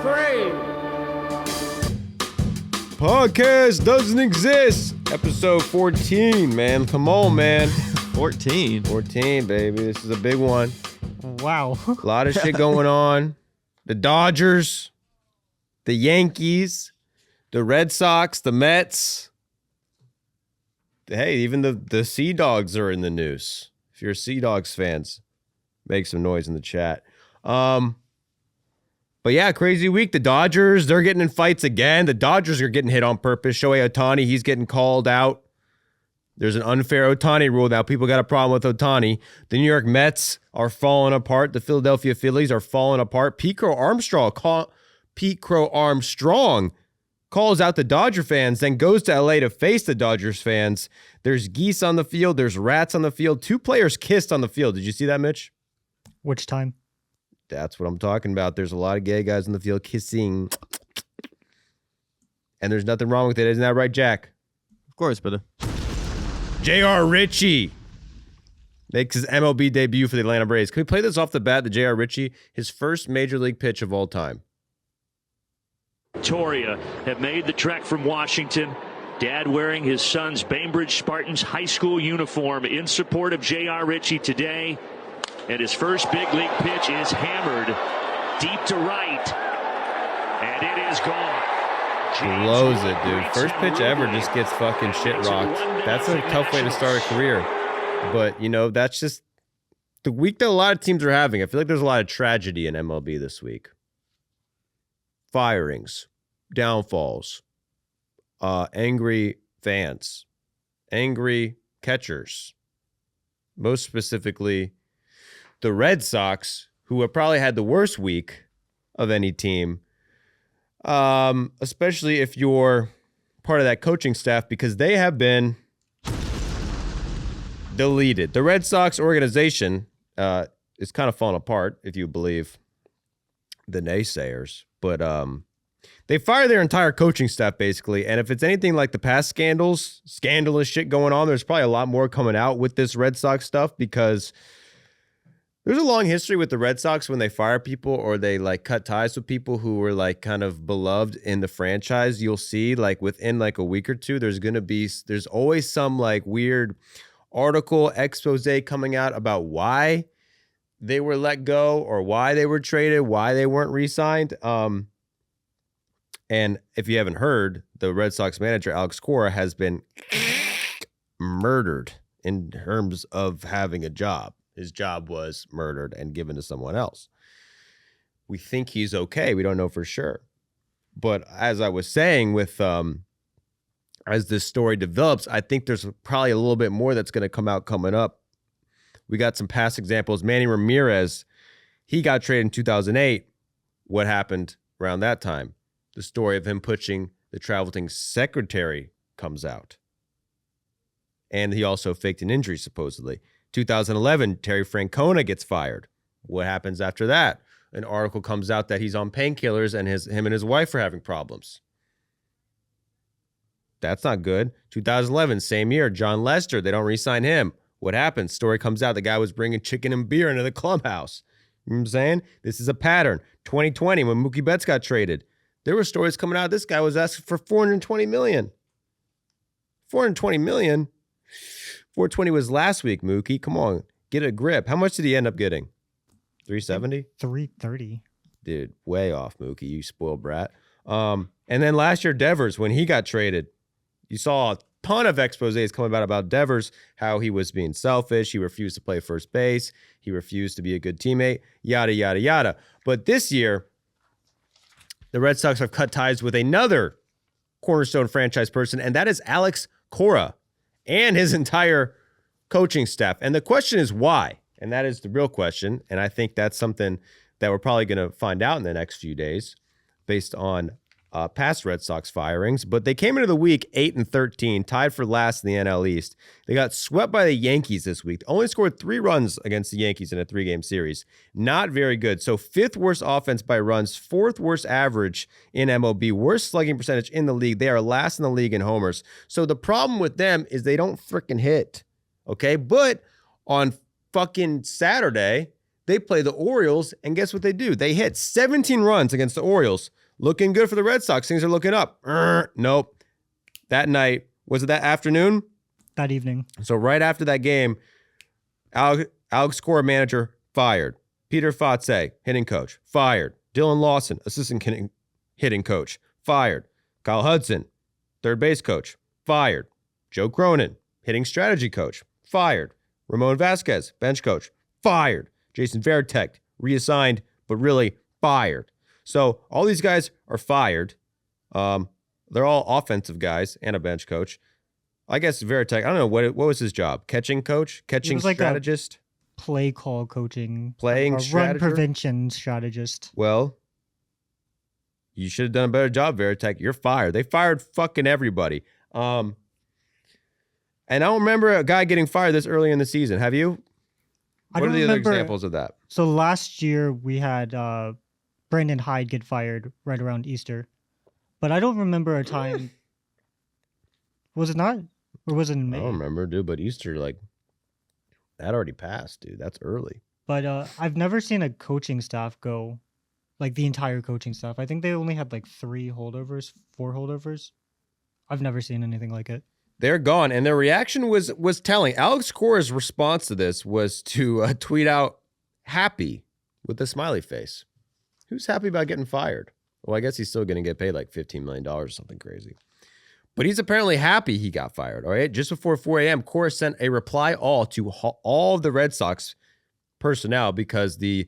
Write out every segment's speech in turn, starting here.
3. Podcast doesn't exist. Episode 14, man. Come on, man. 14, baby. This is a big one. Wow. A lot of shit going on. The Dodgers, the Yankees, the Red Sox, the Mets. Hey, even the Sea Dogs are in the news. If you're Sea Dogs fans, make some noise in the chat. But yeah, crazy week. The Dodgers, they're getting in fights again. The Dodgers are getting hit on purpose. Shohei Ohtani, he's getting called out. There's an unfair Ohtani rule now. People got a problem with Ohtani. The New York Mets are falling apart. The Philadelphia Phillies are falling apart. Pete Crow Armstrong calls out the Dodger fans, then goes to LA to face the Dodgers fans. There's geese on the field. There's rats on the field. 2 players kissed on the field. Did you see that, Mitch? Which time? That's what I'm talking about. There's a lot of gay guys on the field kissing. And there's nothing wrong with it. Isn't that right, Jack? of course, brother. J.R. Ritchie makes his MLB debut for the Atlanta Braves. Can we play this off the bat? The J.R. Ritchie, his first major league pitch of all time. Victoria have made the trek from Washington. Dad wearing his son's Bainbridge Spartans high school uniform in support of J.R. Ritchie today. And his first big league pitch is hammered deep to right. And it is gone. Blows it, dude. First pitch ever just gets fucking shit rocked. That's a tough way to start a career. But, you know, that's just the week that a lot of teams are having. I feel like there's a lot of tragedy in MLB this week. Firings, downfalls, angry fans, angry catchers. Most specifically, the Red Sox, who have probably had the worst week of any team, especially if you're part of that coaching staff, because they have been deleted. The Red Sox organization is kind of falling apart, if you believe the naysayers. But they fire their entire coaching staff, basically. And if it's anything like the past scandalous shit going on, there's probably a lot more coming out with this Red Sox stuff, because there's a long history with the Red Sox when they fire people or they like cut ties with people who were like kind of beloved in the franchise. You'll see like within like a week or two, there's always some like weird article expose coming out about why they were let go or why they were traded, why they weren't re-signed. And if you haven't heard, the Red Sox manager, Alex Cora, has been murdered in terms of having a job. His job was murdered and given to someone else. We think he's okay. We don't know for sure. But as I was saying, with as this story develops, I think there's probably a little bit more that's going to come out coming up. We got some past examples. Manny Ramirez, he got traded in 2008. What happened around that time? The story of him pushing the traveling secretary comes out. And he also faked an injury, supposedly. 2011, Terry Francona gets fired. What happens after that? An article comes out that he's on painkillers and him and his wife are having problems. That's not good. 2011, same year, John Lester, they don't re-sign him. What happens? Story comes out, the guy was bringing chicken and beer into the clubhouse. You know what I'm saying? This is a pattern. 2020, when Mookie Betts got traded, there were stories coming out. This guy was asking for $420 million. $420 million? 420 was last week, Mookie. Come on, get a grip. How much did he end up getting? 370? 330. Dude, way off, Mookie. You spoiled brat. And then last year, Devers, when he got traded, you saw a ton of exposés coming about Devers, how he was being selfish. He refused to play first base. He refused to be a good teammate, yada, yada, yada. But this year, the Red Sox have cut ties with another cornerstone franchise person, and that is Alex Cora and his entire coaching staff. And the question is why? And that is the real question. And I think that's something that we're probably going to find out in the next few days based on past Red Sox firings. But they came into the week 8-13, tied for last in the NL East. They got swept by the Yankees this week. They only scored 3 runs against the Yankees in a 3-game series. Not very good. So 5th worst offense by runs, 4th worst average in MLB, worst slugging percentage in the league. They are last in the league in homers. So the problem with them is they don't freaking hit. Okay, but on fucking Saturday, They play the Orioles, and guess what they do? They hit 17 runs against the Orioles. Looking good for the Red Sox. Things are looking up. Nope. That night, was it that afternoon? That evening. So right after that game, Alex Cora, manager, fired. Peter Fatse, hitting coach, fired. Dylan Lawson, assistant hitting coach, fired. Kyle Hudson, third base coach, fired. Joe Cronin, hitting strategy coach, fired. Ramon Vasquez, bench coach, fired. Jason Varitek, reassigned, but really fired. So all these guys are fired. They're all offensive guys and a bench coach. I guess Varitek, I don't know, what was his job? Catching coach? Catching like strategist? Play call coaching. Playing run strategist? prevention strategist. Well, you should have done a better job, Varitek. You're fired. They fired fucking everybody. And I don't remember a guy getting fired this early in the season. Have you? I What don't are the other remember. examples of that? So last year we had Brandon Hyde get fired right around Easter. But I don't remember a time. Was it not? Or was it in I May? don't remember, dude, but Easter, like, that already passed, dude. That's early. But I've never seen a coaching staff go, like the entire coaching staff. I think they only had like 4 holdovers. I've never seen anything like it. They're gone, and their reaction was telling. Alex Cora's response to this was to tweet out happy with a smiley face. Who's happy about getting fired? Well, I guess he's still going to get paid like $15 million or something crazy. But he's apparently happy he got fired, all right? Just before 4 a.m., Cora sent a reply all to all of the Red Sox personnel because the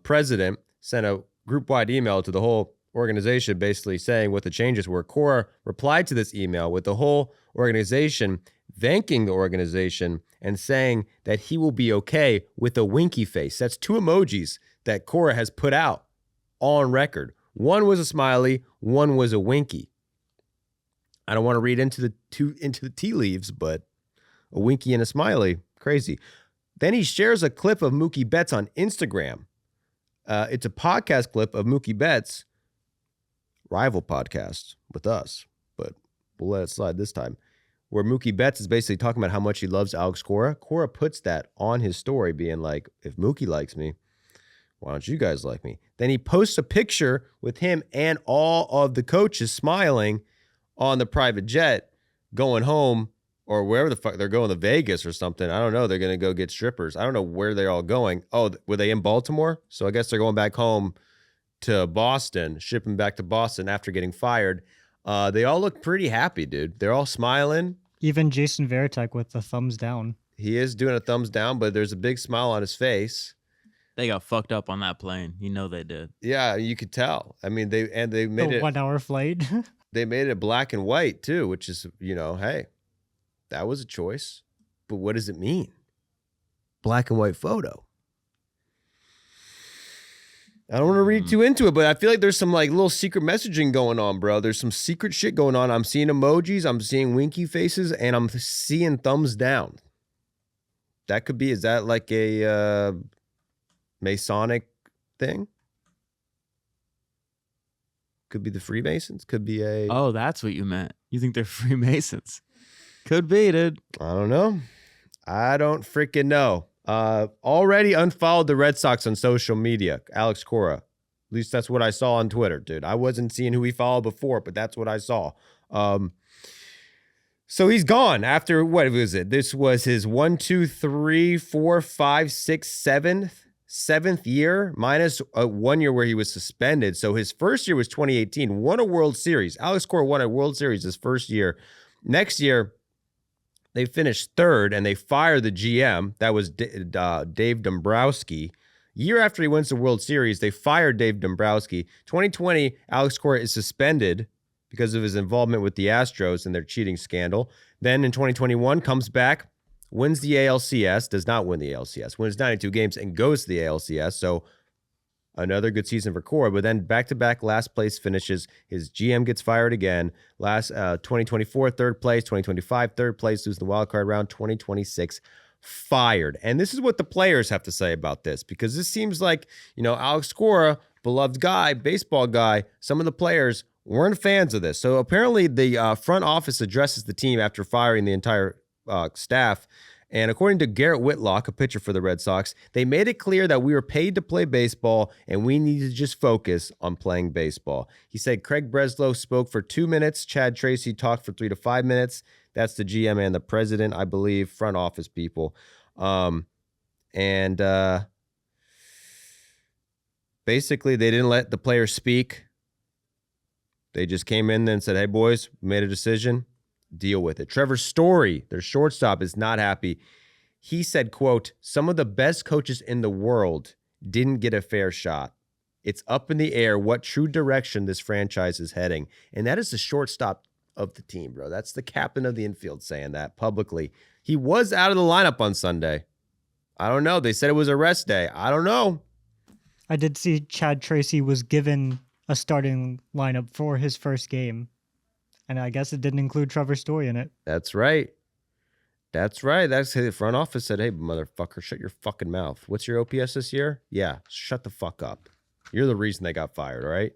president sent a group-wide email to the whole organization basically saying what the changes were. Cora replied to this email with the whole organization thanking the organization and saying that he will be okay with a winky face. That's 2 emojis that Cora has put out on record. One was a smiley, one was a winky. I don't want to read into the tea leaves, but a winky and a smiley, crazy. Then he shares a clip of Mookie Betts on Instagram. It's a podcast clip of Mookie Betts, rival podcast with us, but we'll let it slide this time, where Mookie Betts is basically talking about how much he loves Alex Cora. Cora puts that on his story being like, if Mookie likes me, why don't you guys like me? Then he posts a picture with him and all of the coaches smiling on the private jet going home or wherever the fuck they're going, to Vegas or something. I don't know. They're going to go get strippers. I don't know where they're all going. Oh, were they in Baltimore? So I guess they're going back home to Boston, shipping back to Boston after getting fired. They all look pretty happy, dude. They're all smiling. Even Jason Varitek with the thumbs down. He is doing a thumbs down, but there's a big smile on his face. They got fucked up on that plane. You know they did. Yeah, you could tell. I mean, they made The it 1 hour flight. They made it black and white too, which is, hey, that was a choice. But what does it mean? Black and white photo. I don't want to read too into it, but I feel like there's some like little secret messaging going on, bro. There's some secret shit going on. I'm seeing emojis, I'm seeing winky faces, and I'm seeing thumbs down. That could be, is that like a Masonic thing? Could be the Freemasons. Could be a... Oh, that's what you meant. You think they're Freemasons. Could be, dude. I don't know. I don't freaking know. Already unfollowed the Red Sox on social media. Alex Cora. At least that's what I saw on Twitter, dude. I wasn't seeing who he followed before, but that's what I saw. So he's gone after, what was it? This was his 7th year, minus 1 year where he was suspended. So his first year was 2018, won a World Series. Alex Cora won a World Series his first year. Next year, they finished third and they fired the GM. That was Dave Dombrowski. Year after he wins the World Series, they fired Dave Dombrowski. 2020, Alex Cora is suspended because of his involvement with the Astros and their cheating scandal. Then in 2021, comes back, wins the ALCS, does not win the ALCS, wins 92 games and goes to the ALCS. So another good season for Cora, but then back-to-back last place finishes. His GM gets fired again. 2024, third place. 2025, third place, losing the wild card round. 2026, fired. And this is what the players have to say about this, because this seems like, Alex Cora, beloved guy, baseball guy, some of the players weren't fans of this. So apparently the front office addresses the team after firing the entire staff And according to Garrett Whitlock, a pitcher for the Red Sox, they made it clear that we were paid to play baseball and we need to just focus on playing baseball. He said Craig Breslow spoke for 2 minutes. Chad Tracy talked for 3 to 5 minutes. That's the GM and the president, I believe, front office people. Basically, they didn't let the players speak. They just came in and said, hey, boys, we made a decision. Deal with it. Trevor Story, their shortstop, is not happy. He said, quote, some of the best coaches in the world didn't get a fair shot. It's up in the air what true direction this franchise is heading. And that is the shortstop of the team, bro. That's the captain of the infield saying that publicly. He was out of the lineup on Sunday. I don't know. They said it was a rest day. I don't know. I did see Chad Tracy was given a starting lineup for his first game. And I guess it didn't include Trevor Story in it. That's right. That's right. That's the front office said, hey, motherfucker, shut your fucking mouth. What's your OPS this year? Yeah, shut the fuck up. You're the reason they got fired, all right?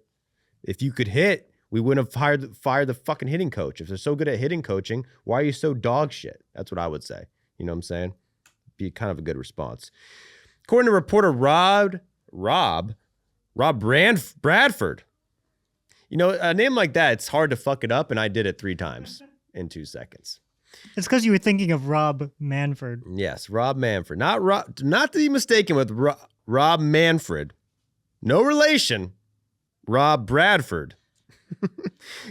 If you could hit, we wouldn't have fired the fucking hitting coach. If they're so good at hitting coaching, why are you so dog shit? That's what I would say. You know what I'm saying? Be kind of a good response. According to reporter Rob Bradford. You know, a name like that, it's hard to fuck it up, and I did it 3 times in 2 seconds. It's because you were thinking of Rob Manfred. Yes, Rob Manfred. Not to be mistaken with Rob Manfred. No relation. Rob Bradford.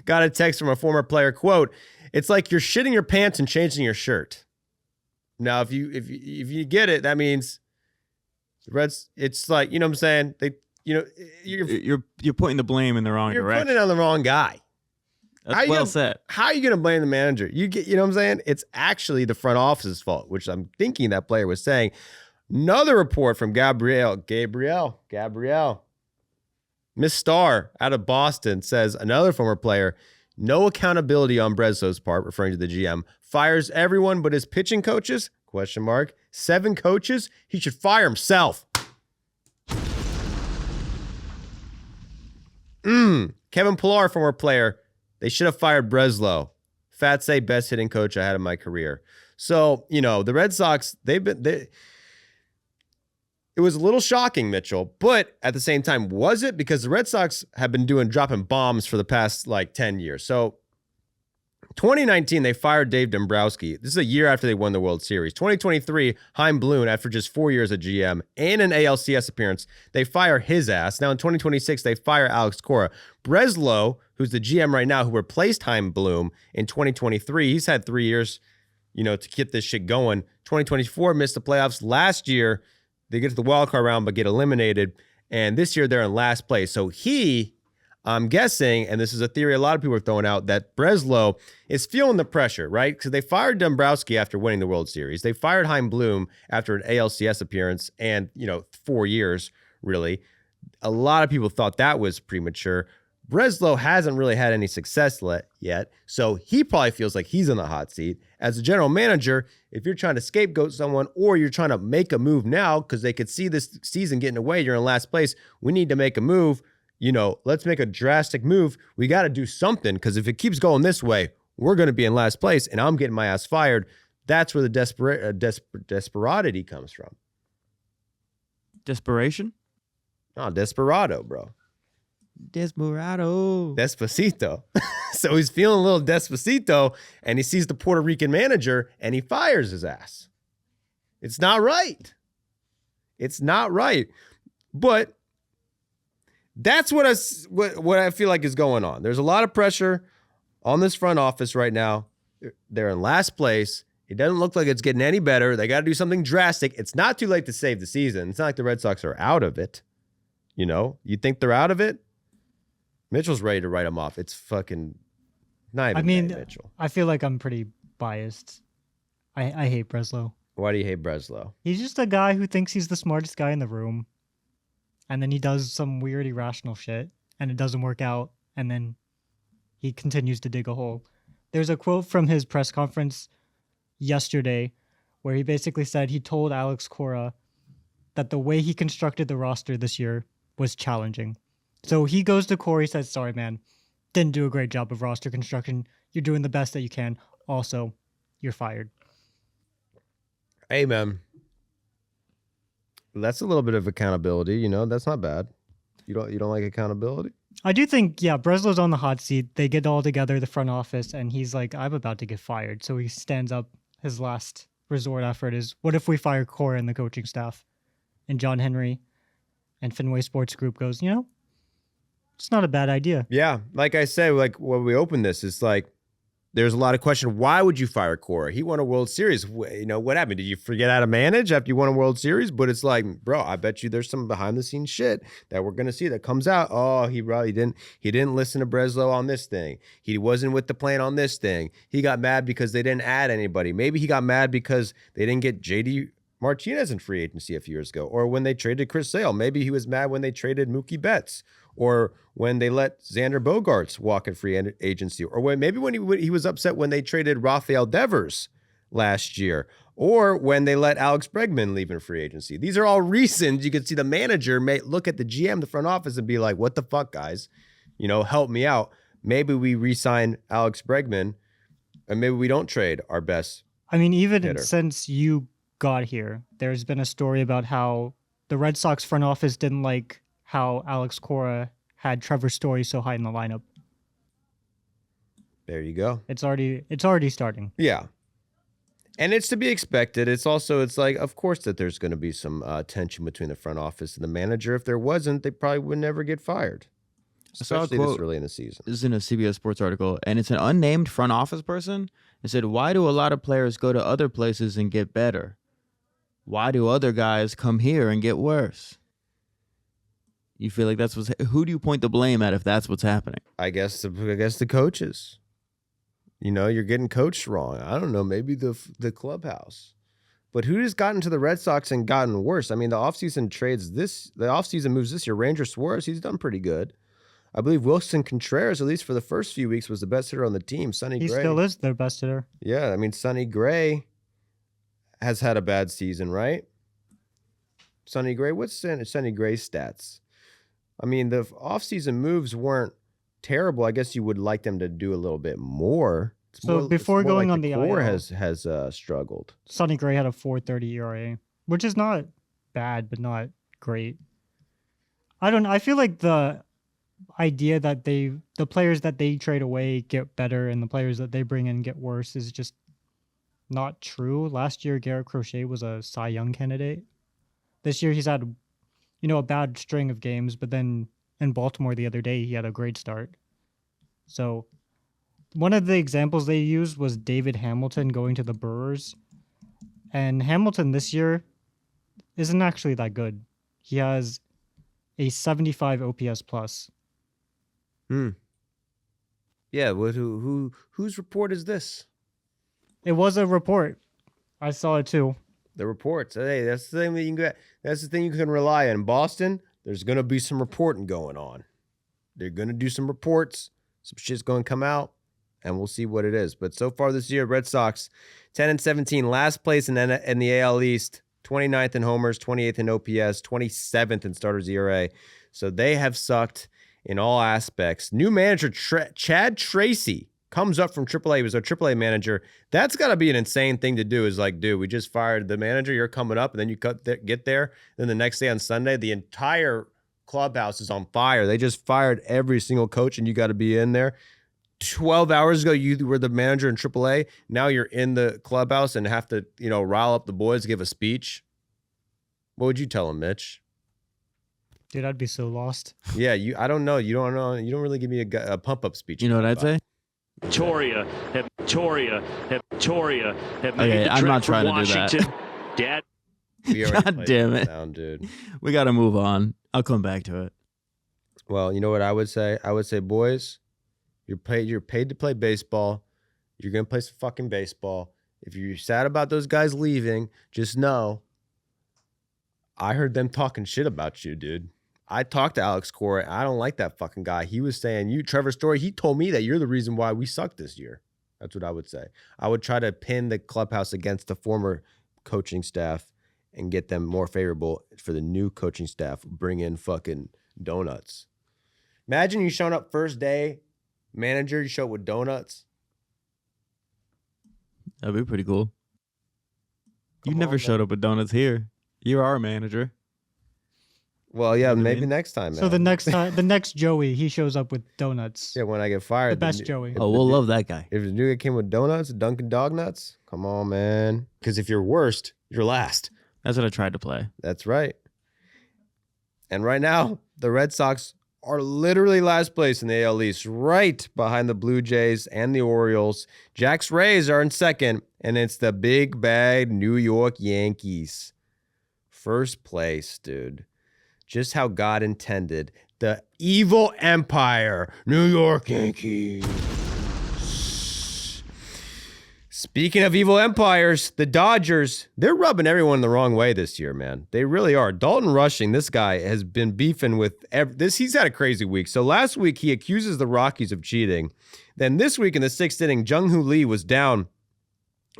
Got a text from a former player, quote, it's like you're shitting your pants and changing your shirt. Now, if you get it, that means the Reds, it's like, you know what I'm saying? You're pointing the blame in the wrong direction. You're putting it on the wrong guy. That's well said. How are you going to blame the manager? You know what I'm saying? It's actually the front office's fault, which I'm thinking that player was saying. Another report from Gabrielle, Miss Starr out of Boston says another former player, no accountability on Breslow's part, referring to the GM, fires everyone but his pitching coaches, ? 7 coaches? He should fire himself. Kevin Pillar, former player, they should have fired Breslow. Fat say best hitting coach I had in my career. So, you know, the Red Sox, it was a little shocking, Mitchell, but at the same time, was it? Because the Red Sox have been dropping bombs for the past 10 years. So 2019, they fired Dave Dombrowski. This is a year after they won the World Series. 2023, Chaim Bloom, after just 4 years at GM and an ALCS appearance, they fire his ass. Now in 2026, they fire Alex Cora. Breslow, who's the GM right now, who replaced Chaim Bloom in 2023, he's had 3 years, to get this shit going. 2024 missed the playoffs. Last year, they get to the wild card round but get eliminated. And this year, they're in last place. So I'm guessing, and this is a theory a lot of people are throwing out, that Breslow is feeling the pressure, right? Because they fired Dombrowski after winning the World Series. They fired Chaim Bloom after an ALCS appearance and, 4 years, really. A lot of people thought that was premature. Breslow hasn't really had any success yet, so he probably feels like he's in the hot seat. As a general manager, if you're trying to scapegoat someone or you're trying to make a move now because they could see this season getting away, you're in last place, we need to make a move. Let's make a drastic move. We got to do something because if it keeps going this way, we're going to be in last place and I'm getting my ass fired. That's where the desperatity comes from. Desperation? Oh, desperado, bro. Desperado. Despacito. So he's feeling a little despacito and he sees the Puerto Rican manager and he fires his ass. It's not right. It's not right. But that's what I feel like is going on. There's a lot of pressure on this front office right now. They're in last place. It doesn't look like it's getting any better. They got to do something drastic. It's not too late to save the season. It's not like the Red Sox are out of it. You think they're out of it? Mitchell's ready to write them off. It's fucking not even Mitchell. I feel like I'm pretty biased. I hate Breslow. Why do you hate Breslow? He's just a guy who thinks he's the smartest guy in the room. And then he does some weird irrational shit and it doesn't work out. And then he continues to dig a hole. There's a quote from his press conference yesterday where he basically said he told Alex Cora that the way he constructed the roster this year was challenging. So he goes to Cora, he says, sorry, man, didn't do a great job of roster construction. You're doing the best that you can. Also, you're fired. Hey, man. That's a little bit of accountability, you know. That's not bad. You don't like accountability? I do think, yeah, Breslow's on the hot seat. They get all together, the front office, and he's like, I'm about to get fired. So he stands up. His last resort effort is, what if we fire Cora and the coaching staff? And John Henry and Fenway Sports Group goes, it's not a bad idea. Yeah, like I said, like when we open this, it's like there's a lot of question. Why would you fire Cora? He won a World Series. You know, what happened? Did you forget how to manage after you won a World Series? But it's like, bro, I bet you there's some behind the scenes shit that we're gonna see that comes out. Oh, he didn't listen to Breslow on this thing. He wasn't with the plan on this thing. He got mad because they didn't add anybody. Maybe he got mad because they didn't get JD Martinez in free agency a few years ago, or when they traded Chris Sale. Maybe he was mad when they traded Mookie Betts, or when they let Xander Bogaerts walk in free agency, or when he was upset when they traded Rafael Devers last year, or when they let Alex Bregman leave in free agency. These are all reasons you could see the manager may look at the GM, the front office, and be like, what the fuck, guys? You know, help me out. Maybe we re-sign Alex Bregman, and maybe we don't trade our best I mean, even hitter. since you got here, there's been a story about how the Red Sox front office didn't like how Alex Cora had Trevor Story so high in the lineup. There you go. It's already starting. Yeah. And it's to be expected. It's like, of course, that there's going to be some tension between the front office and the manager. If there wasn't, they probably would never get fired. I saw a Especially quote. this early in the season. This is in a CBS Sports article, and it's an unnamed front office person. It said, why do a lot of players go to other places and get better? Why do other guys come here and get worse? You feel like who do you point the blame at if that's what's happening? I guess the coaches. You know, you're getting coached wrong. I don't know, maybe the clubhouse. But who has gotten to the Red Sox and gotten worse? I mean, the offseason moves this year. Ranger Suarez, he's done pretty good. I believe Wilson Contreras, at least for the first few weeks, was the best hitter on the team. Sonny Gray. He still is their best hitter. Yeah, I mean, Sonny Gray has had a bad season, right? Sonny Gray, what's Sonny Gray's stats? I mean, the offseason moves weren't terrible. I guess you would like them to do a little bit more. Before going on the core IL, has struggled. Sonny Gray had a 4.30 ERA, which is not bad, but not great. I feel like the idea that the players that they trade away get better and the players that they bring in get worse is just not true. Last year, Garrett Crochet was a Cy Young candidate. This year, he's had, a bad string of games, but then in Baltimore the other day, he had a great start. So one of the examples they used was David Hamilton going to the Brewers. And Hamilton this year isn't actually that good. He has a 75 OPS plus. Yeah, whose report is this? It was a report. I saw it too. The reports. Hey, that's the thing that you can get. That's the thing you can rely on. In Boston, there's gonna be some reporting going on. They're gonna do some reports. Some shit's gonna come out, and we'll see what it is. But so far this year, Red Sox 10-17, last place in the AL East, 29th in homers, 28th in OPS, 27th in starters ERA. So they have sucked in all aspects. New manager Chad Tracy comes up from AAA. He was our AAA manager. That's got to be an insane thing to do. Is like, dude, we just fired the manager. You're coming up, and then you get there. Then the next day on Sunday, the entire clubhouse is on fire. They just fired every single coach, and you got to be in there. 12 hours ago, you were the manager in AAA. Now you're in the clubhouse and have to, rile up the boys, give a speech. What would you tell them, Mitch? Dude, I'd be so lost. Yeah, I don't know. You don't know. You don't really give me a pump-up speech. You know what I'd say? Toria have made Okay, the I'm trek not from trying to do Washington. that. Dad, We already God played damn that it. sound, dude. We got to move on. I'll come back to it. Well, you know what I would say? I would say, boys, you're paid to play baseball. You're going to play some fucking baseball. If you're sad about those guys leaving, just know I heard them talking shit about you, dude. I talked to Alex Cora. I don't like that fucking guy. He was saying, Trevor Story, he told me that you're the reason why we sucked this year. That's what I would say. I would try to pin the clubhouse against the former coaching staff and get them more favorable for the new coaching staff. Bring in fucking donuts. Imagine you showing up first day, manager, you show up with donuts. That'd be pretty cool. You Come never on, showed man. up with donuts here. You're our manager. Well, yeah, You know what I maybe mean? next time, man. So the next Joey, he shows up with donuts. yeah, when I get fired, The best Joey. Oh, we'll love that guy. If the new guy came with donuts, Dunkin' Dog nuts, come on, man. Because if you're worst, you're last. That's what I tried to play. That's right. And right now, the Red Sox are literally last place in the AL East, right behind the Blue Jays and the Orioles. Jack's Rays are in second, and it's the big bad New York Yankees. First place, dude. Just how God intended. The evil empire, New York Yankees. Speaking of evil empires, the Dodgers, they're rubbing everyone the wrong way this year, man. They really are. Dalton Rushing, this guy has been beefing with this. He's had a crazy week. So last week, he accuses the Rockies of cheating. Then this week in the sixth inning, Jung-Hoo Lee was down,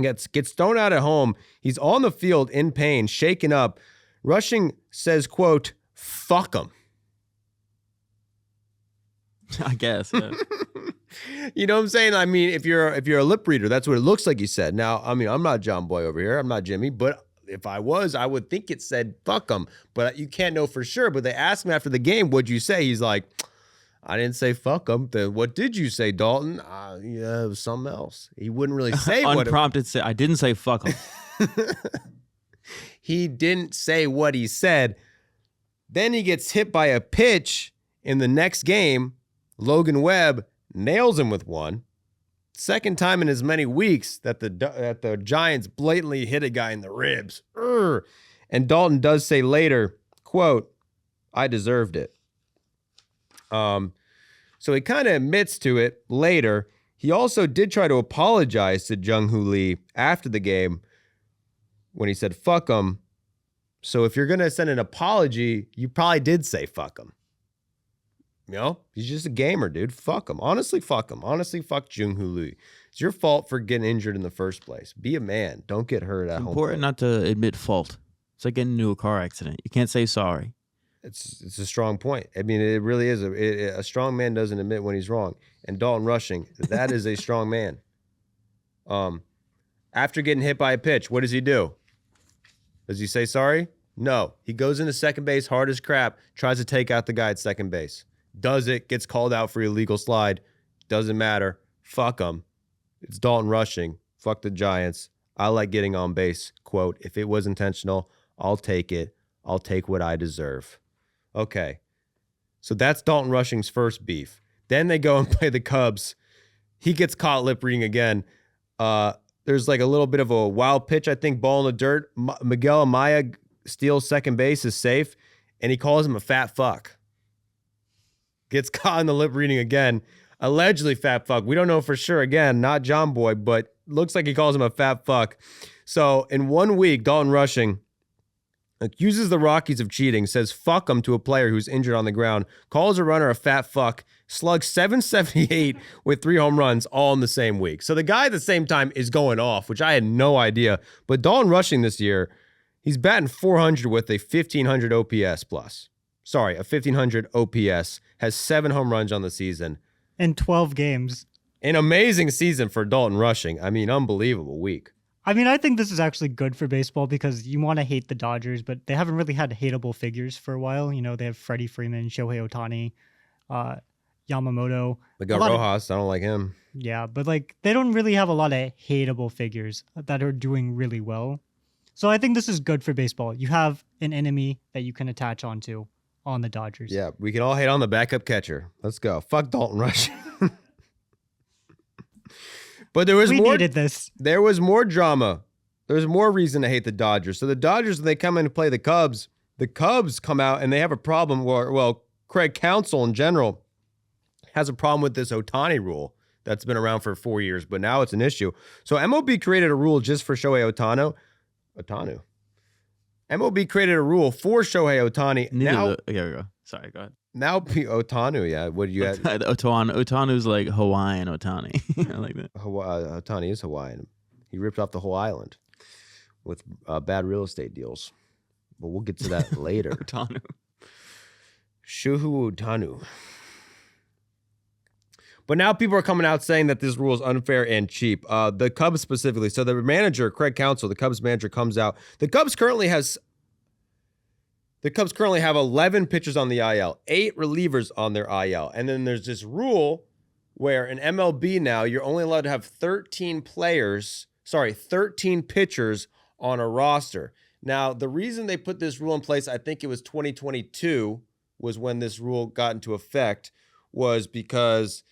gets thrown out at home. He's on the field in pain, shaken up. Rushing says, quote, "Fuck him." I guess. Yeah. You know what I'm saying? I mean, if you're a lip reader, that's what it looks like he said. Now, I mean, I'm not John Boy over here. I'm not Jimmy, but if I was, I would think it said "fuck him." But you can't know for sure. But they asked him after the game, "What'd you say?" He's like, "I didn't say fuck him." Then what did you say, Dalton? Yeah, it was something else. He wouldn't really say what. Unprompted. I didn't say fuck him. He didn't say what he said. Then he gets hit by a pitch in the next game. Logan Webb nails him with one. Second time in as many weeks that the Giants blatantly hit a guy in the ribs. Urgh. And Dalton does say later, quote, "I deserved it." So he kind of admits to it later. He also did try to apologize to Jung-Hoo Lee after the game when he said fuck him. So if you're going to send an apology, you probably did say fuck him. You know, he's just a gamer, dude. Fuck him. Honestly, fuck him. Honestly, fuck Jung-Hoo Lee. It's your fault for getting injured in the first place. Be a man. Don't get hurt at It's home. important not to admit fault. It's like getting into a car accident. You can't say sorry. It's a strong point. I mean, it really is. A strong man doesn't admit when he's wrong. And Dalton Rushing, that is a strong man. After getting hit by a pitch, what does he do? Does he say sorry? No. He goes into second base hard as crap, tries to take out the guy at second base. Does it, gets called out for illegal slide. Doesn't matter. Fuck him. It's Dalton Rushing. Fuck the Giants. I like getting on base. Quote, "If it was intentional, I'll take it. I'll take what I deserve." Okay. So that's Dalton Rushing's first beef. Then they go and play the Cubs. He gets caught lip reading again. There's like a little bit of a wild pitch, I think, ball in the dirt. Miguel Amaya steals second base, is safe, and he calls him a fat fuck. Gets caught in the lip reading again. Allegedly fat fuck. We don't know for sure. Again, not John Boy, but looks like he calls him a fat fuck. So in 1 week, Dalton Rushing accuses the Rockies of cheating, says fuck him to a player who's injured on the ground, calls a runner a fat fuck, slugs .778 with 3 home runs all in the same week. So the guy at the same time is going off, which I had no idea. But Dalton Rushing this year, he's batting .400 with a 1,500 OPS plus. Sorry, a 1,500 OPS, has 7 home runs on the season. In 12 games. An amazing season for Dalton Rushing. I mean, unbelievable week. I mean, I think this is actually good for baseball because you want to hate the Dodgers, but they haven't really had hateable figures for a while. You know, they have Freddie Freeman, Shohei Ohtani, Yamamoto. Miguel Rojas, I don't like him. Yeah, but like they don't really have a lot of hateable figures that are doing really well. So I think this is good for baseball. You have an enemy that you can attach onto on the Dodgers. Yeah, we can all hate on the backup catcher. Let's go. Fuck Dalton Rushing. But we needed this. There was more drama. There's more reason to hate the Dodgers. So the Dodgers, when they come in to play the Cubs come out and they have a problem. Well, Craig Counsell in general has a problem with this Ohtani rule that's been around for 4 years, but now it's an issue. So MLB created a rule just for Shohei Ohtani. MLB created a rule for Shohei Ohtani. Here we go. Sorry, go ahead. Now Ohtani, yeah. What do you add? Otanu's like Hawaiian Ohtani. I like that. Ohtani is Hawaiian. He ripped off the whole island with bad real estate deals. But we'll get to that later. Otanu. Shuhu Otanu. But now people are coming out saying that this rule is unfair and cheap. The Cubs specifically. So the manager, Craig Counsell, the Cubs manager, comes out. The Cubs currently have 11 pitchers on the IL, 8 relievers on their IL. And then there's this rule where in MLB now, you're only allowed to have 13 pitchers on a roster. Now, the reason they put this rule in place, I think it was 2022 was when this rule got into effect, was because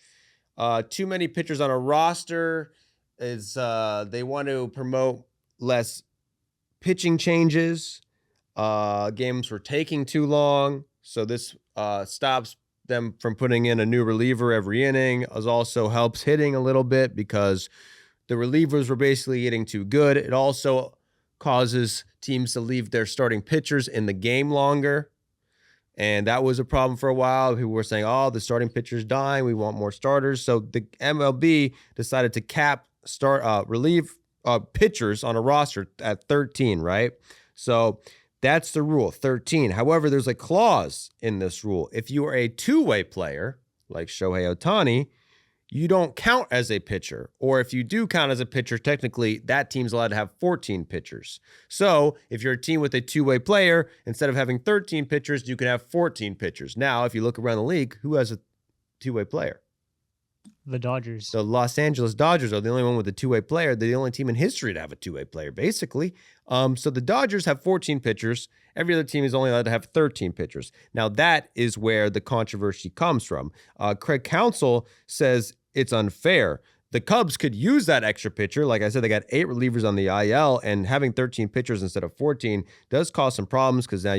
too many pitchers on a roster is they want to promote less pitching changes. Games were taking too long, so this stops them from putting in a new reliever every inning. It also helps hitting a little bit because the relievers were basically getting too good. It also causes teams to leave their starting pitchers in the game longer. And that was a problem for a while. People were saying, oh, the starting pitcher's dying. We want more starters. So the MLB decided to cap relief pitchers on a roster at 13, right? So that's the rule, 13. However, there's a clause in this rule. If you are a two-way player, like Shohei Ohtani, you don't count as a pitcher. Or if you do count as a pitcher, technically, that team's allowed to have 14 pitchers. So if you're a team with a two-way player, instead of having 13 pitchers, you can have 14 pitchers. Now, if you look around the league, who has a two-way player? The Dodgers. The Los Angeles Dodgers are the only one with a two-way player. They're the only team in history to have a two-way player, basically. So the Dodgers have 14 pitchers. Every other team is only allowed to have 13 pitchers. Now, that is where the controversy comes from. Craig Counsell says it's unfair. The Cubs could use that extra pitcher. Like I said, they got 8 relievers on the IL, and having 13 pitchers instead of 14 does cause some problems because now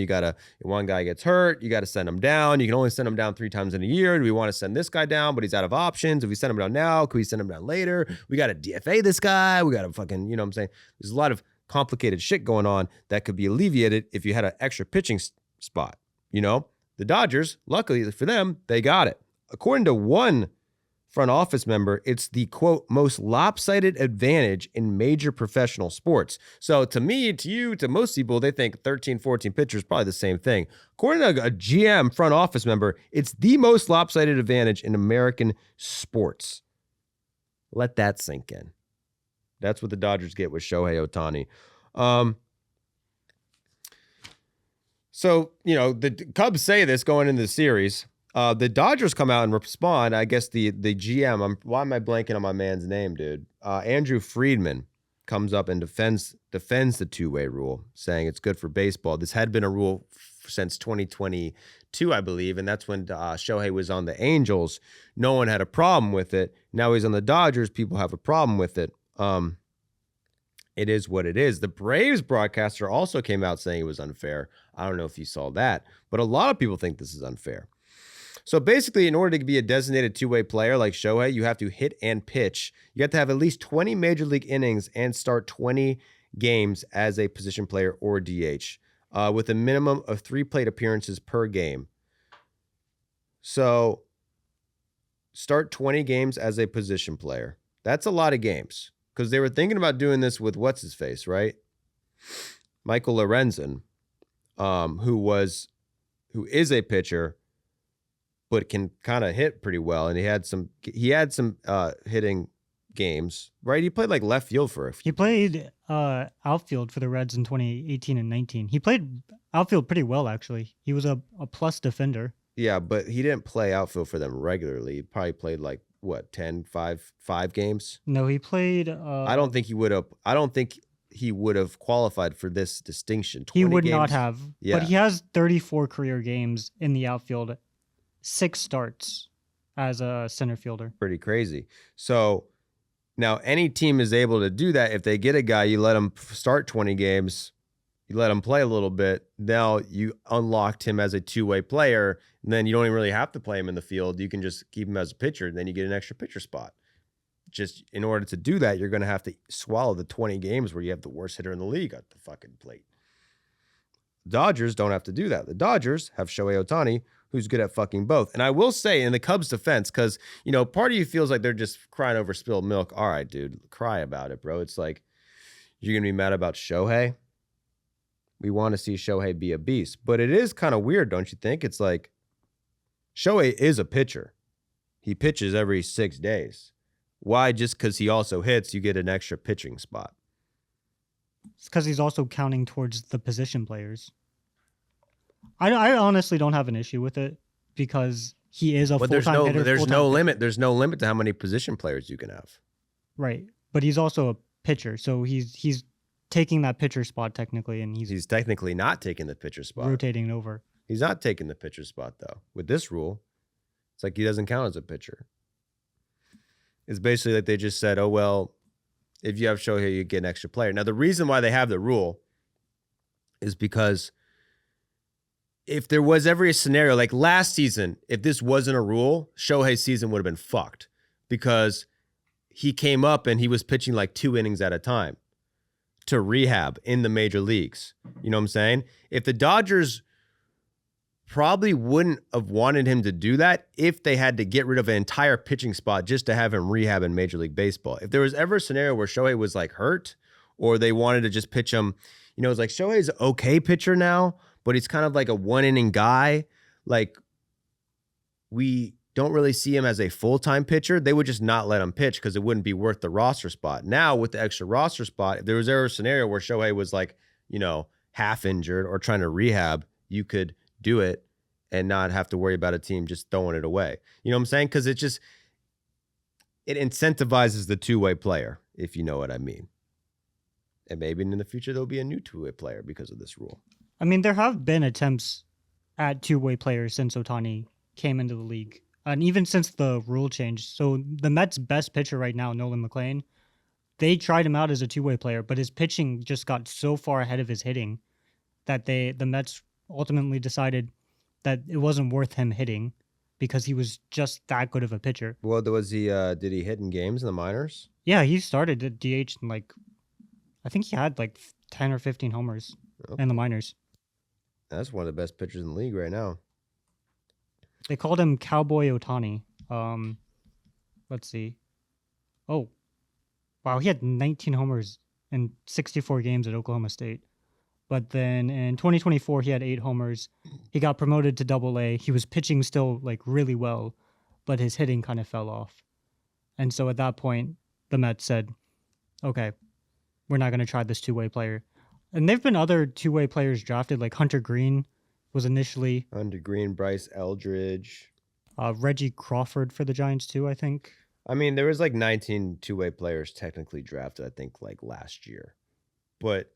one guy gets hurt, you got to send him down. You can only send him down 3 times in a year. Do we want to send this guy down, but he's out of options? If we send him down now, could we send him down later? We got to DFA this guy. We got to fucking, you know what I'm saying? There's a lot of complicated shit going on that could be alleviated if you had an extra pitching spot. You know, the Dodgers, luckily for them, they got it. According to one front office member, it's the, quote, most lopsided advantage in major professional sports. So to me, to you, to most people, they think 13, 14 pitchers, probably the same thing. According to a GM front office member, it's the most lopsided advantage in American sports. Let that sink in. That's what the Dodgers get with Shohei Ohtani. So, you know, the Cubs say this going into the series. The Dodgers come out and respond. I guess the GM, why am I blanking on my man's name, dude? Andrew Friedman comes up and defends the two-way rule, saying it's good for baseball. This had been a rule since 2022, I believe, and that's when Shohei was on the Angels. No one had a problem with it. Now he's on the Dodgers. People have a problem with it. It is what it is. The Braves broadcaster also came out saying it was unfair. I don't know if you saw that, but a lot of people think this is unfair. So basically, in order to be a designated two-way player like Shohei, you have to hit and pitch. You have to have at least 20 major league innings and start 20 games as a position player or DH, with a minimum of 3 plate appearances per game. So start 20 games as a position player. That's a lot of games because they were thinking about doing this with what's-his-face, right? Michael Lorenzen, who is a pitcher, but can kind of hit pretty well. And he had some hitting games, right? He played like left field He played outfield for the Reds in 2018 and 19. He played outfield pretty well, actually. He was a plus defender. Yeah, but he didn't play outfield for them regularly. He probably played like, what, 5 games? No, he played... I don't think he would have qualified for this distinction. He would games? not have. Yeah. But he has 34 career games in the outfield. 6 starts as a center fielder. Pretty crazy. So now any team is able to do that. If they get a guy, you let him start 20 games, you let him play a little bit. Now you unlocked him as a two-way player, and then you don't even really have to play him in the field. You can just keep him as a pitcher, and then you get an extra pitcher spot. Just in order to do that, you're going to have to swallow the 20 games where you have the worst hitter in the league at the fucking plate. Dodgers don't have to do that. The Dodgers have Shohei Ohtani, who's good at fucking both. And I will say, in the Cubs' defense, because, you know, part of you feels like they're just crying over spilled milk. All right, dude, cry about it, bro. It's like, you're going to be mad about Shohei? We want to see Shohei be a beast. But it is kind of weird, don't you think? It's like, Shohei is a pitcher. He pitches every 6 days. Why? Just because he also hits, you get an extra pitching spot. It's because he's also counting towards the position players. I honestly don't have an issue with it because he is a But full-time hitter. there's full-time no pitcher. limit. There's no limit to how many position players you can have. Right. But he's also a pitcher, so he's taking that pitcher spot technically, and he's He's technically not taking the pitcher spot. rotating over. He's not taking the pitcher spot, though. With this rule, it's like he doesn't count as a pitcher. It's basically like they just said, oh, well, if you have Shohei, you get an extra player. Now, the reason why they have the rule is because if there was ever a scenario, like last season, if this wasn't a rule, Shohei's season would have been fucked because he came up and he was pitching like 2 innings at a time to rehab in the major leagues. You know what I'm saying? If the Dodgers probably wouldn't have wanted him to do that if they had to get rid of an entire pitching spot just to have him rehab in Major League Baseball. If there was ever a scenario where Shohei was like hurt or they wanted to just pitch him, you know, it's like Shohei's an okay pitcher now, but he's kind of like a 1-inning guy. Like we don't really see him as a full-time pitcher. They would just not let him pitch because it wouldn't be worth the roster spot. Now with the extra roster spot, if there was ever a scenario where Shohei was like, you know, half injured or trying to rehab, you could do it and not have to worry about a team just throwing it away. You know what I'm saying? Because it incentivizes the two-way player, if you know what I mean. And maybe in the future there'll be a new two-way player because of this rule. I mean, there have been attempts at two-way players since Ohtani came into the league, and even since the rule changed. So the Mets' best pitcher right now, Nolan McLean, they tried him out as a two-way player, but his pitching just got so far ahead of his hitting that the Mets ultimately decided that it wasn't worth him hitting because he was just that good of a pitcher. Well, was he? Did he hit in games in the minors? Yeah, he started at DH and I think he had 10 or 15 homers in the minors. That's one of the best pitchers in the league right now. They called him Cowboy Ohtani. Let's see. Oh, wow, he had 19 homers in 64 games at Oklahoma State. But then in 2024, he had 8 homers. He got promoted to Double-A. He was pitching still really well, but his hitting kind of fell off. And so at that point, the Mets said, okay, we're not going to try this two-way player. And there've been other two-way players drafted, like Hunter Green was initially. Hunter Green, Bryce Eldridge. Reggie Crawford for the Giants too, I think. I mean, there was 19 two-way players technically drafted, I think, last year. But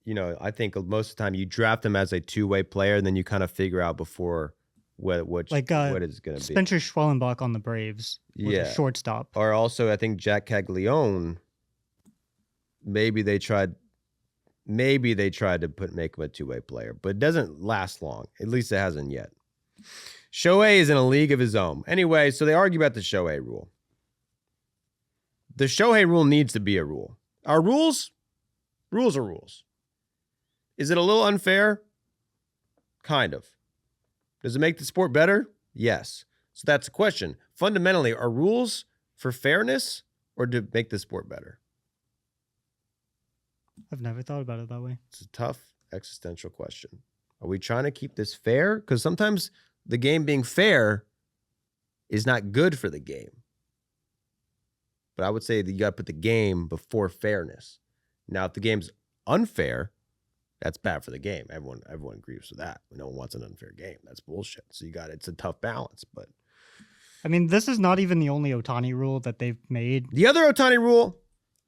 you know, I think most of the time you draft them as a two-way player, and then you kind of figure out before what it's going to be. Spencer Schwellenbach on the Braves was a shortstop. Or also, I think Jack Caglione, maybe they tried to make him a two-way player, but it doesn't last long. At least it hasn't yet. Shohei is in a league of his own. Anyway, so they argue about the Shohei rule. The Shohei rule needs to be a rule. Our rules are rules. Is it a little unfair? Kind of. Does it make the sport better? Yes. So that's the question. Fundamentally, are rules for fairness or to make the sport better? I've never thought about it that way. It's a tough existential question. Are we trying to keep this fair? Because sometimes the game being fair is not good for the game. But I would say that you got to put the game before fairness. Now, if the game's unfair, that's bad for the game. Everyone agrees with that. No one wants an unfair game. That's bullshit. So it's a tough balance. But I mean, this is not even the only Ohtani rule that they've made. The other Ohtani rule,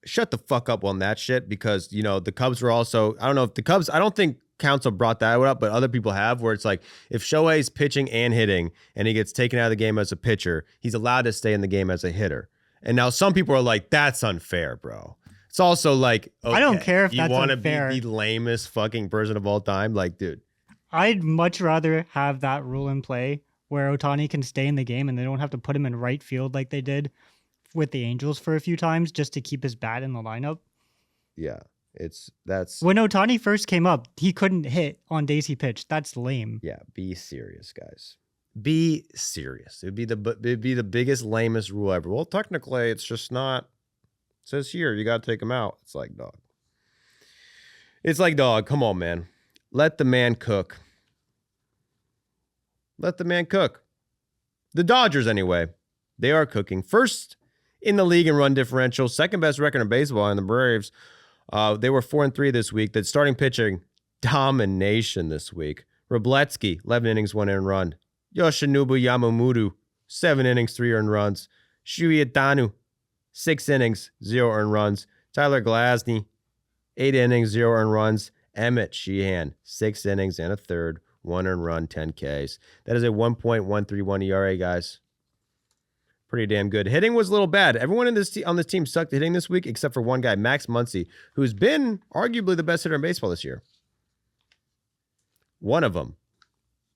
shut the fuck up on that shit because, you know, the Cubs were also, I don't know if the Cubs, I don't think Council brought that up, but other people have, where it's like if Shohei's pitching and hitting and he gets taken out of the game as a pitcher, he's allowed to stay in the game as a hitter. And now some people are like, that's unfair, bro. It's also like, okay, I don't care if you that's want to unfair. be the lamest fucking person of all time. Like, dude, I'd much rather have that rule in play where Ohtani can stay in the game and they don't have to put him in right field like they did with the Angels for a few times just to keep his bat in the lineup. Yeah, that's when Ohtani first came up, he couldn't hit on days he pitched. That's lame. Yeah, be serious, guys. Be serious. It'd be the biggest, lamest rule ever. Well, technically, it's just not. It says here, you got to take him out. It's like, dog. It's like, dog. Come on, man. Let the man cook. Let the man cook. The Dodgers, anyway. They are cooking. First in the league in run differential, second best record in baseball, and the Braves. They were 4-3 this week. The starting pitching domination this week. Wroblewski, 11 innings, 1 earned run. Yoshinobu Yamamoto, 7 innings, 3 earned runs. Shuhei Ohtani, 6 innings, 0 earned runs. Tyler Glasnow, 8 innings, 0 earned runs. Emmett Sheehan, 6 innings and a third, 1 earned run, 10 Ks. That is a 1.131 ERA, guys. Pretty damn good. Hitting was a little bad. Everyone on this team sucked at hitting this week except for one guy, Max Muncy, who's been arguably the best hitter in baseball this year. One of them.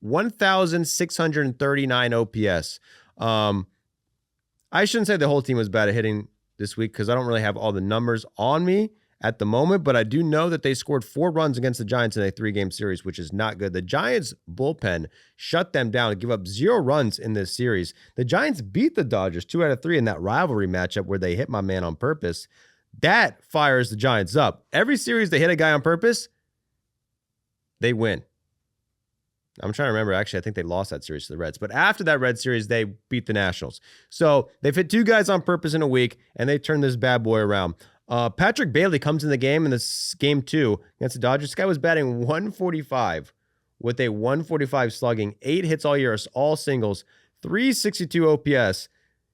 1,639 OPS. I shouldn't say the whole team was bad at hitting this week because I don't really have all the numbers on me at the moment, but I do know that they scored 4 runs against the Giants in a 3-game series, which is not good. The Giants bullpen shut them down and give up 0 runs in this series. The Giants beat the Dodgers 2 out of 3 in that rivalry matchup where they hit my man on purpose. That fires the Giants up. Every series they hit a guy on purpose, they win. I'm trying to remember. Actually, I think they lost that series to the Reds. But after that Red series, they beat the Nationals. So they've hit 2 guys on purpose in a week, and they turned this bad boy around. Patrick Bailey comes in the game in this game 2 against the Dodgers. This guy was batting 145 with a 145 slugging, 8 hits all year, all singles, 362 OPS.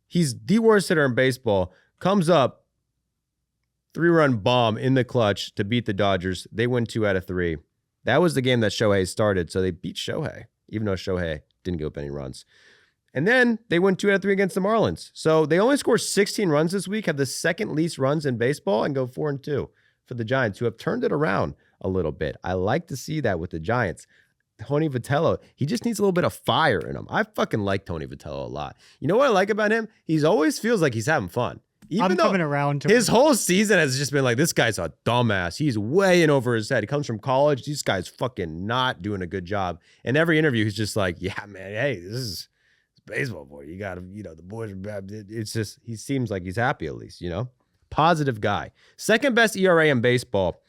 He's the worst hitter in baseball. Comes up, 3-run bomb in the clutch to beat the Dodgers. They win 2 out of 3. That was the game that Shohei started, so they beat Shohei, even though Shohei didn't give up any runs. And then they win 2 out of 3 against the Marlins. So they only score 16 runs this week, have the second least runs in baseball, and go 4-2 for the Giants, who have turned it around a little bit. I like to see that with the Giants. Tony Vitello, he just needs a little bit of fire in him. I fucking like Tony Vitello a lot. You know what I like about him? He always feels like he's having fun. Even I'm coming around to his whole season has just been like, this guy's a dumbass. He's way in over his head. He comes from college. This guy's fucking not doing a good job. And every interview, he's just like, yeah, man, hey, this is baseball, boy. You got to, the boys are bad. It's just, he seems like he's happy at least, Positive guy. Second best ERA in baseball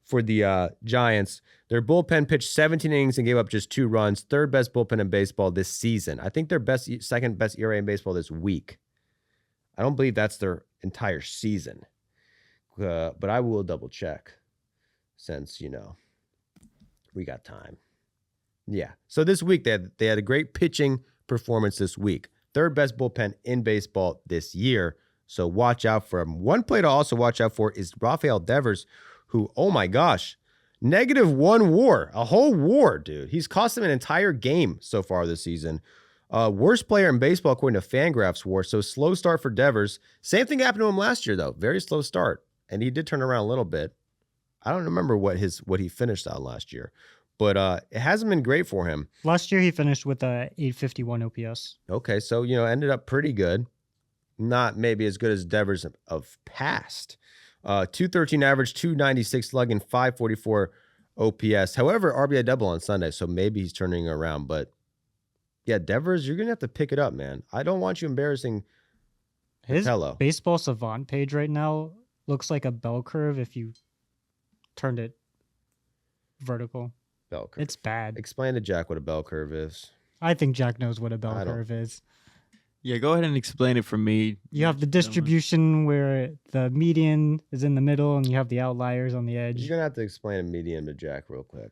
for the Giants. Their bullpen pitched 17 innings and gave up just 2 runs. Third best bullpen in baseball this season. I think their second best ERA in baseball this week. I don't believe that's their entire season, but I will double check since, we got time. Yeah. So this week they had a great pitching performance this week. Third best bullpen in baseball this year. So watch out for him. One play to also watch out for is Rafael Devers, who, oh my gosh, -1 WAR, a whole WAR, dude. He's cost them an entire game so far this season. Worst player in baseball according to Fangraphs WAR. So slow start for Devers. Same thing happened to him last year though. Very slow start, and he did turn around a little bit. I don't remember what he finished on last year, but it hasn't been great for him. Last year he finished with a 851 OPS. Okay, so ended up pretty good. Not maybe as good as Devers of past. 213 average, 296 slugging, 544 OPS. However, RBI double on Sunday, so maybe he's turning around, but. Yeah, Devers, you're going to have to pick it up, man. I don't want you embarrassing His Vitello. Baseball Savant page right now looks like a bell curve if you turned it vertical. Bell curve. It's bad. Explain to Jack what a bell curve is. I think Jack knows what a bell curve is. Yeah, go ahead and explain it for me. You have the distribution where the median is in the middle and you have the outliers on the edge. You're going to have to explain a median to Jack real quick.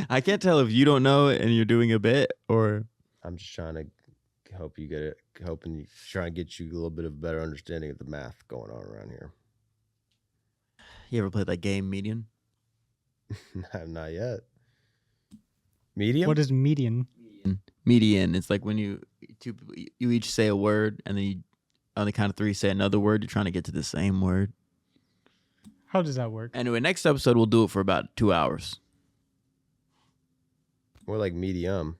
I can't tell if you don't know it and you're doing a bit or I'm just trying to help you get it, trying to get you a little bit of a better understanding of the math going on around here. You ever played that game, Median? Not yet. Medium? What is median? Median. It's like when you each say a word and then you, on the count of 3 say another word. You're trying to get to the same word. How does that work? Anyway, next episode we'll do it for about 2 hours. More like medium.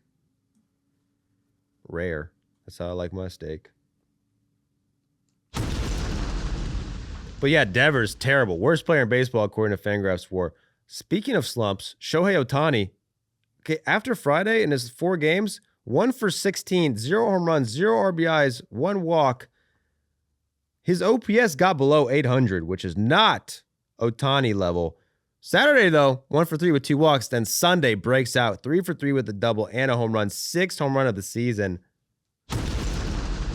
Rare. That's how I like my steak. But yeah, Devers, terrible. Worst player in baseball according to Fangraphs WAR. Speaking of slumps, Shohei Ohtani, okay, after Friday in his 4 games, 1 for 16, 0 home runs, 0 RBIs, 1 walk. His OPS got below 800, which is not Ohtani level. Saturday, though, 1 for 3 with 2 walks. Then Sunday breaks out 3 for 3 with a double and a home run. 6th home run of the season.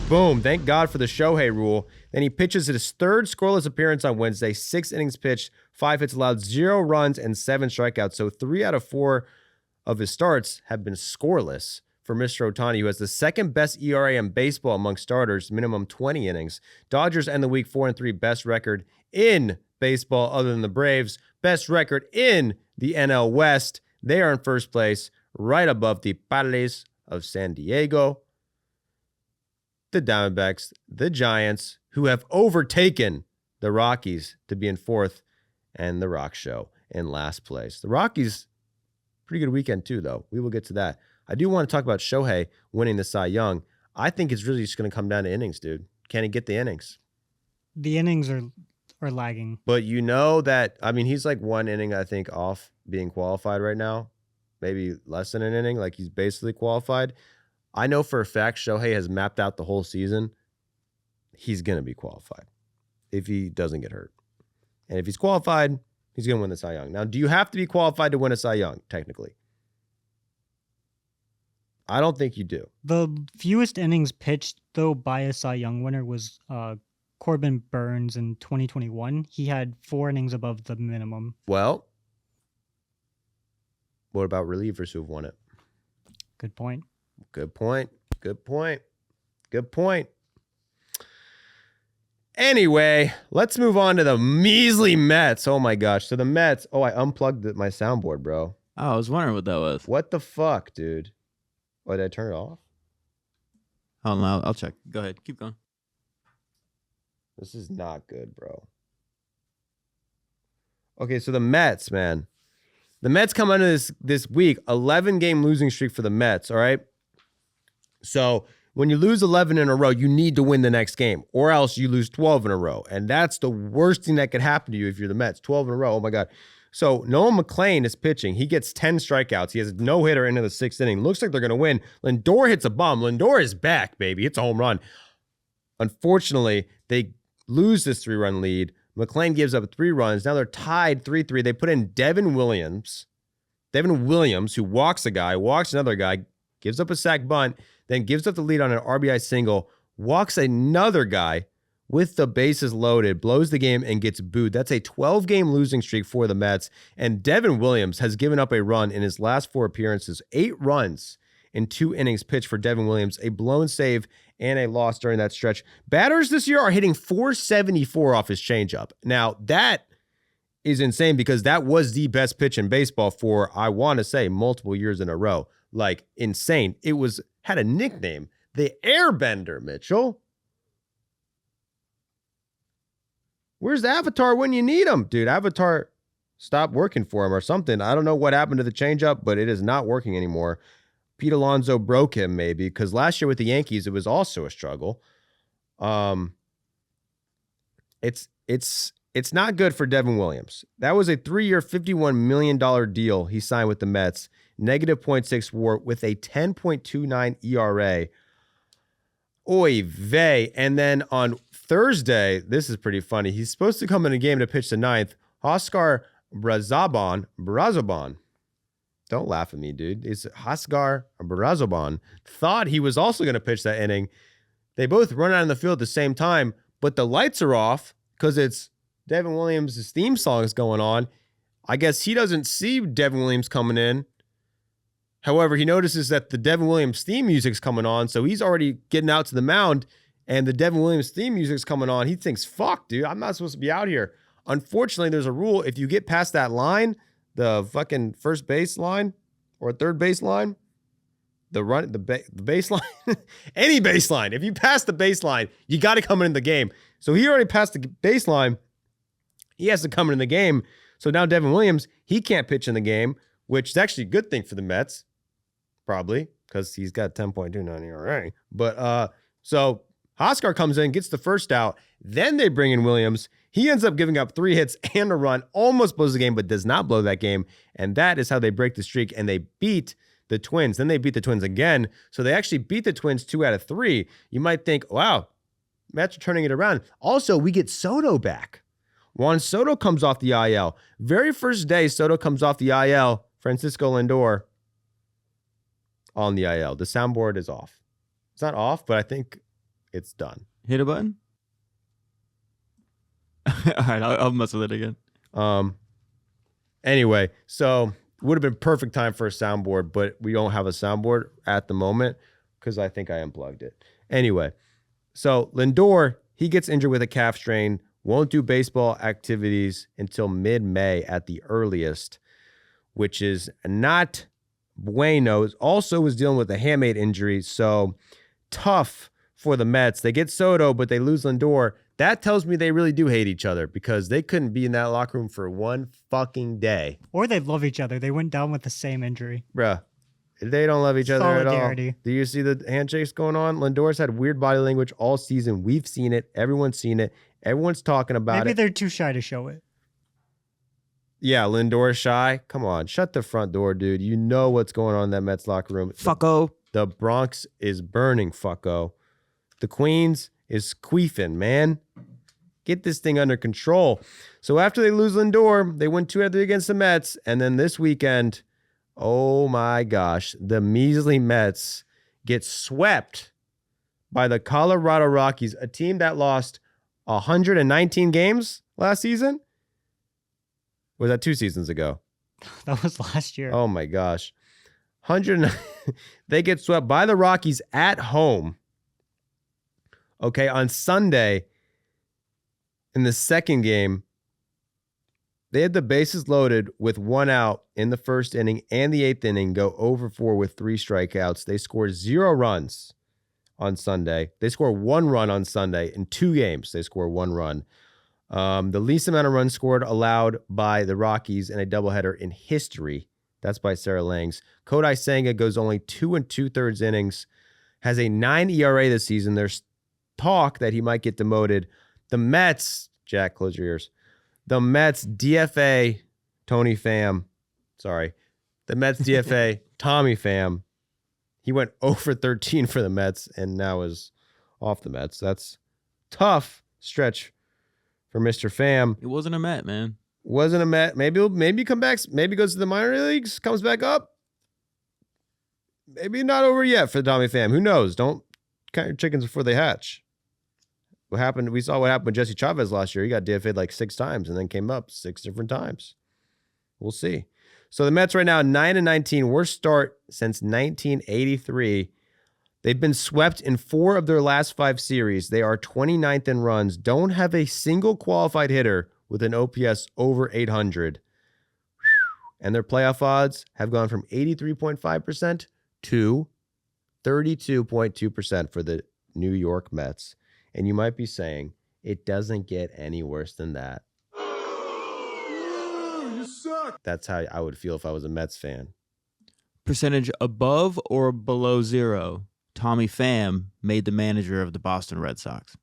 Boom. Thank God for the Shohei rule. Then he pitches his third scoreless appearance on Wednesday. 6 innings pitched, 5 hits allowed, 0 runs, and 7 strikeouts. So 3 out of 4 of his starts have been scoreless for Mr. Ohtani, who has the second best ERA in baseball among starters, minimum 20 innings. Dodgers end the week 4-3, best record in baseball other than the Braves. Best record in the NL West. They are in first place, right above the Padres of San Diego, the Diamondbacks, the Giants, who have overtaken the Rockies to be in fourth, and the Rock Show in last place. The Rockies, pretty good weekend too, though. We will get to that. I do want to talk about Shohei winning the Cy Young. I think it's really just going to come down to innings, dude. Can he get the innings? The innings are lagging. But you know that, I mean, he's like 1 inning, I think, off being qualified right now. Maybe less than an inning. Like, he's basically qualified. I know for a fact Shohei has mapped out the whole season. He's going to be qualified if he doesn't get hurt. And if he's qualified, he's going to win the Cy Young. Now, do you have to be qualified to win a Cy Young, technically? I don't think you do. The fewest innings pitched, though, by a Cy Young winner was Corbin Burns in 2021. He had 4 innings above the minimum. Well, what about relievers who have won it? Good point. Good point. Good point. Good point. Anyway, let's move on to the measly Mets. Oh my gosh. So the Mets. Oh, I unplugged my soundboard, bro. Oh, I was wondering what that was. What the fuck, dude? Oh, did I turn it off? Hold on, I'll check. Go ahead. Keep going. This is not good, bro. Okay, so the Mets, man. The Mets come under this week, 11-game losing streak for the Mets, all right? So when you lose 11 in a row, you need to win the next game, or else you lose 12 in a row. And that's the worst thing that could happen to you if you're the Mets. 12 in a row, oh my God. So Noah McClain is pitching. He gets 10 strikeouts. He has a no-hitter into the 6th inning. Looks like they're going to win. Lindor hits a bomb. Lindor is back, baby. It's a home run. Unfortunately, they lose this 3-run lead. McClain gives up 3 runs. Now they're tied 3-3. They put in Devin Williams, who walks a guy, walks another guy, gives up a sac bunt, then gives up the lead on an RBI single, walks another guy with the bases loaded, blows the game, and gets booed. That's a 12-game losing streak for the Mets. And Devin Williams has given up a run in his last 4 appearances. 8 runs in 2 innings pitched for Devin Williams, a blown save and a loss during that stretch. Batters this year are hitting .474 off his changeup. Now, that is insane because that was the best pitch in baseball for, I want to say, multiple years in a row. Like, insane. It had a nickname, the Airbender, Mitchell. Where's the Avatar when you need him? Dude, Avatar stopped working for him or something. I don't know what happened to the changeup, but it is not working anymore. Pete Alonso broke him maybe because last year with the Yankees, it was also a struggle. It's not good for Devin Williams. That was a 3-year, $51 million deal he signed with the Mets. Negative .6 WAR with a 10.29 ERA. Oy vey. And then on Thursday, this is pretty funny. He's supposed to come in a game to pitch the 9th. Oscar Brazoban. Don't laugh at me, dude. It's Oscar Brazoban. Thought he was also going to pitch that inning. They both run out in the field at the same time, but the lights are off because it's Devin Williams' theme song is going on. I guess he doesn't see Devin Williams coming in. However, he notices that the Devin Williams theme music's coming on, so he's already getting out to the mound, and the Devin Williams theme music's coming on. He thinks, fuck, dude, I'm not supposed to be out here. Unfortunately, there's a rule. If you get past that line, the fucking first base line or third base line, the baseline, any baseline. If you pass the baseline, you got to come in the game. So he already passed the baseline. He has to come in the game. So now Devin Williams, he can't pitch in the game, which is actually a good thing for the Mets, probably, because he's got 10.29 ERA. But so Oscar comes in, gets the first out. Then they bring in Williams. He ends up giving up 3 hits and a run, almost blows the game, but does not blow that game. And that is how they break the streak, and they beat the Twins. Then they beat the Twins again. So they actually beat the Twins 2 out of 3. You might think, wow, Mets are turning it around. Also, we get Soto back. Juan Soto comes off the IL. Very first day Soto comes off the IL, Francisco Lindor on the IL. The soundboard is off. It's not off, but I think It's done. Hit a button. All right, I'll mess with it again. Anyway, so would have been perfect time for a soundboard, but we don't have a soundboard at the moment because I think I unplugged it. Anyway, so Lindor, he gets injured with a calf strain, won't do baseball activities until mid-May at the earliest, which is not bueno. Also was dealing with a hamate injury, so tough for the Mets. They get Soto, but they lose Lindor. That tells me they really do hate each other because they couldn't be in that locker room for one fucking day. Or they love each other. They went down with the same injury. Bruh, they don't love each other at all. Solidarity. Do you see the handshakes going on? Lindor's had weird body language all season. We've seen it. Everyone's seen it. Everyone's talking about Maybe it. they're too shy to show it. Yeah, Lindor's shy. Come on, shut the front door, dude. You know what's going on in that Mets locker room. Fucko. The Bronx is burning, fucko. The Queens is queefing, man. Get this thing under control. So after they lose Lindor, they win 2-3 against the Mets. And then this weekend, oh my gosh, the measly Mets get swept by the Colorado Rockies, a team that lost 119 games last season. Was that 2 seasons ago? That was last year. Oh my gosh. 100. They get swept by the Rockies at home. Okay, on Sunday, in the second game, they had the bases loaded with 1 out in the first inning and the 8th inning, go 0-4 with 3 strikeouts. They scored 0 runs on Sunday. They score 1 run on Sunday. In 2 games, they score 1 run. The least amount of runs scored allowed by the Rockies in a doubleheader in history. That's by Sarah Langs. Kodai Senga goes only 2 2/3 innings, has a 9 ERA this season. There's talk that he might get demoted. The Mets, Jack, close your ears. The Mets DFA Tony Pham. Sorry. The Mets DFA Tommy Pham. He went 0-13 for the Mets and now is off the Mets. That's tough stretch for Mr. Pham. It wasn't a Met, man. Wasn't a Met. Maybe come back. Maybe goes to the minor leagues, comes back up. Maybe not over yet for Tommy Pham. Who knows? Don't count your chickens before they hatch. What happened? We saw what happened with Jesse Chavez last year. He got DFA'd like 6 times and then came up 6 different times. We'll see. So the Mets right now 9-19, worst start since 1983. They've been swept in 4 of their last 5 series. They are 29th in runs. Don't have a single qualified hitter with an OPS over 800. And their playoff odds have gone from 83.5% to 32.2% for the New York Mets. And you might be saying, it doesn't get any worse than that. You suck. That's how I would feel if I was a Mets fan. Percentage above or below 0. Tommy Pham made the manager of the Boston Red Sox.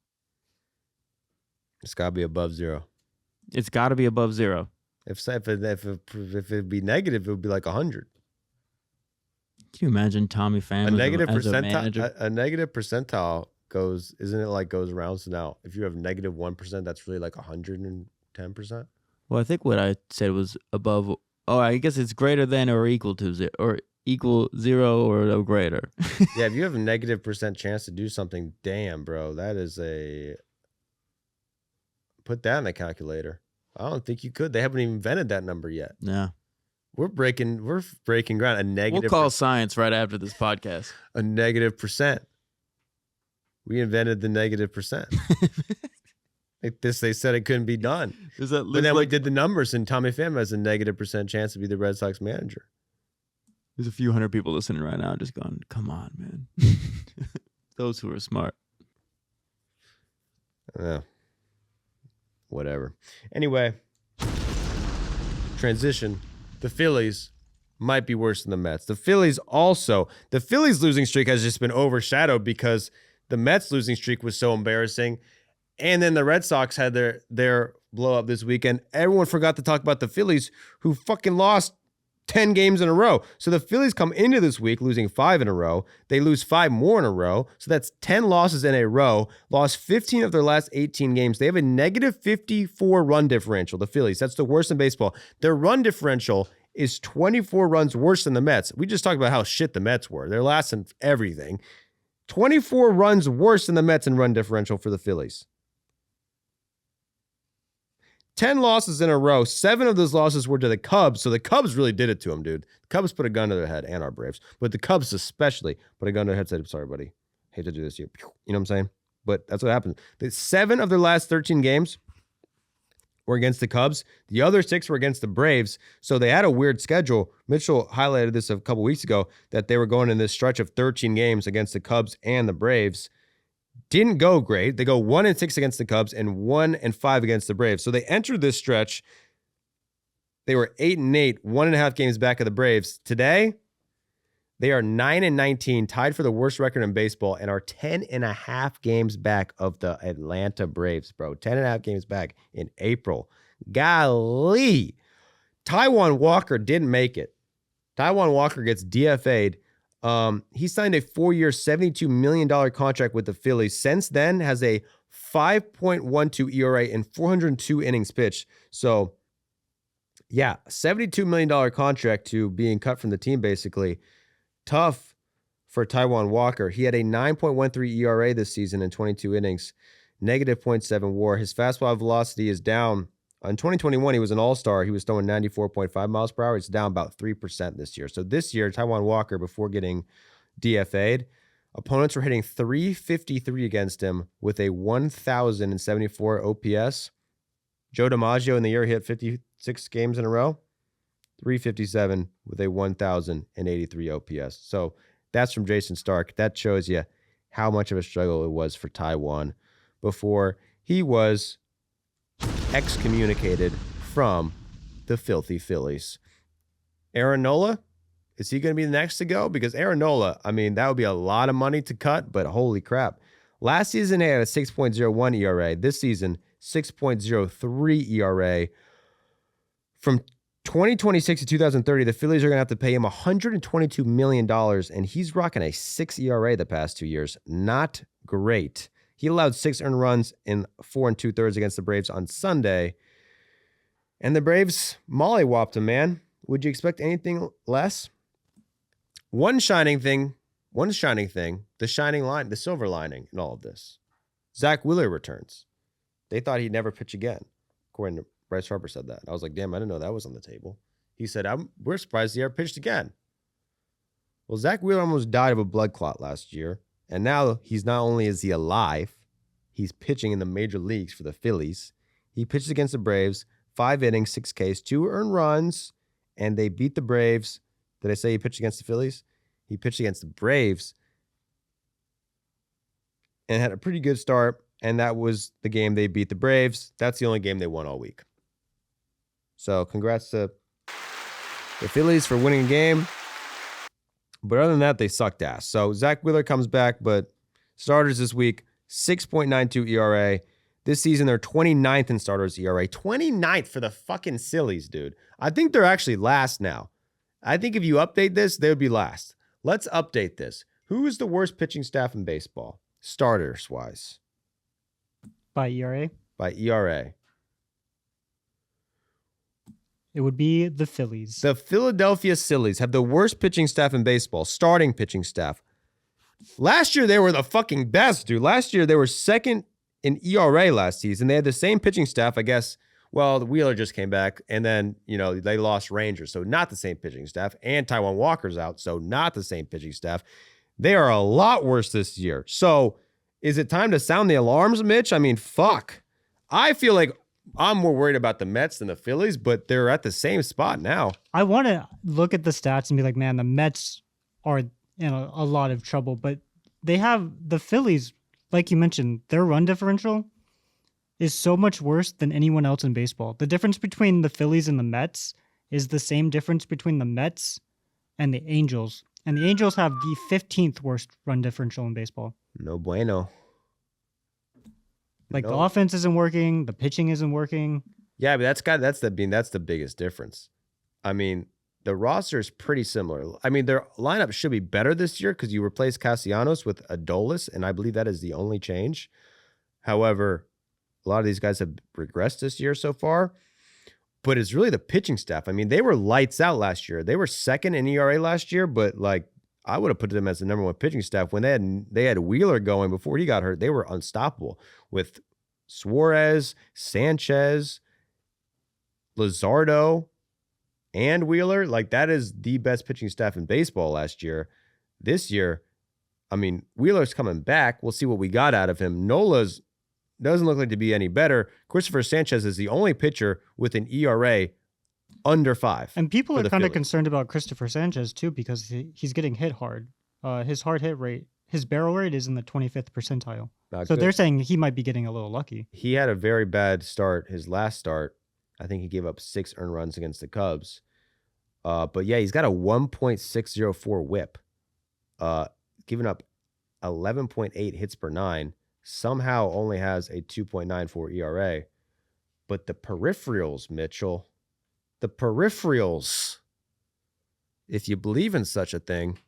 It's got to be above 0. It's got to be above 0. If it'd be negative, it would be like 100. Can you imagine Tommy Pham A negative as a manager? percentile. A negative percentile goes, isn't it like goes around? So now, if you have negative 1%, that's really like 110%. Well, I think what I said was above. Oh, I guess it's greater than or equal to 0, or equal 0 or greater. Yeah, if you have a negative % chance to do something, damn, bro, that is a. Put that in the calculator. I don't think you could. They haven't even invented that number yet. Yeah. We're breaking ground. A negative. We'll call science right after this podcast. A negative %. We invented the negative %. Like this, they said it couldn't be done. Is that But then we did the numbers, and Tommy Pham has a negative % chance to be the Red Sox manager. There's a few hundred people listening right now just going, come on, man. Those who are smart. Whatever. Anyway, transition. The Phillies might be worse than the Mets. The Phillies losing streak has just been overshadowed because the Mets losing streak was so embarrassing. And then the Red Sox had their blow up this weekend. Everyone forgot to talk about the Phillies, who fucking lost 10 games in a row. So the Phillies come into this week losing 5 in a row. They lose 5 more in a row. So that's 10 losses in a row. Lost 15 of their last 18 games. They have a negative 54 run differential, the Phillies. That's the worst in baseball. Their run differential is 24 runs worse than the Mets. We just talked about how shit the Mets were. They're last in everything. 24 runs worse than the Mets in run differential for the Phillies. 10 losses in a row. 7 of those losses were to the Cubs. So the Cubs really did it to them, dude. The Cubs put a gun to their head, and our Braves. But the Cubs especially put a gun to their head and said, sorry, buddy. Hate to do this to you. You know what I'm saying? But that's what happened. The 7 of their last 13 games were against the Cubs. The other 6 were against the Braves. So they had a weird schedule. Mitchell highlighted this a couple weeks ago that they were going in this stretch of 13 games against the Cubs and the Braves. Didn't go great. They go 1-6 against the Cubs and 1-5 against the Braves. So they entered this stretch. They were 8-8, 1.5 games back of the Braves. Today, they are 9-19, tied for the worst record in baseball, and are 10.5 games back of the Atlanta Braves, bro. 10.5 games back in April. Golly. Taijuan Walker didn't make it. Taijuan Walker gets DFA'd. He signed a 4-year, $72 million contract with the Phillies. Since then, has a 5.12 ERA in 402 innings pitched. So, yeah, $72 million contract to being cut from the team, basically. Tough for Taijuan Walker. He had a 9.13 ERA this season in 22 innings, negative 0.7 WAR. His fastball velocity is down. In 2021, he was an all-star. He was throwing 94.5 miles per hour. It's down about 3% this year. So this year, Taijuan Walker, before getting DFA'd, opponents were hitting .353 against him with a 1,074 OPS. Joe DiMaggio in the year hit 56 games in a row, .357 with a 1,083 OPS. So that's from Jason Stark. That shows you how much of a struggle it was for Taijuan before he was excommunicated from the filthy Phillies. Aaron Nola, is he going to be the next to go? Because Aaron Nola, I mean, that would be a lot of money to cut, but holy crap. Last season, he had a 6.01 ERA. This season, 6.03 ERA. From 2026 to 2030, the Phillies are going to have to pay him $122 million, and he's rocking a 6 ERA the past 2 years. Not great. He allowed 6 earned runs in 4 2/3 against the Braves on Sunday. And the Braves mollywopped him, man. Would you expect anything less? One shining thing, the shining line, the silver lining in all of this. Zach Wheeler returns. They thought he'd never pitch again. According to Bryce Harper said that. I was like, damn, I didn't know that was on the table. He said, we're surprised he ever pitched again. Well, Zach Wheeler almost died of a blood clot last year. And now he's not only is he alive, he's pitching in the major leagues for the Phillies. He pitched against the Braves, 5 innings, 6 Ks, 2 earned runs, and they beat the Braves. Did I say he pitched against the Phillies? He pitched against the Braves and had a pretty good start, and that was the game they beat the Braves. That's the only game they won all week. So congrats to the Phillies for winning a game. But other than that, they sucked ass. So Zach Wheeler comes back, but starters this week, 6.92 ERA. This season, they're 29th in starters ERA. 29th for the fucking Phillies, dude. I think they're actually last now. I think if you update this, they would be last. Let's update this. Who is the worst pitching staff in baseball? Starters-wise. By ERA? By ERA. It would be the Phillies. The Philadelphia Phillies have the worst pitching staff in baseball, starting pitching staff. Last year, they were the fucking best, dude. Last year, they were second in ERA last season. They had the same pitching staff, I guess. Well, the Wheeler just came back, and then, they lost Rangers, so not the same pitching staff. And Taijuan Walker's out, so not the same pitching staff. They are a lot worse this year. So is it time to sound the alarms, Mitch? I mean, fuck. I feel like I'm more worried about the Mets than the Phillies, but they're at the same spot now. I want to look at the stats and be like, man, the Mets are in a lot of trouble, but they have the Phillies, like you mentioned, their run differential is so much worse than anyone else in baseball. The difference between the Phillies and the Mets is the same difference between the Mets and the Angels. And the Angels have the 15th worst run differential in baseball. No bueno. The offense isn't working, the pitching isn't working. Yeah, but that's the biggest difference. I mean, the roster is pretty similar. I mean, their lineup should be better this year because you replace Castellanos with Adolis, and I believe that is the only change. However, a lot of these guys have regressed this year so far, but it's really the pitching staff. I mean, they were lights out last year. They were second in ERA last year, but I would have put them as the number one pitching staff when they had Wheeler going before he got hurt. They were unstoppable with Suarez, Sanchez, Luzardo, and Wheeler. Like, that is the best pitching staff in baseball last year. This year, I mean, Wheeler's coming back. We'll see what we got out of him. Nola's doesn't look like to be any better. Christopher Sanchez is the only pitcher with an ERA under 5. And people for are the kind of Phillies. concerned about Christopher Sanchez too, because he's getting hit hard. His hard hit rate, his barrel rate is in the 25th percentile. Not So good. they're saying he might be getting a little lucky. He had a very bad start. His last start, I think he gave up 6 earned runs against the Cubs. But yeah, he's got a 1.604 whip, giving up 11.8 hits per 9. Somehow only has a 2.94 ERA. But the peripherals, Mitchell, the peripherals, if you believe in such a thing,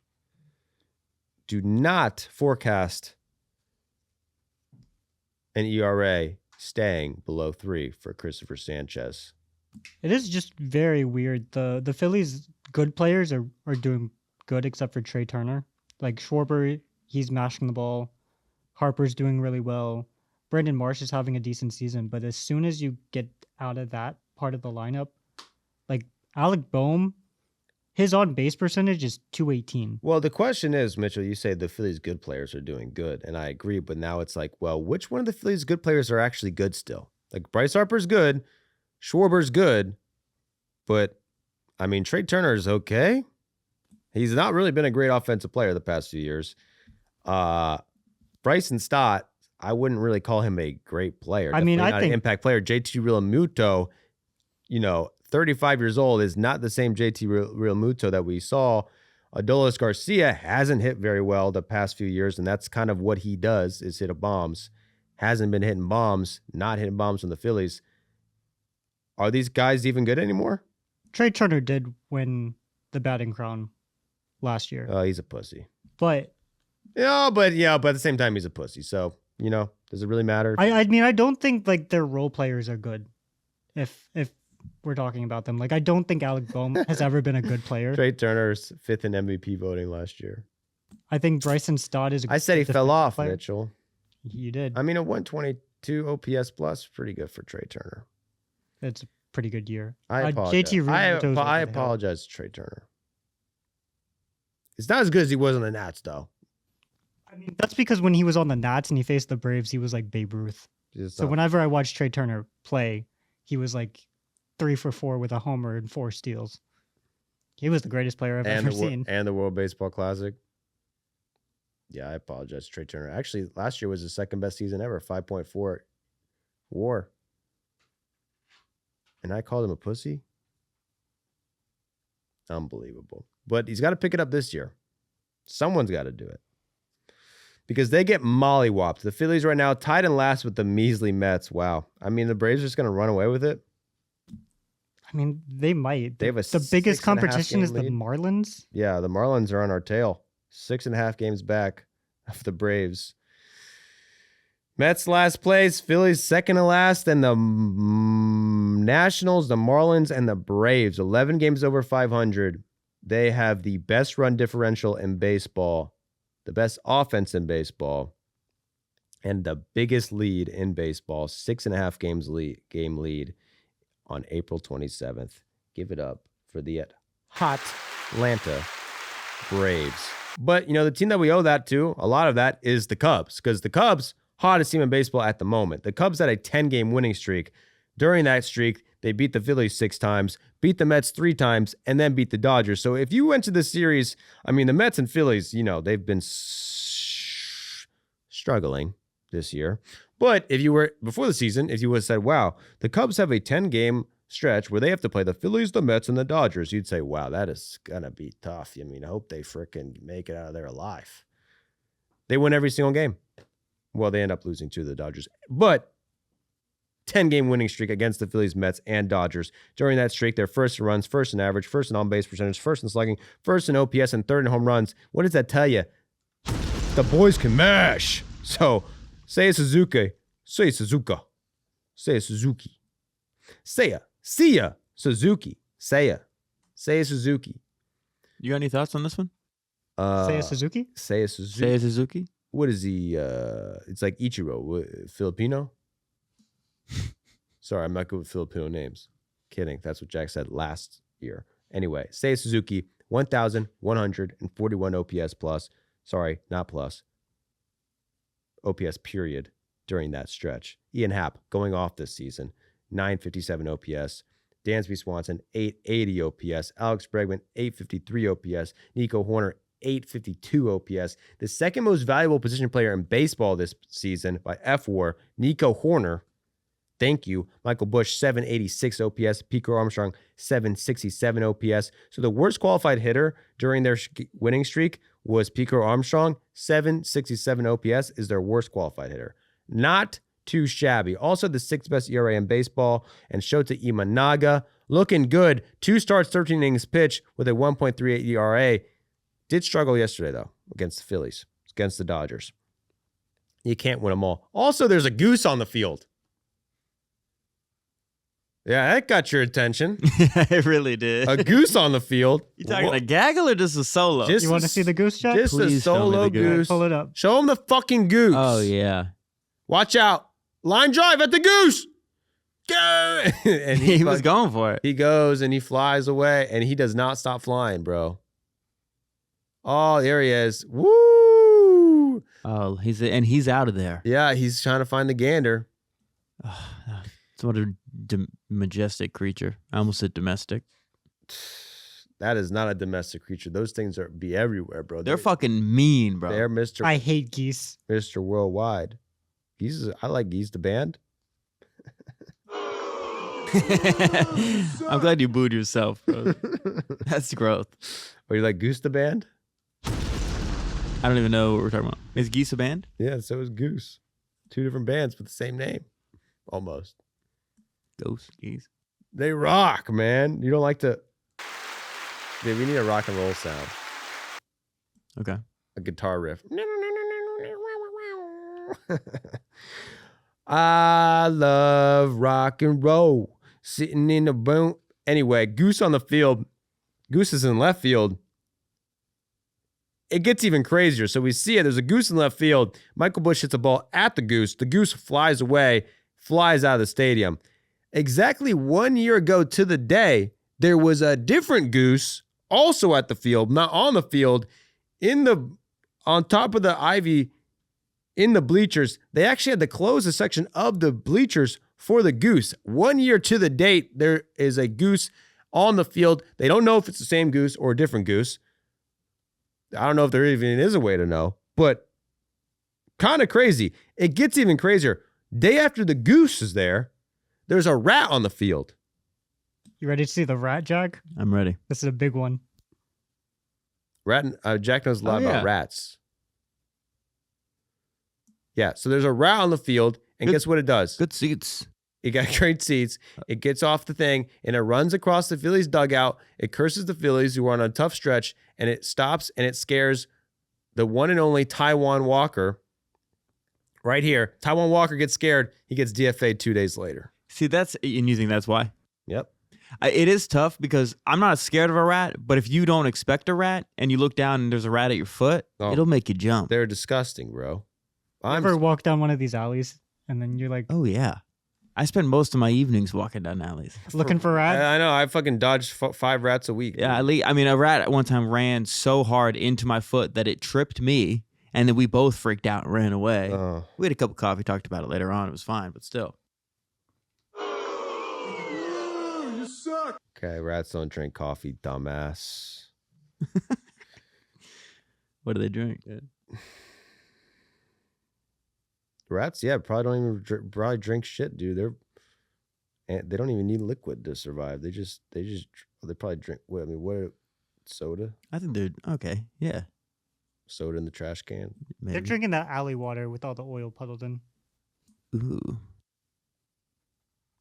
do not forecast an ERA staying below 3 for Christopher Sanchez. It is just very weird. The Phillies' good players are doing good except for Trey Turner. Like Schwarber, he's mashing the ball. Harper's doing really well. Brandon Marsh is having a decent season, but as soon as you get out of that part of the lineup, like Alec Boehm, his on-base percentage is .218. Well, the question is, Mitchell, you say the Phillies' good players are doing good, and I agree, but now it's like, well, which one of the Phillies' good players are actually good still? Like, Bryce Harper's good, Schwarber's good, but, I mean, Trey Turner's okay. He's not really been a great offensive player the past few years. Bryson Stott, I wouldn't really call him a great player. I mean, Definitely I not think- an impact player. JT Realmuto, 35 years old, is not the same JT Realmuto that we saw. Adolis Garcia hasn't hit very well the past few years, and that's kind of what he does, is hit bombs. Hasn't been hitting bombs, not hitting bombs from the Phillies. Are these guys even good anymore? Trey Turner did win the batting crown last year, Oh, he's a pussy. but But at the same time, he's a pussy. So, does it really matter? I mean, I don't think like their role players are good. If we're talking about them, like I don't think Alec Boehm has ever been a good player. Trey Turner's 5th in MVP voting last year. I think Bryson Stott is. I said he fell defensive off, player. Mitchell. You did. I mean, a 122 OPS plus, pretty good for Trey Turner. It's a pretty good year. I apologize. JT Realmuto's over the I hill. apologize to Trey Turner. It's not as good as he was on the Nats, though. I mean, that's because when he was on the Nats and he faced the Braves, he was like Babe Ruth. Just So not- whenever I watched Trey Turner play, he was like 3 for 4 with a homer and 4 steals. He was the greatest player I've ever seen. and the World Baseball Classic. Yeah, I apologize to Trey Turner. Actually, last year was his second best season ever, 5.4 WAR. And I called him a pussy? Unbelievable. But he's got to pick it up this year. Someone's got to do it. Because they get mollywopped. The Phillies right now tied in last with the measly Mets. Wow. I mean, the Braves are just going to run away with it. I mean, they might. They have a the biggest 6.5 competition game is the lead. Marlins. Yeah, the Marlins are on our tail. 6.5 games back of the Braves. Mets last place, Phillies second to last, and the Nationals, the Marlins, and the Braves. 11 games over 500. They have the best run differential in baseball, the best offense in baseball, and the biggest lead in baseball. 6.5 game lead on April 27th. Give it up for the hot Atlanta Braves. But, the team that we owe that to, a lot of that is the Cubs, because the Cubs, hottest team in baseball at the moment. The Cubs had a 10-game winning streak. During that streak, they beat the Phillies 6 times, beat the Mets 3 times, and then beat the Dodgers. So if you went to the series, I mean, the Mets and Phillies, they've been struggling this year. But if you were, before the season, if you would have said, wow, the Cubs have a 10-game stretch where they have to play the Phillies, the Mets, and the Dodgers, you'd say, wow, that is going to be tough. I mean, I hope they frickin' make it out of there alive. They win every single game. Well, they end up losing to the Dodgers. But 10-game winning streak against the Phillies, Mets, and Dodgers. During that streak, they're first in runs, first in average, first in on-base percentage, first in slugging, first in OPS, and third in home runs. What does that tell you? The boys can mash. So, Seiya Suzuki. Say Suzuka. Seiya Suzuki. Seiya Suzuki. Seiya Suzuki. You got any thoughts on this one? Seiya Suzuki? Seiya Suzuki. Seiya Suzuki? What is he? It's like Ichiro. Filipino? Sorry, I'm not good with Filipino names. Kidding. That's what Jack said last year. Anyway, Seiya Suzuki, 1,141 OPS plus. Sorry, not plus. OPS period during that stretch. Ian Happ going off this season, 957 OPS. Dansby Swanson, 880 OPS. Alex Bregman, 853 OPS. Nico Horner, 852 OPS. The second most valuable position player in baseball this season by FWAR, Nico Horner. Thank you. Michael Busch, 786 OPS. Pico Armstrong, 767 OPS. So the worst qualified hitter during their winning streak was Pico Armstrong. 767 OPS is their worst qualified hitter. Not too shabby. Also the sixth best ERA in baseball. And Shota Imanaga, looking good. 2 starts, 13 innings pitch with a 1.38 ERA. Did struggle yesterday, though, against the Phillies, against the Dodgers. You can't win them all. Also, there's a goose on the field. Yeah, that got your attention. It really did. A goose on the field. You talking a gaggle or just a solo? Just You want to see the goose, Jack? Just Please a show me solo the goose. goose. Pull it up. Show him the fucking goose. Oh, yeah. Watch out. Line drive at the goose. Go! And He was going for it. He goes and he flies away, and he does not stop flying, bro. Oh, there he is. Woo! Oh, he's out of there. Yeah, he's trying to find the gander. It's what a majestic creature. I almost said domestic. That is not a domestic creature. Those things be everywhere, bro. They're fucking mean, bro. They're Mr. I hate geese. Mr. Worldwide. I like Geese the band. I'm glad you booed yourself, bro. That's growth. Or you like Goose the band? I don't even know what we're talking about. Is Geese a band? Yeah, so is Goose. 2 different bands with the same name. Almost. Ghost Geese. They rock, man. You don't like to... Dude, we need a rock and roll sound. Okay. A guitar riff. I love rock and roll. Sitting in the boom. Anyway, Goose on the field. Goose is in left field. It gets even crazier. So we see it. There's a goose in left field. Michael Busch hits a ball at the goose. The goose flies away, flies out of the stadium. Exactly 1 year ago to the day, there was a different goose also at the field, not on the field, on top of the ivy in the bleachers. They actually had to close a section of the bleachers for the goose. 1 year to the date, there is a goose on the field. They don't know if it's the same goose or a different goose. I don't know if there even is a way to know, but kind of crazy. It gets even crazier. Day after the goose is there, there's a rat on the field. You ready to see the rat, Jack? I'm ready. This is a big one. Jack knows a lot Oh, about yeah. rats. Yeah, so there's a rat on the field, and guess what it does? Good seats. It got great seats. It gets off the thing, and it runs across the Phillies dugout. It curses the Phillies, who are on a tough stretch, and it stops, and it scares the one and only Taiwan Walker. Right here, Taiwan Walker gets scared. He gets DFA'd 2 days later. See, and you think that's why? Yep. It is tough because I'm not scared of a rat, but if you don't expect a rat and you look down and there's a rat at your foot, Oh. it'll make you jump. They're disgusting, bro. Ever walk down one of these alleys and then you're like Oh, yeah. I spend most of my evenings walking down alleys. looking for rats? I know. I fucking dodged 5 rats a week. Yeah, I mean, a rat at one time ran so hard into my foot that it tripped me, and then we both freaked out and ran away. Oh. We had a cup of coffee, talked about it later on. It was fine, but still. Okay, rats don't drink coffee, dumbass. What do they drink? dude? Rats, yeah, probably don't even probably drink shit, dude. They don't even need liquid to survive. They probably drink. What? Soda? I think they're okay. Yeah, Soda in the trash can. They're maybe. drinking that alley water with all the oil puddled in. Ooh,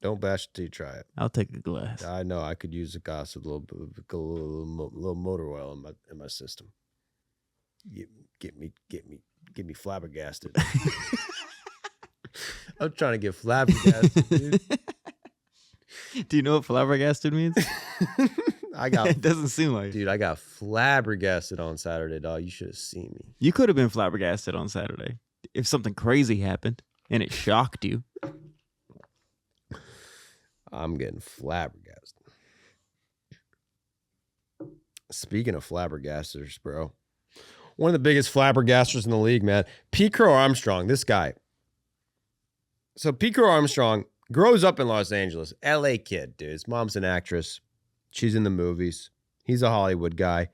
Don't bash it till you try it. I'll take a glass. I know I could use a glass with a little motor oil in my system. Get me flabbergasted. I'm trying to get flabbergasted, dude. Do you know what flabbergasted means? I got It doesn't seem like it. dude, I got flabbergasted on Saturday, dog. You should have seen me. You could have been flabbergasted on Saturday if something crazy happened and it shocked you. I'm getting flabbergasted. Speaking of flabbergasters, bro. One of the biggest flabbergasters in the league, man. Pete Crow Armstrong, this guy. So Pete Crow Armstrong grows up in Los Angeles. LA kid, dude. His mom's an actress. She's in the movies. He's a Hollywood guy.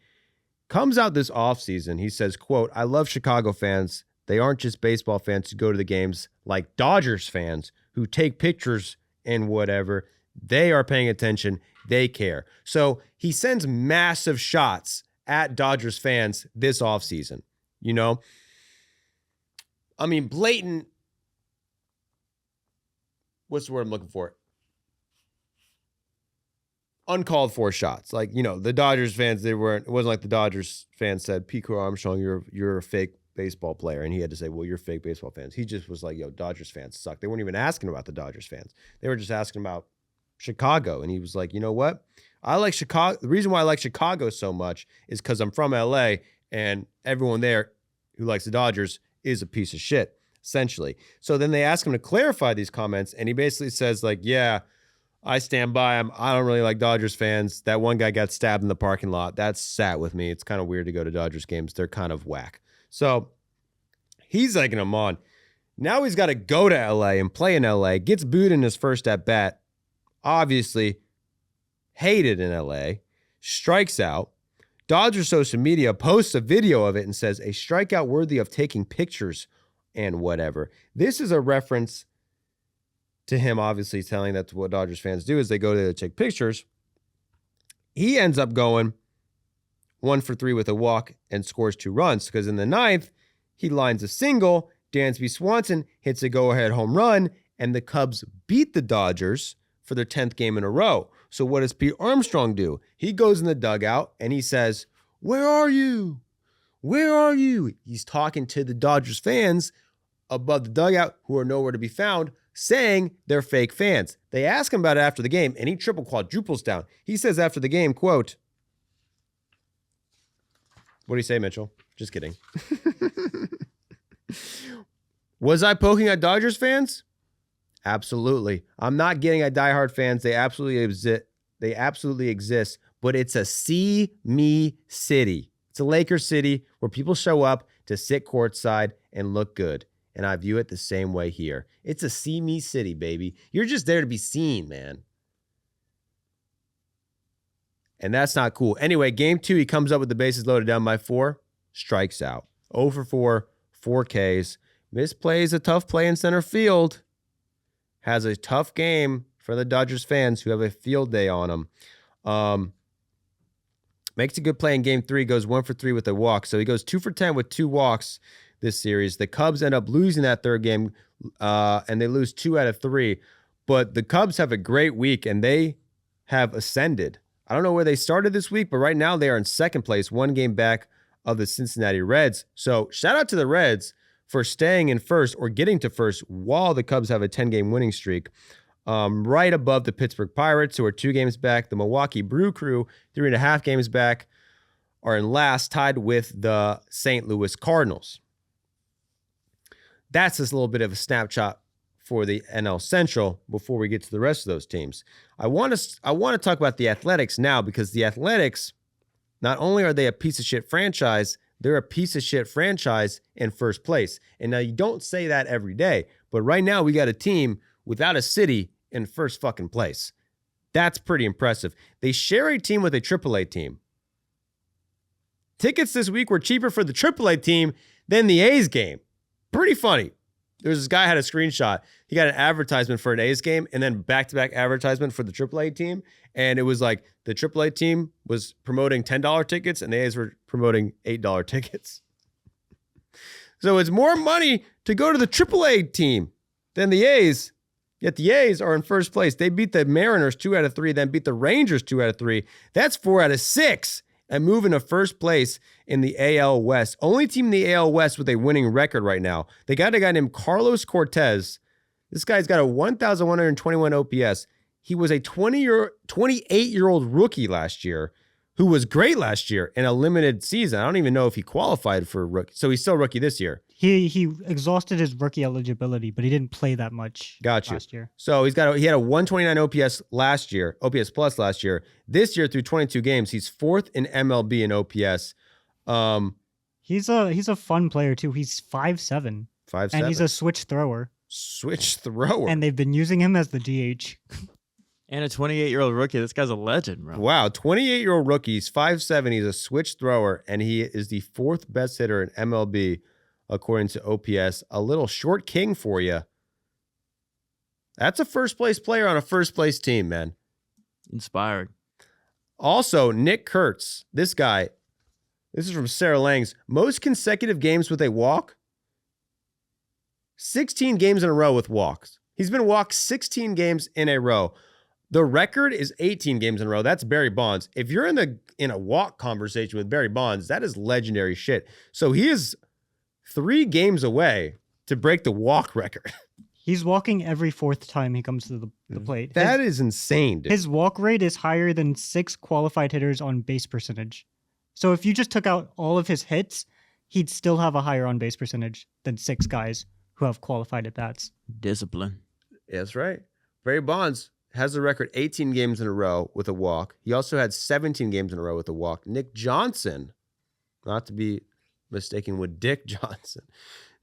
Comes out this offseason. He says, quote, I love Chicago fans. They aren't just baseball fans who go to the games like Dodgers fans who take pictures and whatever. They are paying attention. They care. So he sends massive shots at Dodgers fans this offseason. You know? I mean, blatant. What's the word I'm looking for? Uncalled for shots. Like, you know, the Dodgers fans, it wasn't like the Dodgers fans said, Pete Crow Armstrong, you're a fake baseball player. And he had to say, well, you're fake baseball fans. He just was like, yo, Dodgers fans suck. They weren't even asking about the Dodgers fans. They were just asking about Chicago. And he was like, you know what? I like Chicago. The reason why I like Chicago so much is because I'm from LA and everyone there who likes the Dodgers is a piece of shit, essentially. So then they ask him to clarify these comments. And he basically says like, yeah, I stand by him. I don't really like Dodgers fans. That one guy got stabbed in the parking lot. That sat with me. It's kind of weird to go to Dodgers games. They're kind of whack. So he's egging him on. Now he's got to go to LA and play in LA. Gets booed in his first at bat. Obviously hated in LA. Strikes out. Dodgers social media posts a video of it and says, a strikeout worthy of taking pictures and whatever. This is a reference to him obviously telling that's what Dodgers fans do is they go there to take pictures. He ends up going 1 for 3 with a walk and scores 2 runs because in the 9th, he lines a single. Dansby Swanson hits a go-ahead home run, and the Cubs beat the Dodgers for their 10th game in a row. So what does Pete Armstrong do? He goes in the dugout and he says, where are you? Where are you? He's talking to the Dodgers fans above the dugout who are nowhere to be found, saying they're fake fans. They ask him about it after the game, and he triple quadruples down. He says after the game, quote, what do you say, Mitchell? Just kidding. Was I poking at Dodgers fans? Absolutely. I'm not getting at diehard fans. They absolutely exist, but it's a see me city. It's a Lakers city where people show up to sit courtside and look good. And I view it the same way here. It's a see me city, baby. You're just there to be seen, man. And that's not cool. Anyway, game 2, he comes up with the bases loaded down by 4, strikes out. 0 for 4, 4 Ks. Misplays a tough play in center field. Has a tough game for the Dodgers fans who have a field day on him. Makes a good play in game 3, goes 1 for 3 with a walk. So he goes 2 for 10 with 2 walks this series. The Cubs end up losing that third game, and they lose 2 out of 3. But the Cubs have a great week, and they have ascended. I don't know where they started this week, but right now they are in second place, 1 game back of the Cincinnati Reds. So shout out to the Reds for staying in first or getting to first while the Cubs have a 10-game winning streak. Right above the Pittsburgh Pirates, who are 2 games back. The Milwaukee Brew Crew, 3.5 games back, are in last, tied with the St. Louis Cardinals. That's just a little bit of a snapshot for the NL Central before we get to the rest of those teams. I want to talk about the Athletics now because the Athletics, not only are they a piece of shit franchise, they're a piece of shit franchise in first place. And now you don't say that every day, but right now we got a team without a city in first fucking place. That's pretty impressive. They share a team with a AAA team. Tickets this week were cheaper for the AAA team than the A's game. Pretty funny. There's this guy had a screenshot. He got an advertisement for an A's game and then back-to-back advertisement for the AAA team. And it was like the AAA team was promoting $10 tickets and the A's were promoting $8 tickets. So it's more money to go to the AAA team than the A's. Yet the A's are in first place. They beat the Mariners 2 out of 3, then beat the Rangers 2 out of 3. That's 4 out of 6. And move into first place in the AL West. Only team in the AL West with a winning record right now. They got a guy named Carlos Cortez. This guy's got a 1,121 OPS. he was a 28-year-old rookie last year who was great last year in a limited season. I don't even know if he qualified for rookie. So he's still rookie this year. He exhausted his rookie eligibility, but he didn't play that much last year. So he had a 129 OPS last year, OPS plus last year. This year through 22 games, he's fourth in MLB in OPS. He's a fun player too. He's 5'7". 5'7". And he's a switch thrower. And they've been using him as the DH. And a 28-year-old rookie. This guy's a legend, bro. Wow, 28-year-old rookie. He's 5'7". He's a switch thrower, and he is the fourth best hitter in MLB according to OPS. A little short king for you. That's a first-place player on a first-place team, man. Inspiring. Also, Nick Kurtz, this guy, this is from Sarah Lang's, most consecutive games with a walk, 16 games in a row with walks. He's been walked 16 games in a row. The record is 18 games in a row. That's Barry Bonds. If you're in a walk conversation with Barry Bonds, that is legendary shit. So he is 3 games away to break the walk record. He's walking every fourth time he comes to the plate. That is insane, dude. His walk rate is higher than 6 qualified hitters on base percentage. So if you just took out all of his hits, he'd still have a higher on base percentage than 6 guys who have qualified at bats. Discipline. That's right. Barry Bonds has the record 18 games in a row with a walk. He also had 17 games in a row with a walk. Nick Johnson, not to be mistaken with Dick Johnson.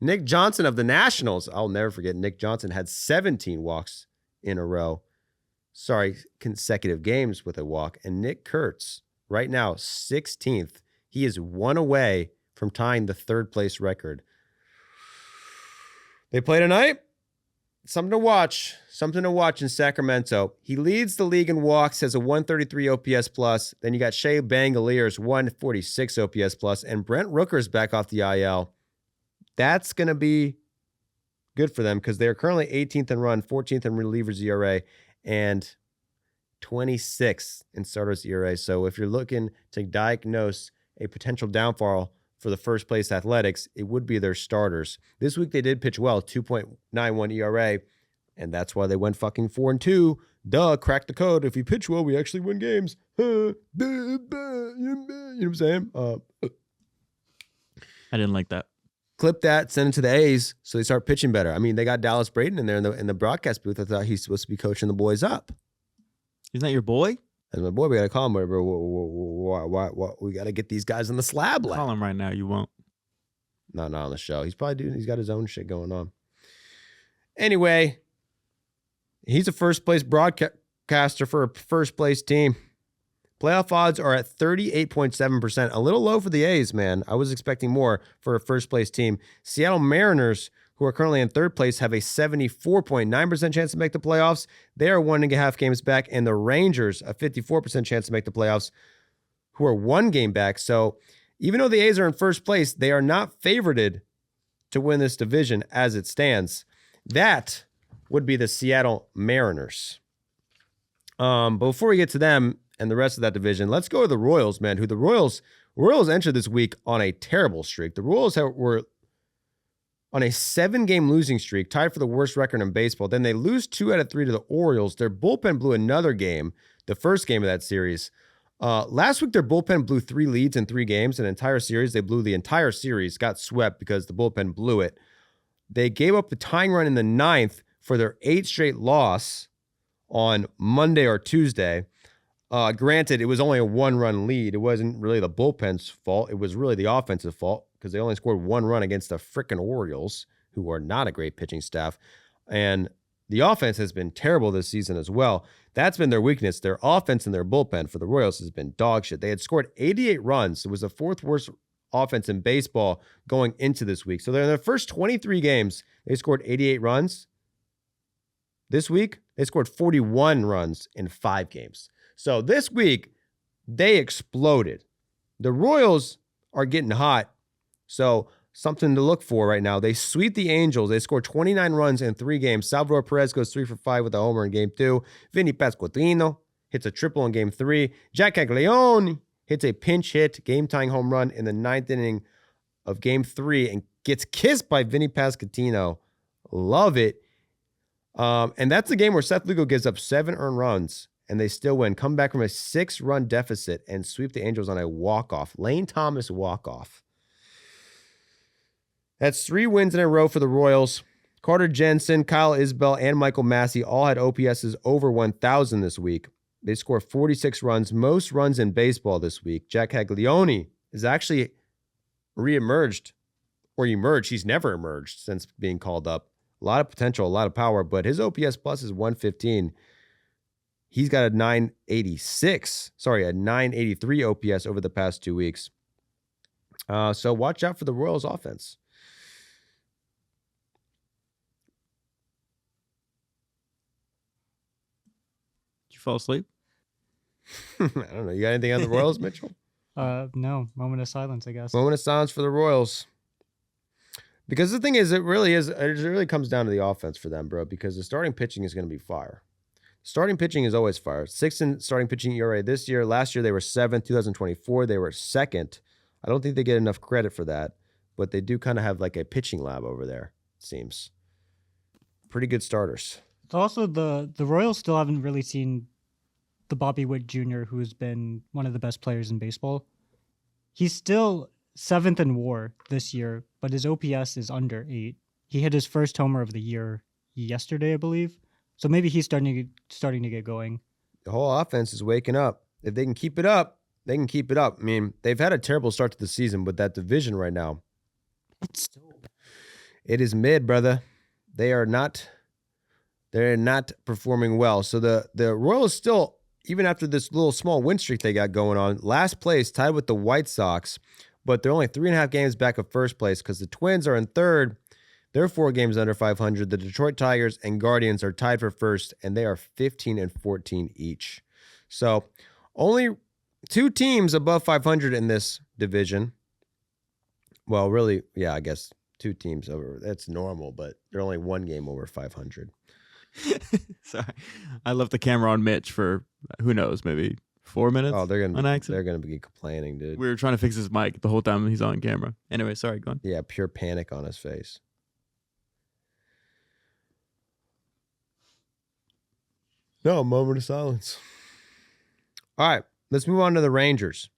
Nick Johnson of the Nationals, I'll never forget, Nick Johnson had 17 walks in a row. Consecutive games with a walk. And Nick Kurtz, right now, 16th. He is 1 away from tying the third place record. They play tonight. Something to watch in Sacramento. He leads the league in walks, has a 133 OPS plus. Then you got Shea Bangalier's 146 OPS plus, and Brent Rooker's back off the IL. That's going to be good for them because they're currently 18th in run, 14th in relievers ERA, and 26th in starters ERA. So if you're looking to diagnose a potential downfall for the first place Athletics, it would be their starters. This week they did pitch well, 2.91 ERA, and that's why they went fucking 4-2. Duh, crack the code. If you pitch well, we actually win games. You know what I'm saying? I didn't like that. Clip that, send it to the A's so they start pitching better. I mean, they got Dallas Braden in there in the broadcast booth. I thought he's supposed to be coaching the boys up. Isn't that your boy? As my boy, we got to call him, bro. What? We got to get these guys in the slab lab. Call him right now. You won't. No, not on the show. He's got his own shit going on. Anyway, he's a first place broadcaster for a first place team. Playoff odds are at 38.7%. A little low for the A's, man. I was expecting more for a first place team. Seattle Mariners, who are currently in third place, have a 74.9% chance to make the playoffs. They are 1.5 games back. And the Rangers, a 54% chance to make the playoffs, who are 1 game back. So even though the A's are in first place, they are not favorited to win this division as it stands. That would be the Seattle Mariners. But before we get to them and the rest of that division, let's go to the Royals, man, who the Royals entered this week on a terrible streak. The Royals were on a 7-game losing streak, tied for the worst record in baseball. Then they lose 2 out of 3 to the Orioles. Their bullpen blew another game, the first game of that series. Last week, their bullpen blew 3 leads in 3 games, an entire series. They blew the entire series, got swept because the bullpen blew it. They gave up the tying run in the 9th for their 8th straight loss on Monday or Tuesday. Granted, it was only a 1-run lead. It wasn't really the bullpen's fault. It was really the offensive fault because they only scored 1 run against the frickin' Orioles, who are not a great pitching staff. And the offense has been terrible this season as well. That's been their weakness. Their offense and their bullpen for the Royals has been dog shit. They had scored 88 runs. It was the 4th worst offense in baseball going into this week. So they're in their first 23 games, they scored 88 runs. This week, they scored 41 runs in 5 games. So this week, they exploded. The Royals are getting hot. So something to look for right now. They sweep the Angels. They scored 29 runs in 3 games. Salvador Perez goes 3 for 5 with a homer in Game 2. Vinny Pasquantino hits a triple in Game 3. Jack Caglione hits a pinch hit, game-tying home run in the 9th inning of Game 3 and gets kissed by Vinny Pasquantino. Love it. And that's the game where Seth Lugo gives up 7 earned runs, and they still win. Come back from a 6-run deficit and sweep the Angels on a walk-off. Lane Thomas walk-off. That's 3 wins in a row for the Royals. Carter Jensen, Kyle Isbell, and Michael Massey all had OPSs over 1,000 this week. They score 46 runs, most runs in baseball this week. Jack Caglione is actually reemerged, or emerged. He's never emerged since being called up. A lot of potential, a lot of power, but his OPS plus is 115. He's got a 983 OPS over the past 2 weeks. So watch out for the Royals offense. Did you fall asleep? I don't know. You got anything on the Royals, Mitchell? No. Moment of silence, I guess. Moment of silence for the Royals. Because the thing is, it really comes down to the offense for them, bro, because the starting pitching is going to be fire. Starting pitching is always fire. 6th in starting pitching ERA this year. Last year, they were 7th. 2024, they were 2nd. I don't think they get enough credit for that, but they do kind of have like a pitching lab over there, it seems. Pretty good starters. Also, the Royals still haven't really seen the Bobby Witt Jr., who's been one of the best players in baseball. He's still 7th in WAR this year, but his OPS is under 8. He hit his first homer of the year yesterday, I believe. So maybe he's starting to get going. The whole offense is waking up. If they can keep it up, they can keep it up. I mean, they've had a terrible start to the season with that division right now. It is mid, brother. They're not performing well. So the Royals still, even after this little small win streak they got going on, last place, tied with the White Sox, but they're only 3.5 games back of first place because the Twins are in third. They're 4 games under 500. The Detroit Tigers and Guardians are tied for first, and they are 15 and 14 each. So only 2 teams above 500 in this division. Well, really, yeah, I guess 2 teams over. That's normal, but they're only 1 game over 500. Sorry, I left the camera on Mitch for who knows, maybe 4 minutes. Oh, they're on accident. gonna be complaining, dude. We were trying to fix his mic the whole time he's on camera. Anyway, sorry, go on. Yeah, pure panic on his face. No, moment of silence. All right, let's move on to the Rangers.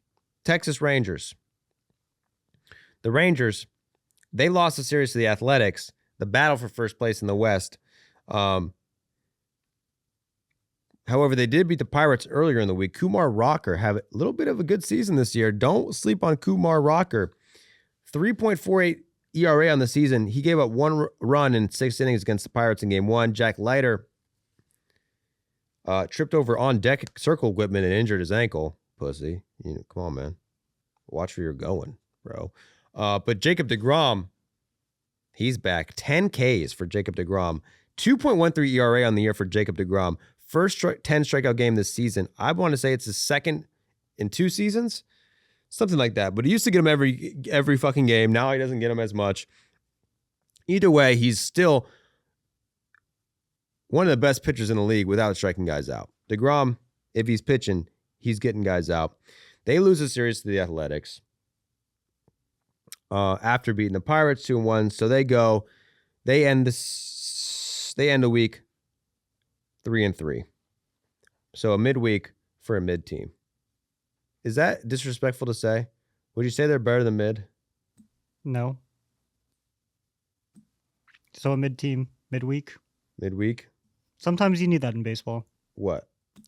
Texas Rangers. The Rangers, they lost the series to the Athletics, the battle for first place in the West. However, they did beat the Pirates earlier in the week. Kumar Rocker have a little bit of a good season this year. Don't sleep on Kumar Rocker. 3.48 ERA on the season. He gave up 1 run in 6 innings against the Pirates in Game 1. Jack Leiter tripped over on-deck circle equipment and injured his ankle. Pussy. Come on, man. Watch where you're going, bro. But Jacob deGrom, he's back. 10 Ks for Jacob deGrom. 2.13 ERA on the year for Jacob deGrom. First 10 strikeout game this season. I want to say it's his second in 2 seasons. Something like that. But he used to get him every fucking game. Now he doesn't get him as much. Either way, he's still one of the best pitchers in the league without striking guys out. deGrom, if he's pitching, he's getting guys out. They lose the series to the Athletics after beating the Pirates 2-1. So they end the week 3-3. So a midweek for a mid team. Is that disrespectful to say? Would you say they're better than mid? No. So a mid-team, midweek. Midweek? Sometimes you need that in baseball. What?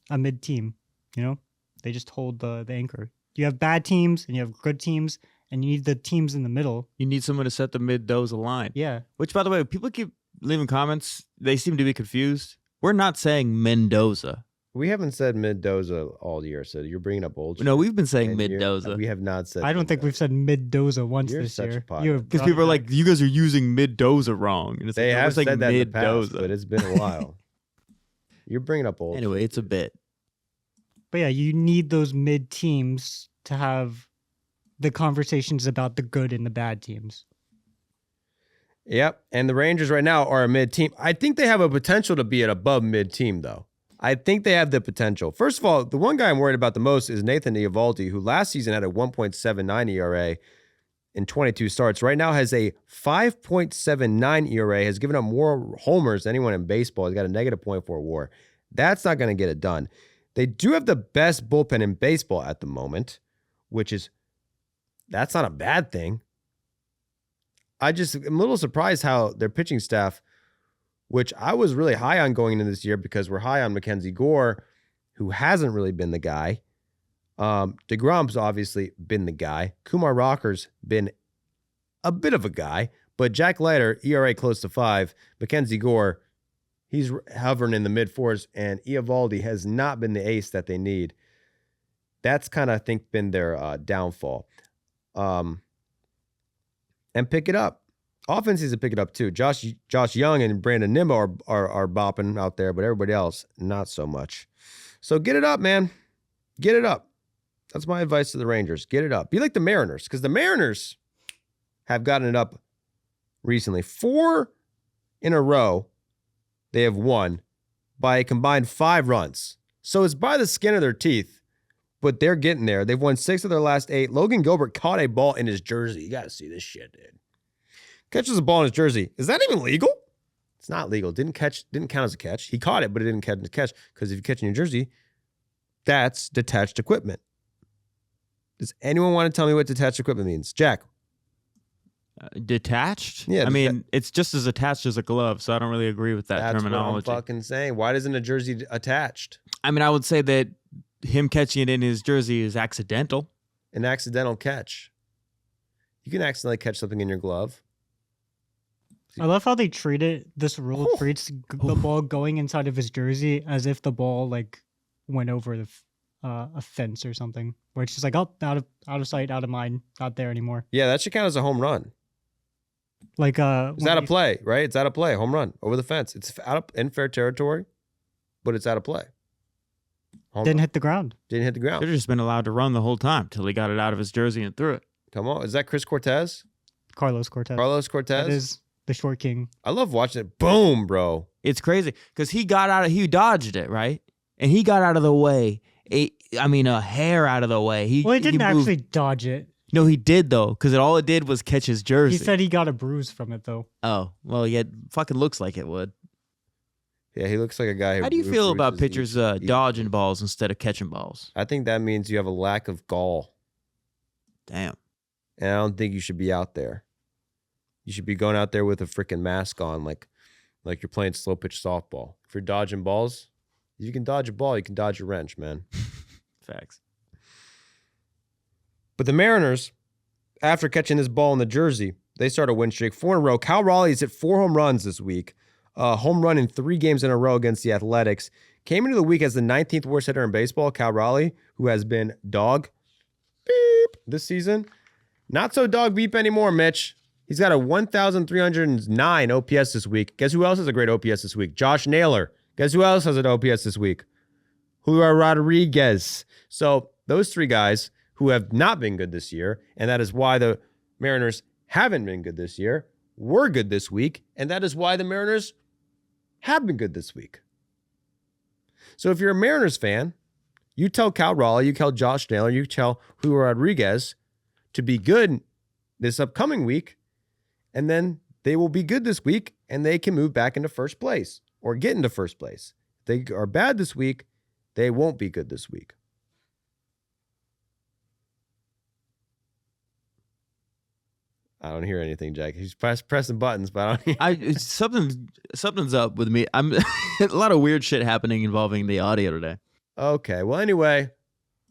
A mid-team, They just hold the anchor. You have bad teams and you have good teams, and you need the teams in the middle. You need someone to set the mid-doza line. Yeah. Which, by the way, people keep leaving comments. They seem to be confused. We're not saying Mendoza. We haven't said Mendoza all year, so you're bringing up old. No, we've been saying and Mendoza. We have not said. I don't think we've said mid-doza once You're this such a year. pothead. Because people are like, you guys are using Mendoza wrong. And it's They like, no, have we're said that in the past, Mendoza. but it's been a while. You're bringing up old. Anyway, it's a bit. But yeah, you need those mid teams to have the conversations about the good and the bad teams. Yep, and the Rangers right now are a mid team. I think they have a potential to be an above mid team, though. I think they have the potential. First of all, the one guy I'm worried about the most is Nathan Eovaldi, who last season had a 1.79 ERA in 22 starts. Right now has a 5.79 ERA, has given up more homers than anyone in baseball. He's got a negative .4 WAR. That's not going to get it done. They do have the best bullpen in baseball at the moment, that's not a bad thing. I'm a little surprised how their pitching staff, which I was really high on going into this year because we're high on Mackenzie Gore, who hasn't really been the guy. DeGrom's obviously been the guy. Kumar Rocker's been a bit of a guy, but Jack Leiter, ERA close to 5. Mackenzie Gore, he's hovering in the mid-4s, and Eovaldi has not been the ace that they need. That's kind of, I think, been their downfall. And pick it up. Offense needs to pick it up too. Josh Young and Brandon Nimmo are bopping out there, but everybody else, not so much. So get it up, man. Get it up. That's my advice to the Rangers. Get it up. Be like the Mariners, because the Mariners have gotten it up recently. 4 in a row they have won by a combined 5 runs. So it's by the skin of their teeth, but they're getting there. They've won 6 of their last 8. Logan Gilbert caught a ball in his jersey. You got to see this shit, dude. Catches a ball in his jersey. Is that even legal? It's not legal. Didn't count as a catch. He caught it, but it didn't count as a catch because if you catch in your jersey, that's detached equipment. Does anyone want to tell me what detached equipment means? Jack. Detached? Yeah. I mean, it's just as attached as a glove, so I don't really agree with that terminology. That's what I'm fucking saying. Why isn't a jersey attached? I mean, I would say that him catching it in his jersey is accidental. An accidental catch. You can accidentally catch something in your glove. I love how they treat it. This rule treats the ball going inside of his jersey as if the ball went over a fence or something, where it's just out of sight, out of mind, not there anymore. Yeah, that should count as a home run. It's out of play, right? It's out of play. Home run over the fence. It's in fair territory, but it's out of play. Didn't hit the ground. Didn't hit the ground. Should have just been allowed to run the whole time till he got it out of his jersey and threw it. Come on, is that Chris Cortez? Carlos Cortez. That is the short king. I love watching it. Boom, bro. It's crazy because he dodged it, right? And he got out of the way. A hair out of the way. He didn't actually dodge it. No, he did though, because all it did was catch his jersey. He said he got a bruise from it though. Oh, well, yeah, fucking looks like it would. Yeah, he looks like a guy who... How do you feel about pitchers dodging balls instead of catching balls? I think that means you have a lack of gall. Damn. And I don't think you should be out there. You should be going out there with a freaking mask on, like you're playing slow pitch softball. If you're dodging balls, if you can dodge a ball, you can dodge a wrench, man. Facts. But the Mariners, after catching this ball in the jersey, they start a win streak, 4 in a row. Cal Raleigh's hit 4 home runs this week. Home run in 3 games in a row against the Athletics. Came into the week as the 19th worst hitter in baseball, Cal Raleigh, who has been dog beep this season. Not so dog beep anymore, Mitch. He's got a 1,309 OPS this week. Guess who else has a great OPS this week? Josh Naylor. Guess who else has an OPS this week? Julio Rodriguez. So those 3 guys who have not been good this year, and that is why the Mariners haven't been good this year, were good this week, and that is why the Mariners have been good this week. So if you're a Mariners fan, you tell Cal Raleigh, you tell Josh Naylor, you tell Julio Rodriguez to be good this upcoming week, and then they will be good this week, and they can move back into first place or get into first place. If they are bad this week, they won't be good this week. I don't hear anything, Jack. He's pressing buttons, but I don't hear. Something's up with me. I'm a lot of weird shit happening involving the audio today. Okay. Well, anyway,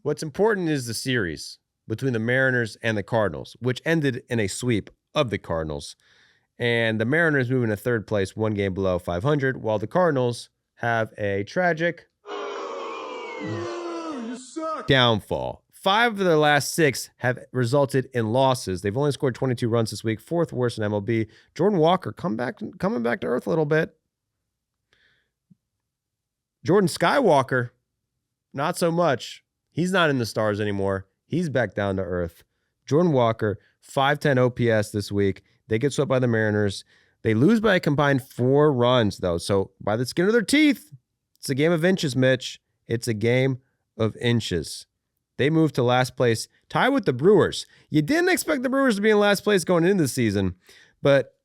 what's important is the series between the Mariners and the Cardinals, which ended in a sweep of the Cardinals. And the Mariners moving to third place, 1 game below 500, while the Cardinals have a tragic downfall. 5 of their last 6 have resulted in losses. They've only scored 22 runs this week, 4th worst in MLB. Jordan Walker coming back to earth a little bit. Jordan Skywalker, not so much. He's not in the stars anymore. He's back down to earth. Jordan Walker, 510 OPS this week. They get swept by the Mariners. They lose by a combined 4 runs, though. So by the skin of their teeth, it's a game of inches, Mitch. It's a game of inches. They moved to last place, tied with the Brewers. You didn't expect the Brewers to be in last place going into the season, but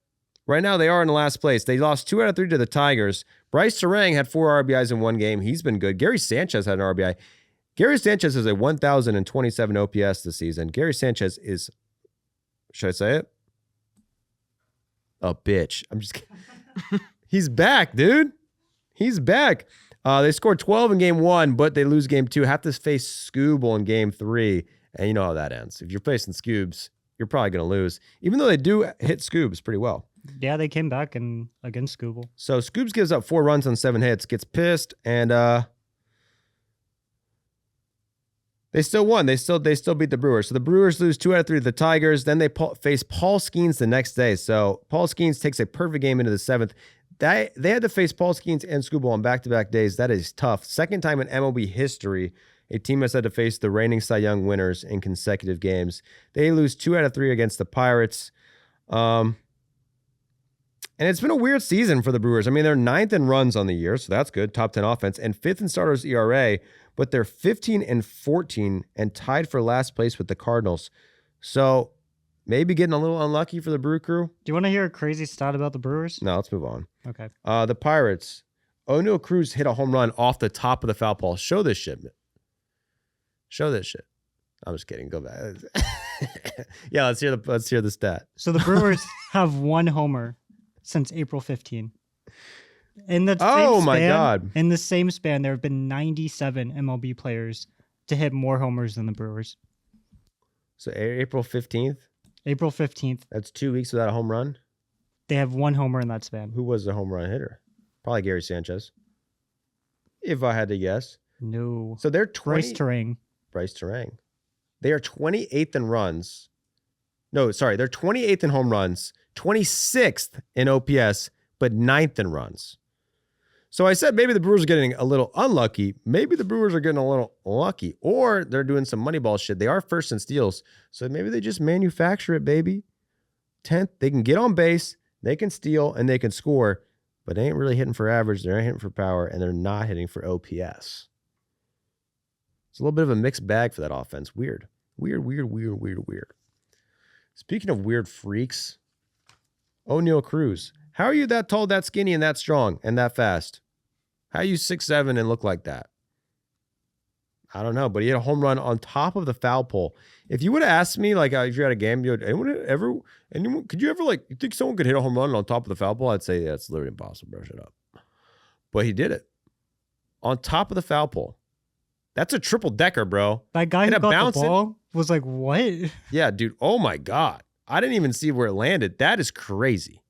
right now they are in last place. They lost 2 out of 3 to the Tigers. Bryce Terang had 4 RBIs in one game. He's been good. Gary Sanchez had an RBI. Gary Sanchez is a 1,027 OPS this season. Gary Sanchez is, should I say it? A bitch. I'm just kidding. He's back, dude. He's back. They scored 12 in game 1, but they lose game 2. Have to face Scooble in game 3. And you know how that ends. If you're facing Scoobs, you're probably going to lose. Even though they do hit Scoobs pretty well. Yeah, they came back and against Scooble. So Scoobs gives up 4 runs on 7 hits, gets pissed, and they still won. They still beat the Brewers. So the Brewers lose 2 out of 3 to the Tigers. Then they face Paul Skeens the next day. So Paul Skeens takes a perfect game into the 7th. They had to face Paul Skeens and Scooble on back-to-back days. That is tough. Second time in MLB history, a team has had to face the reigning Cy Young winners in consecutive games. They lose 2 out of 3 against the Pirates. And it's been a weird season for the Brewers. I mean, they're 9th in runs on the year, so that's good. Top 10 offense, and 5th in starters ERA, but they're 15-14 and tied for last place with the Cardinals. So maybe getting a little unlucky for the Brew Crew. Do you want to hear a crazy stat about the Brewers? No, let's move on. Okay. The Pirates. O'Neal Cruz hit a home run off the top of the foul pole. Show this shit. Show this shit. I'm just kidding. Go back. Yeah, let's hear the stat. So the Brewers have 1 homer since April 15. In the God. In the same span, there have been 97 MLB players to hit more homers than the Brewers. So April 15th? April 15th, That's 2 weeks without a home run? they have 1 homer in that span. Who was the home run hitter? Probably Gary Sanchez. If I had to guess. No. So they're Bryce Terang. Bryce Terang. They are 28th in runs. No, sorry. They're 28th in home runs, 26th in OPS, but 9th in runs. So I said maybe the Brewers are getting a little unlucky. Maybe the Brewers are getting a little lucky, or they're doing some Moneyball shit. They are first in steals, so maybe they just manufacture it, baby. 10th, they can get on base, they can steal, and they can score, but they ain't really hitting for average. They're not hitting for power, and they're not hitting for OPS. It's a little bit of a mixed bag for that offense. Weird. Speaking of weird freaks, O'Neal Cruz. How are you that tall, that skinny, and that strong, and that fast? How are you 6'7" and look like that? I don't know, but he hit a home run on top of the foul pole. If you would have asked me, like, if you're at a game, could you ever, like, you think someone could hit a home run on top of the foul pole? I'd say, yeah, it's literally impossible, bro. Shut up. But he did it. On top of the foul pole. That's a triple decker, bro. That guy who got the ball was like, what? Yeah, dude. Oh, my God. I didn't even see where it landed. That is crazy.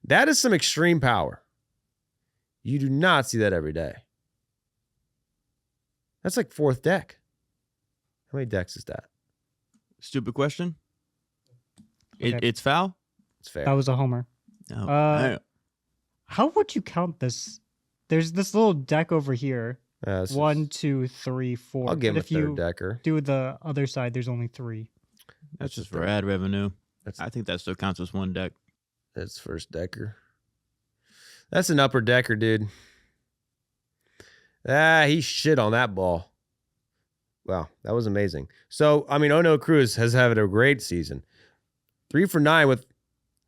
That is some extreme power. You do not see that every day. That's like 4th deck. How many decks is that? Stupid question. Okay. It's foul? It's fair. That was a homer. No. How would you count this? There's this little deck over here. This 1, 2, 3, 4. I'll give him But a if you third decker. do the other side, there's only 3. That's just for ad revenue. That's- I think that still counts as 1 deck. That's first decker. That's an upper decker, dude. He shit on that ball. Wow, that was amazing. So, I mean, O'Neal Cruz has had a great season. 3 for 9 with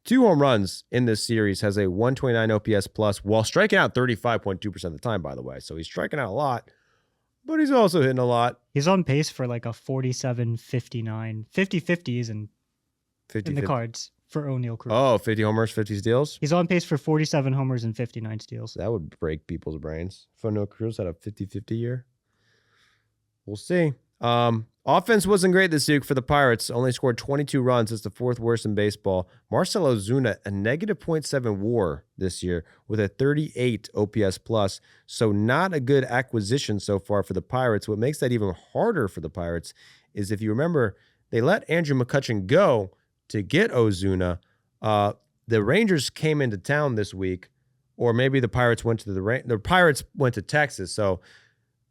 2 home runs in this series, has a 129 OPS plus while striking out 35.2% of the time, by the way. So he's striking out a lot, but he's also hitting a lot. He's on pace for like a 47-59. 50-50s in the cards for O'Neal Cruz. Oh, 50 homers, 50 steals. He's on pace for 47 homers and 59 steals. That would break people's brains. If O'Neal Cruz had a 50-50 year. We'll see. Offense wasn't great this week for the Pirates. Only scored 22 runs. It's the 4th worst in baseball. Marcell Ozuna, a negative .7 WAR this year with a 38 OPS plus. So not a good acquisition so far for the Pirates. What makes that even harder for the Pirates is, if you remember, they let Andrew McCutchen go to get Ozuna. The Rangers came into town this week, or maybe the Pirates went to the Pirates went to Texas. So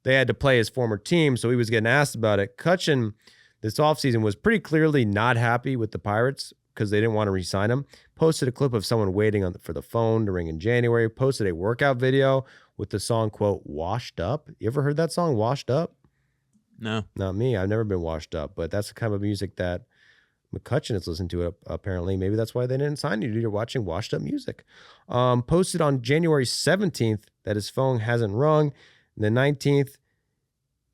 they had to play his former team, so he was getting asked about it. Cutchen this offseason was pretty clearly not happy with the Pirates because they didn't want to re-sign him. Posted a clip of someone waiting for the phone to ring in January. Posted a workout video with the song, quote, Washed Up. You ever heard that song, Washed Up? No. Not me. I've never been washed up, but that's the kind of music that McCutchen has listened to, apparently. Maybe that's why they didn't sign you. You're watching washed up music. Posted on January 17th that his phone hasn't rung. And the 19th,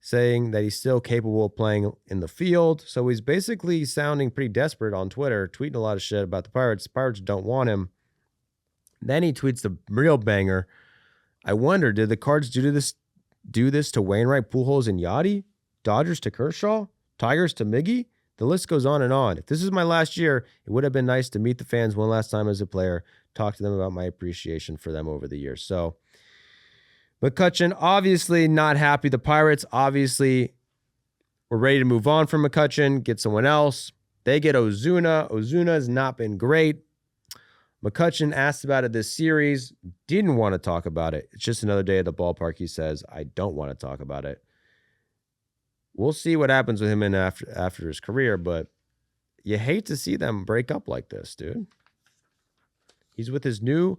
saying that he's still capable of playing in the field. So he's basically sounding pretty desperate on Twitter, tweeting a lot of shit about the Pirates. The Pirates don't want him. Then he tweets the real banger. I wonder, did the Cards do this to Wainwright, Pujols, and Yachty? Dodgers to Kershaw? Tigers to Miggy? The list goes on and on. If this is my last year, it would have been nice to meet the fans one last time as a player, talk to them about my appreciation for them over the years. So McCutchen obviously not happy. The Pirates obviously were ready to move on from McCutchen, get someone else. They get Ozuna. Ozuna has not been great. McCutchen asked about it this series, didn't want to talk about it. It's just another day at the ballpark, he says. I don't want to talk about it. We'll see what happens with him in after his career, but you hate to see them break up like this, dude. He's with his new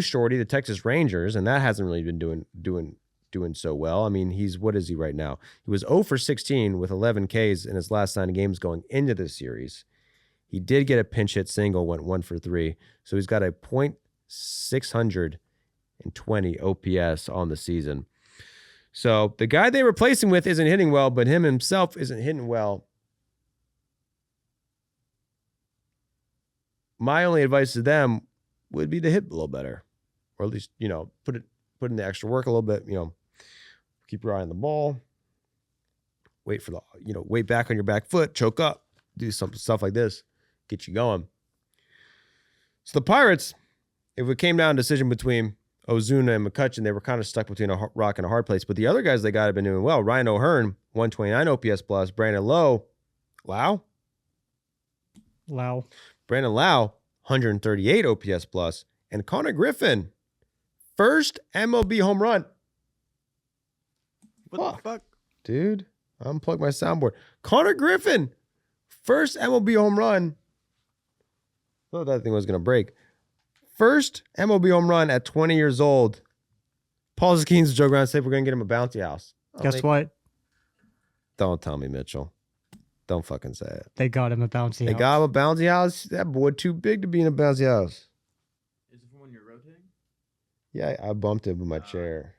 shorty, the Texas Rangers, and that hasn't really been doing so well. I mean, what is he right now? He was 0 for 16 with 11 Ks in his last 9 games going into this series. He did get a pinch hit single, went 1 for 3. So he's got a .620 OPS on the season. So the guy they replace him with isn't hitting well, but him himself isn't hitting well. My only advice to them would be to hit a little better, or at least, put in the extra work a little bit, keep your eye on the ball, wait back on your back foot, choke up, do some stuff like this, get you going. So the Pirates, if it came down to a decision between Ozuna and McCutchen, they were kind of stuck between a rock and a hard place. But the other guys they got have been doing well. Ryan O'Hearn, 129 OPS plus. Brandon Brandon Lau, 138 OPS plus. And Connor Griffin, first MLB home run. What the fuck? Dude, unplug my soundboard. Connor Griffin, first MLB home run. I thought that thing was going to break. First MLB home run at 20 years old. Paul Zakines joke around and say we're going to get him a bouncy house. Guess what? Don't tell me, Mitchell. Don't fucking say it. They got him a bouncy house. They got him a bouncy house? That boy too big to be in a bouncy house. Is it from when you're rotating? Yeah, I bumped it with my chair.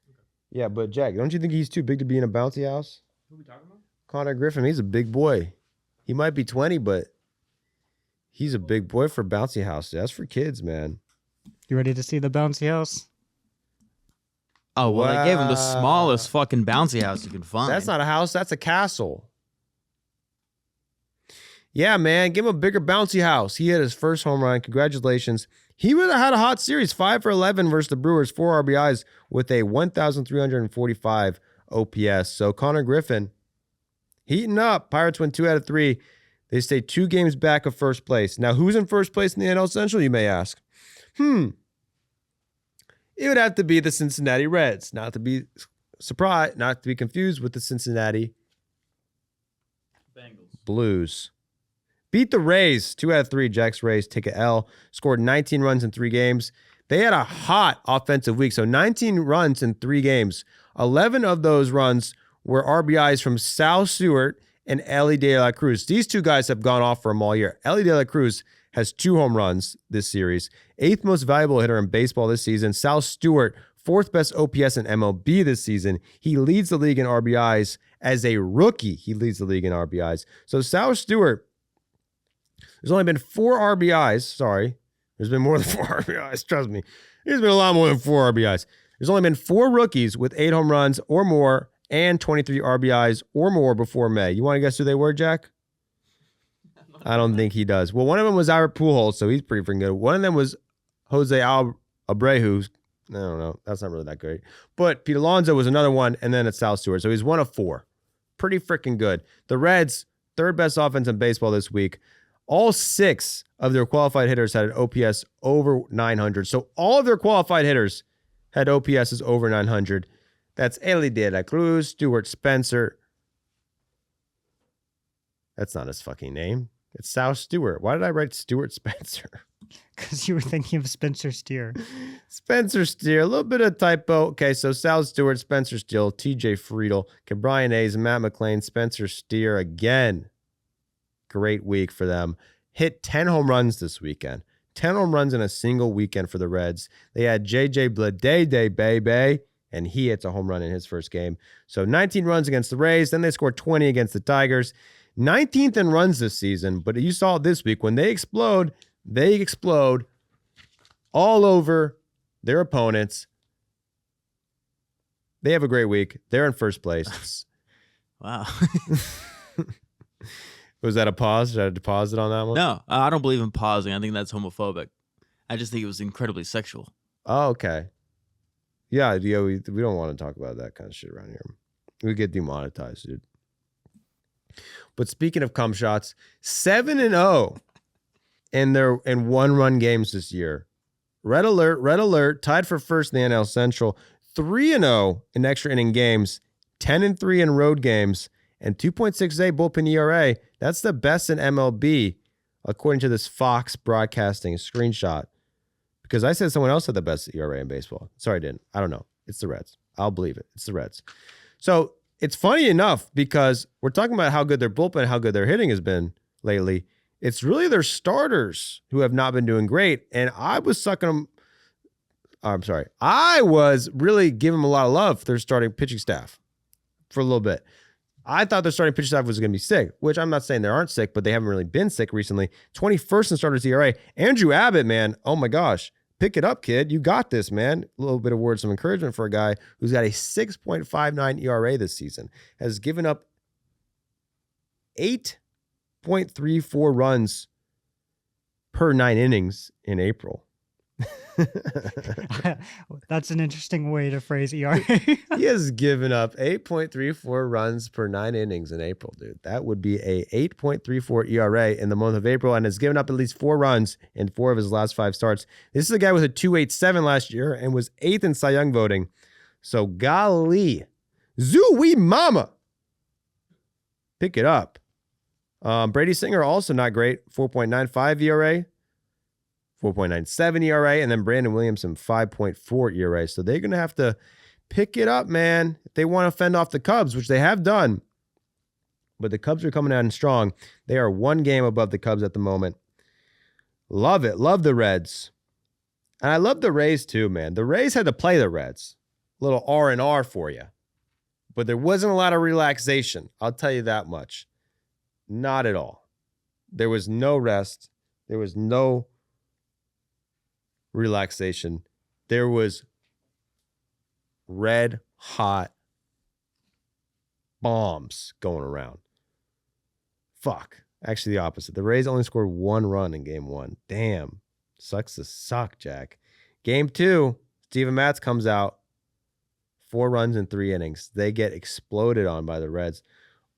Okay. Yeah, but Jack, don't you think he's too big to be in a bouncy house? Who are we talking about? Connor Griffin, he's a big boy. He might be 20, but he's a big boy for bouncy house. That's for kids, man. You ready to see the bouncy house? Oh, well, they gave him the smallest fucking bouncy house you can find. That's not a house. That's a castle. Yeah, man. Give him a bigger bouncy house. He hit his first home run. Congratulations. He would have had a hot series. 5 for 11 versus the Brewers. 4 RBIs with a 1,345 OPS. So Connor Griffin heating up. Pirates win 2 out of 3. They stay 2 games back of first place. Now, who's in first place in the NL Central, you may ask? It would have to be the Cincinnati Reds. Not to be surprised, not to be confused with the Cincinnati Bengals. Blues. Beat the Rays. 2 out of 3. Jack's Rays take a L. Scored 19 runs in 3 games. They had a hot offensive week. So 19 runs in 3 games. 11 of those runs were RBIs from Sal Stewart and Ellie De La Cruz. These 2 guys have gone off for him all year. Ellie De La Cruz has 2 home runs this series. 8th most valuable hitter in baseball this season. Sal Stewart, 4th best OPS in MLB this season. He leads the league in RBIs as a rookie. He leads the league in RBIs. So Sal Stewart, there's only been 4 RBIs. Sorry. There's been more than 4 RBIs. Trust me. There's been a lot more than 4 RBIs. There's only been 4 rookies with 8 home runs or more and 23 RBIs or more before May. You want to guess who they were, Jack? I don't think he does. Well, one of them was Albert Pujols, so he's pretty freaking good. One of them was Jose Abreu. I don't know. That's not really that great. But Pete Alonso was another one, and then it's Sal Stewart. So he's 1 of 4. Pretty freaking good. The Reds, 3rd best offense in baseball this week. All 6 of their qualified hitters had an OPS over 900. So all of their qualified hitters had OPSs over 900. That's Ellie De La Cruz, Stuart Spencer. That's not his fucking name. It's Sal Stewart. Why did I write Stuart Spencer? because you were thinking of Spencer Steer. Spencer Steer, a little bit of typo. Okay, so Sal Stewart, Spencer Steele, TJ Friedel, Brian Hayes, Matt McClain, Spencer Steer again. Great week for them. Hit 10 home runs this weekend. 10 home runs in a single weekend for the Reds. They had JJ Bleday, baby, and he hits a home run in his first game. So 19 runs against the Rays. Then they scored 20 against the Tigers. 19th in runs this season, but you saw it this week. When they explode all over their opponents. They have a great week. They're in first place. Wow. Was that a pause? Did I deposit on that one? No, I don't believe in pausing. I think that's homophobic. I just think it was incredibly sexual. Oh, okay. Yeah, we don't want to talk about that kind of shit around here. We get demonetized, dude. But speaking of cum shots, 7-0 in one-run games this year. Red alert, tied for first in the NL Central. 3-0 in extra inning games, 10-3 in road games, and 2.68 bullpen ERA. That's the best in MLB, according to this Fox Broadcasting screenshot. Because I said someone else had the best ERA in baseball. Sorry, I didn't. I don't know. It's the Reds. I'll believe it. It's the Reds. So it's funny enough because we're talking about how good their bullpen, how good their hitting has been lately. It's really their starters who have not been doing great. And I was sucking them. I was really giving them a lot of love for their starting pitching staff for a little bit. I thought their starting pitching staff was going to be sick, which I'm not saying they aren't sick, but they haven't really been sick recently. 21st in starters ERA. Andrew Abbott, man, oh my gosh. Pick it up, kid. You got this, man. A little bit of words of encouragement for a guy who's got a 6.59 ERA this season. Has given up 8.34 runs per 9 innings in April. That's an interesting way to phrase ERA. He has given up 8.34 runs per 9 innings in April, dude. That would be a 8.34 ERA in the month of April, and has given up at least 4 runs in 4 of his last 5 starts. This is a guy with a 2.87 last year and was 8th in Cy Young voting. So golly, Zooey mama. Pick it up. Brady Singer also not great. 4.95 ERA. 4.97 ERA, and then Brandon Williamson, 5.4 ERA. So they're going to have to pick it up, man, if they want to fend off the Cubs, which they have done. But the Cubs are coming out strong. They are 1 game above the Cubs at the moment. Love it. Love the Reds. And I love the Rays too, man. The Rays had to play the Reds. A little R&R for you. But there wasn't a lot of relaxation. I'll tell you that much. Not at all. There was no rest. There was no relaxation. There was red hot bombs going around. Fuck. Actually, the opposite. The Rays only scored 1 run in game 1. Damn. Sucks to suck, Jack. Game 2, Steven Matz comes out. 4 runs in 3 innings. They get exploded on by the Reds.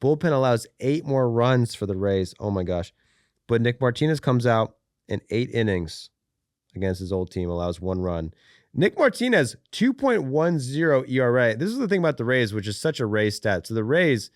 Bullpen allows 8 more runs for the Rays. Oh my gosh. But Nick Martinez comes out in 8 innings against his old team, allows 1 run. Nick Martinez, 2.10 ERA. This is the thing about the Rays, which is such a Rays stat. So the Rays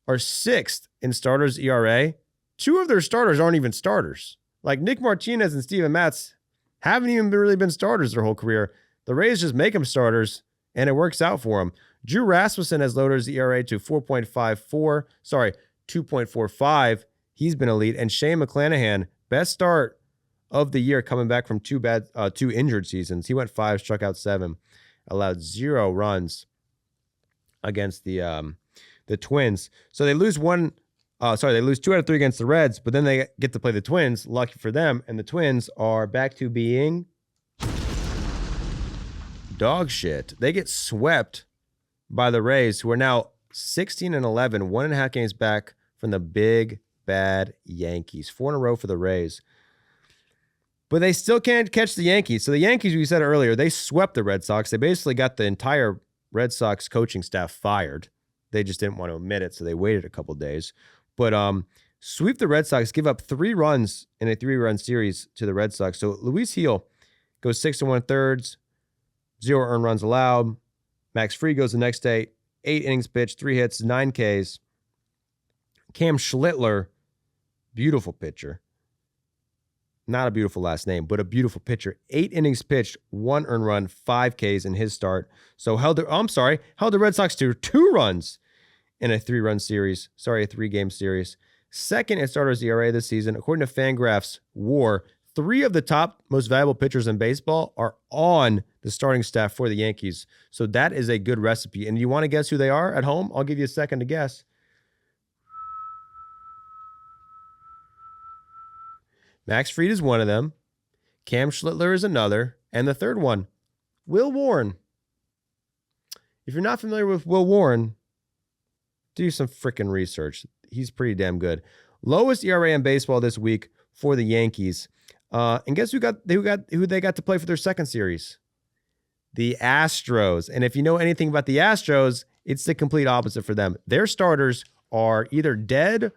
are 6th in starters ERA. 2 of their starters aren't even starters. Like Nick Martinez and Steven Matz haven't even really been starters their whole career. The Rays just make them starters, and it works out for them. Drew Rasmussen has lowered his ERA to 2.45. He's been elite. And Shane McClanahan, best start of the year, coming back from 2 injured seasons. He went 5, struck out 7, allowed 0 runs against the Twins. So they lose 2 out of 3 against the Reds, but then they get to play the Twins. Lucky for them, and the Twins are back to being dog shit. They get swept by the Rays, who are now 16-11, 1.5 games back from the big bad Yankees. 4 in a row for the Rays. But they still can't catch the Yankees. So the Yankees, we said earlier, they swept the Red Sox. They basically got the entire Red Sox coaching staff fired. They just didn't want to admit it, so they waited a couple days. But sweep the Red Sox, give up 3 runs in a 3-run series to the Red Sox. So Luis Gil goes 6 1/3, 0 earned runs allowed. Max Fried goes the next day, 8 innings pitched, 3 hits, 9 Ks. Cam Schlittler, beautiful pitcher. Not a beautiful last name, but a beautiful pitcher. 8 innings pitched, 1 earned run, 5 Ks in his start. So held the Red Sox to 2 runs in a 3-game series. Second in starters ERA this season. According to Fangraphs WAR, 3 of the top most valuable pitchers in baseball are on the starting staff for the Yankees. So that is a good recipe. And you want to guess who they are at home? I'll give you a second to guess. Max Fried is one of them. Cam Schlittler is another. And the third one, Will Warren. If you're not familiar with Will Warren, do some freaking research. He's pretty damn good. Lowest ERA in baseball this week for the Yankees. And guess who they got to play for their second series? The Astros. And if you know anything about the Astros, it's the complete opposite for them. Their starters are either dead,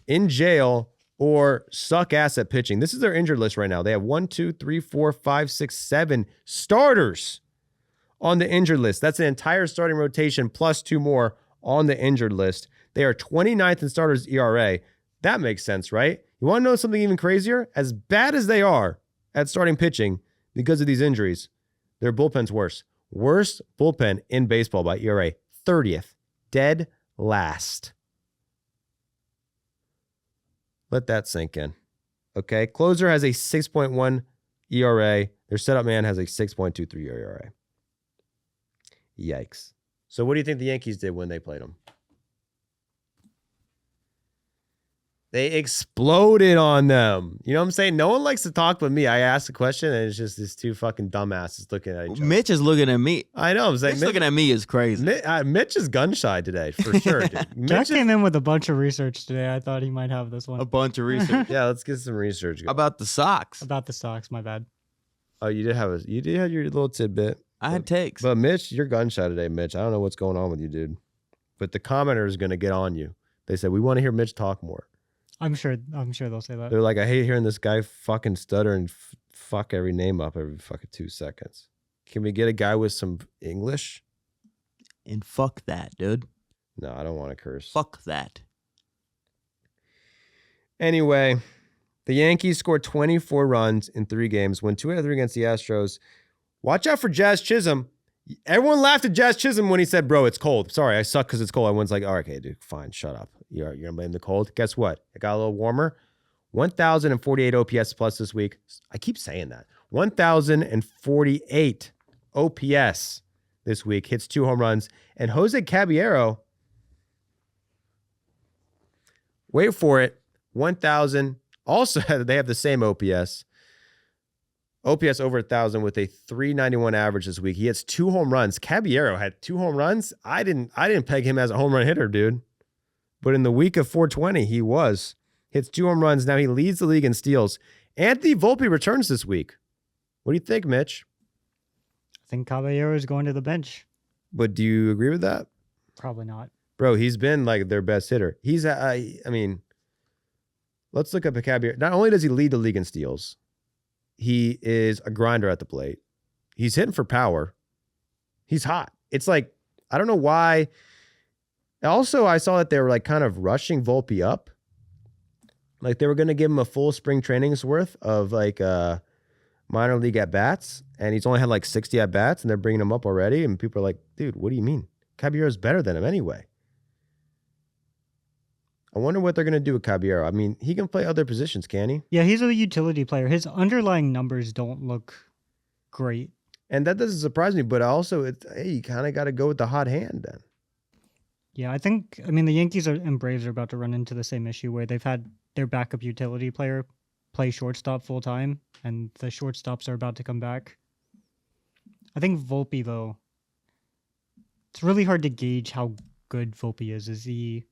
in jail, or suck ass at pitching. This is their injured list right now. They have 1, 2, 3, 4, 5, 6, 7 starters on the injured list. That's an entire starting rotation plus 2 more on the injured list. They are 29th in starters ERA. That makes sense, right? You want to know something even crazier? As bad as they are at starting pitching because of these injuries, their bullpen's worse. Worst bullpen in baseball by ERA. 30th. Dead last. Let that sink in. Okay. Closer has a 6.1 ERA. Their setup man has a 6.23 ERA. Yikes. So what do you think the Yankees did when they played them? They exploded on them. You know what I'm saying? No one likes to talk but me. I ask a question and it's just these 2 fucking dumbasses looking at each other. Mitch is looking at me. I know. I'm saying Mitch looking at me is crazy. Mitch is gun shy today for sure, dude. Jack came in with a bunch of research today. I thought he might have this one. A bunch of research Yeah, let's get some research going. about the Sox. About the Sox, my bad. Oh, you did have your little tidbit. I had takes. But Mitch, you're gun shy today, Mitch. I don't know what's going on with you, dude. But the commenters are gonna get on you. They said we want to hear Mitch talk more. I'm sure they'll say that. They're like, I hate hearing this guy fucking stutter and fuck every name up every fucking 2 seconds. Can we get a guy with some English? And fuck that, dude. No, I don't want to curse. Fuck that. Anyway, the Yankees scored 24 runs in 3 games, won 2 out of 3 against the Astros. Watch out for Jazz Chisholm. Everyone laughed at Jazz Chisholm when he said, bro, it's cold. Sorry, I suck because it's cold. Everyone's like, all right, okay, dude, fine, shut up. You're going to blame the cold. Guess what? It got a little warmer. 1,048 OPS plus this week. I keep saying that. 1,048 OPS this week. Hits 2 home runs. And Jose Caballero, wait for it, 1,000. Also, they have the same OPS. OPS over 1,000 with a 391 average this week. He hits 2 home runs. Caballero had 2 home runs. I didn't peg him as a home run hitter, dude. But in the week of 420, he was. Hits 2 home runs. Now he leads the league in steals. Anthony Volpe returns this week. What do you think, Mitch? I think Caballero is going to the bench. But do you agree with that? Probably not. Bro, he's been like their best hitter. He's, I mean, let's look up a Caballero. Not only does he lead the league in steals, he is a grinder at the plate. He's hitting for power. He's hot. It's like, I don't know why. Also, I saw that they were like kind of rushing Volpe up. Like they were going to give him a full spring training's worth of like minor league at-bats. And he's only had like 60 at-bats and they're bringing him up already. And people are like, dude, what do you mean? Caballero's better than him anyway. I wonder what they're going to do with Caballero. I mean, he can play other positions, can he? Yeah, he's a utility player. His underlying numbers don't look great. And that doesn't surprise me, but also, hey, you kind of got to go with the hot hand then. Yeah, the Yankees and Braves are about to run into the same issue where they've had their backup utility player play shortstop full time, and the shortstops are about to come back. I think Volpe, though, it's really hard to gauge how good Volpe is. Is he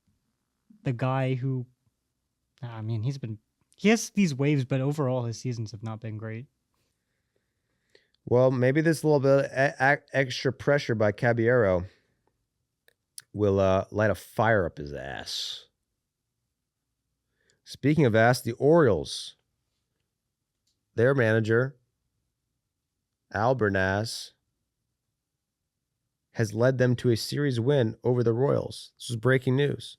the guy who, he has these waves, but overall his seasons have not been great. Well, maybe this little bit of extra pressure by Caballero will light a fire up his ass. Speaking of ass, the Orioles, their manager, Al Bernaz, has led them to a series win over the Royals. This is breaking news.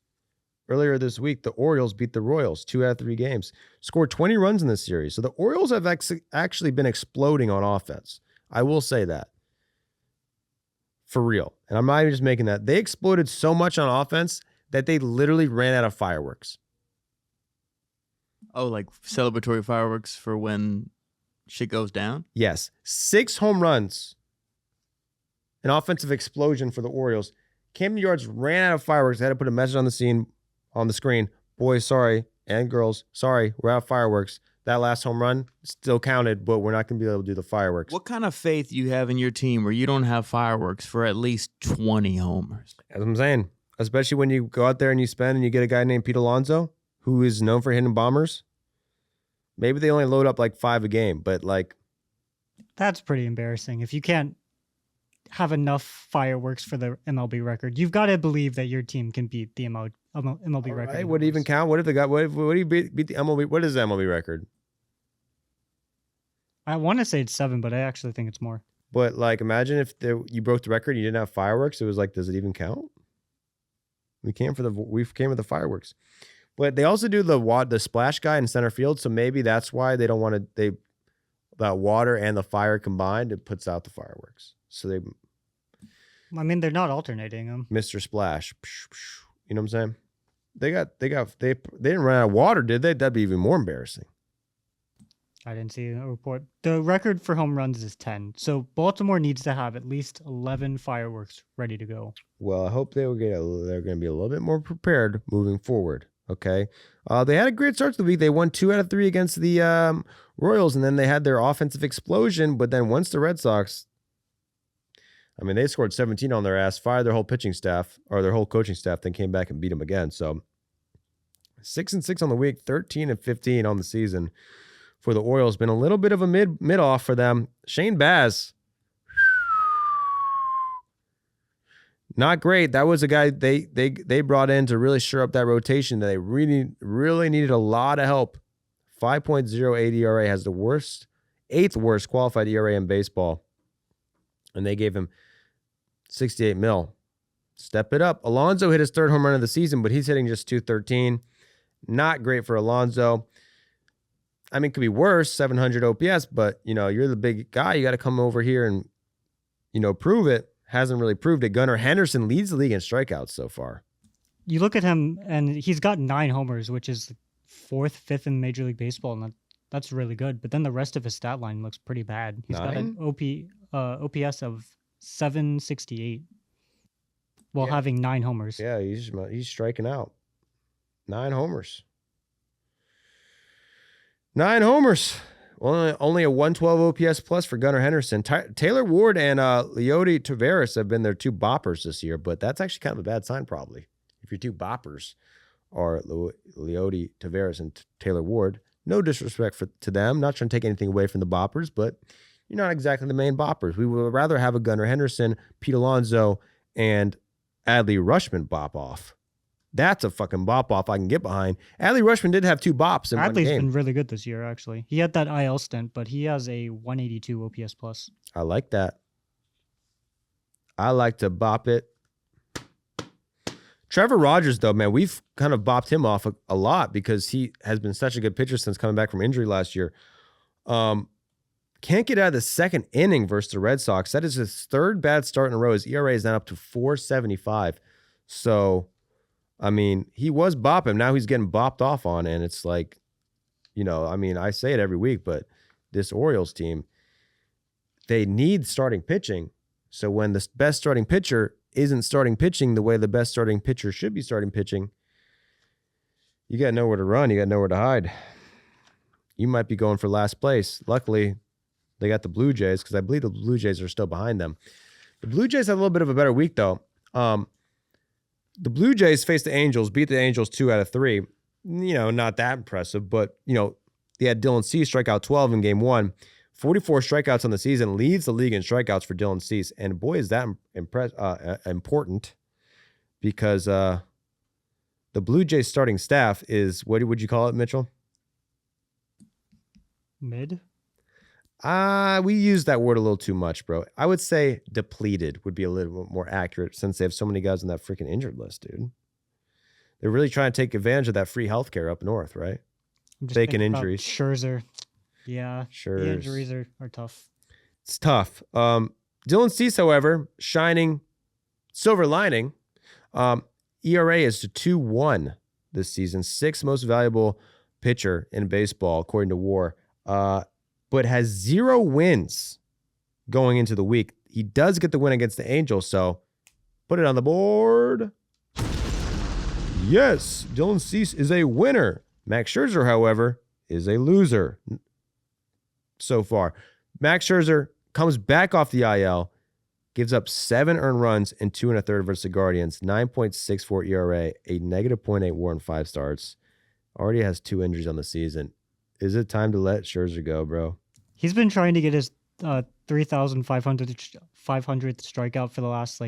earlier this week, the Orioles beat the Royals 2 out of 3 games, scored 20 runs in this series. So the Orioles have actually been exploding on offense. I will say that. For real. And I'm not even just making that. They exploded so much on offense that they literally ran out of fireworks. Oh, like celebratory fireworks for when shit goes down? Yes. 6 home runs. An offensive explosion for the Orioles. Camden Yards ran out of fireworks. They had to put a message on the screen. Boys, sorry. And girls, sorry. We're out of fireworks. That last home run still counted, but we're not going to be able to do the fireworks. What kind of faith you have in your team where you don't have fireworks for at least 20 homers? That's what I'm saying. Especially when you go out there and you spend and you get a guy named Pete Alonso, who is known for hitting bombers. Maybe they only load up like 5 a game, but like... That's pretty embarrassing. If you can't have enough fireworks for the MLB record, you've got to believe that your team can beat the MLB record. Right, would it even count? What if they got? What do you beat the MLB? What is the MLB record? I want to say it's 7, but I actually think it's more. But like, imagine if you broke the record, and you didn't have fireworks. It was like, does it even count? We came with the fireworks, but they also do the splash guy in center field. So maybe that's why they don't want to. That water and the fire combined, it puts out the fireworks. So they. I mean, they're not alternating them. Mr. Splash, you know what I'm saying? They didn't run out of water, did they? That'd be even more embarrassing. I didn't see a report. The record for home runs is 10. So Baltimore needs to have at least 11 fireworks ready to go. Well, I hope they're going to be a little bit more prepared moving forward. Okay. They had a great start to the week. They won 2 out of 3 against the Royals, and then they had their offensive explosion. But then once the Red Sox, I mean, they scored 17 on their ass, fired their whole pitching staff or their whole coaching staff, then came back and beat them again. So 6-6 on the week, 13-15 on the season for the Orioles. Been a little bit of a mid off for them. Shane Baz, not great. That was a guy they brought in to really shore up that rotation that they really needed a lot of help. 5.08 ERA, has the 8th worst qualified ERA in baseball. And they gave him $68 million. Step it up. Alonso hit his 3rd home run of the season, but he's hitting just .213. Not great for Alonso. I mean, it could be worse, 700 OPS, but, you're the big guy. You got to come over here and, prove it. Hasn't really proved it. Gunnar Henderson leads the league in strikeouts so far. You look at him, and he's got 9 homers, which is 4th, 5th in Major League Baseball, and that's really good. But then the rest of his stat line looks pretty bad. He's 9? got an OPS of 768 while having 9 homers. Yeah, he's striking out. 9 homers. 9 homers. Only a 112 OPS plus for Gunnar Henderson. Taylor Ward and Leody Taveras have been their 2 boppers this year, but that's actually kind of a bad sign probably. If your 2 boppers are Leody Taveras and Taylor Ward, no disrespect to them. Not trying to take anything away from the boppers, but you're not exactly the main boppers. We would rather have a Gunnar Henderson, Pete Alonso, and Adley Rutschman bop off. That's a fucking bop off I can get behind. Adley Rutschman did have 2 bops in one Adley's game. been really good this year, actually. He had that IL stint, but he has a 182 OPS plus. I like that. I like to bop it. Trevor Rogers, though, man, we've kind of bopped him off a lot because he has been such a good pitcher since coming back from injury last year. Can't get out of the 2nd inning versus the Red Sox. That is his 3rd bad start in a row. His ERA is now up to 4.75. So, I mean, he was bopping. Now he's getting bopped off on, and it's like, I mean, I say it every week, but this Orioles team, they need starting pitching. So when the best starting pitcher isn't starting pitching the way the best starting pitcher should be starting pitching, you got nowhere to run. You got nowhere to hide. You might be going for last place. Luckily, they got the Blue Jays because I believe the Blue Jays are still behind them. The Blue Jays had a little bit of a better week, though. The Blue Jays faced the Angels, beat the Angels 2 out of 3. Not that impressive, but, they had Dylan Cease strike out 12 in game 1. 44 strikeouts on the season, leads the league in strikeouts for Dylan Cease. And boy, is that important because the Blue Jays starting staff is, what would you call it, Mitchell? Mid? We use that word a little too much, bro. I would say depleted would be a little bit more accurate since they have so many guys on that freaking injured list, dude. They're really trying to take advantage of that free healthcare up north, right? I'm just Faking thinking about injuries. Scherzer. Yeah. Sure. The injuries are tough. It's tough. Dylan Cease, however, shining silver lining. ERA is to 2.1 this season. 6th most valuable pitcher in baseball, according to WAR, but has 0 wins going into the week. He does get the win against the Angels, so put it on the board. Yes, Dylan Cease is a winner. Max Scherzer, however, is a loser so far. Max Scherzer comes back off the IL, gives up 7 earned runs and 2 1/3 versus the Guardians, 9.64 ERA, a -0.8 WAR in 5 starts. Already has 2 injuries on the season. Is it time to let Scherzer go, bro? He's been trying to get his 3,500th strikeout for the last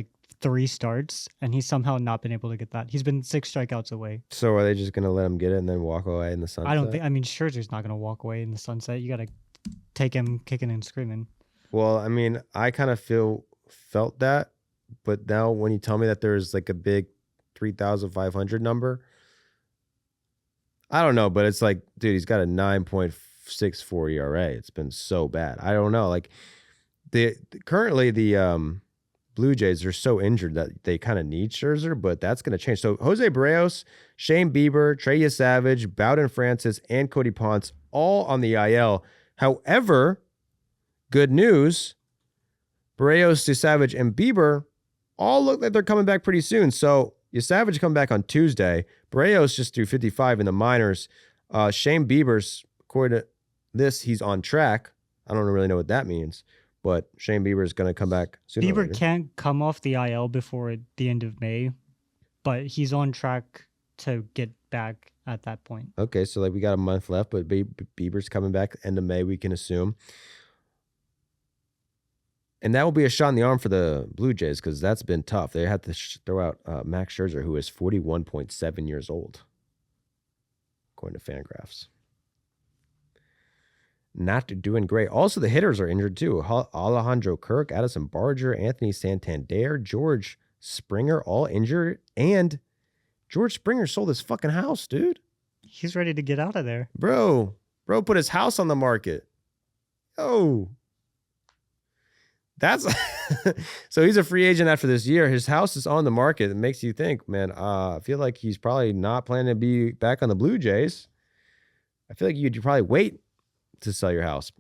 3 starts, and he's somehow not been able to get that. He's been 6 strikeouts away. So are they just going to let him get it and then walk away in the sunset? I mean, Scherzer's not going to walk away in the sunset. You got to take him kicking and screaming. Well, I mean, I kind of felt that, but now when you tell me that there's a big 3,500 number, I don't know, but it's dude, he's got a 9.64 ERA. It's been so bad. I don't know. Currently the Blue Jays are so injured that they kind of need Scherzer, but that's going to change. So Jose Barrios, Shane Bieber, Trey Savage, Bowden Francis, and Cody Ponce all on the IL. However, good news, Barrios, Savage, and Bieber all look like they're coming back pretty soon. So Savage come back on Tuesday. Barrios just threw 55 in the minors. Shane Bieber's, according to this, he's on track. I don't really know what that means, but Shane Bieber is going to come back soon. Bieber can't come off the IL before the end of May, but he's on track to get back at that point. Okay, so we got a month left, but Bieber's coming back end of May, we can assume. And that will be a shot in the arm for the Blue Jays because that's been tough. They had to throw out Max Scherzer, who is 41.7 years old, according to Fangraphs. Not doing great. Also, the hitters are injured too. Alejandro Kirk, Addison Barger, Anthony Santander, George Springer, all injured. And George Springer sold his fucking house, dude. He's ready to get out of there. Bro put his house on the market. Oh. That's so he's a free agent after this year. His house is on the market. It makes you think, man, I feel like he's probably not planning to be back on the Blue Jays. I feel like you'd probably wait to sell your house.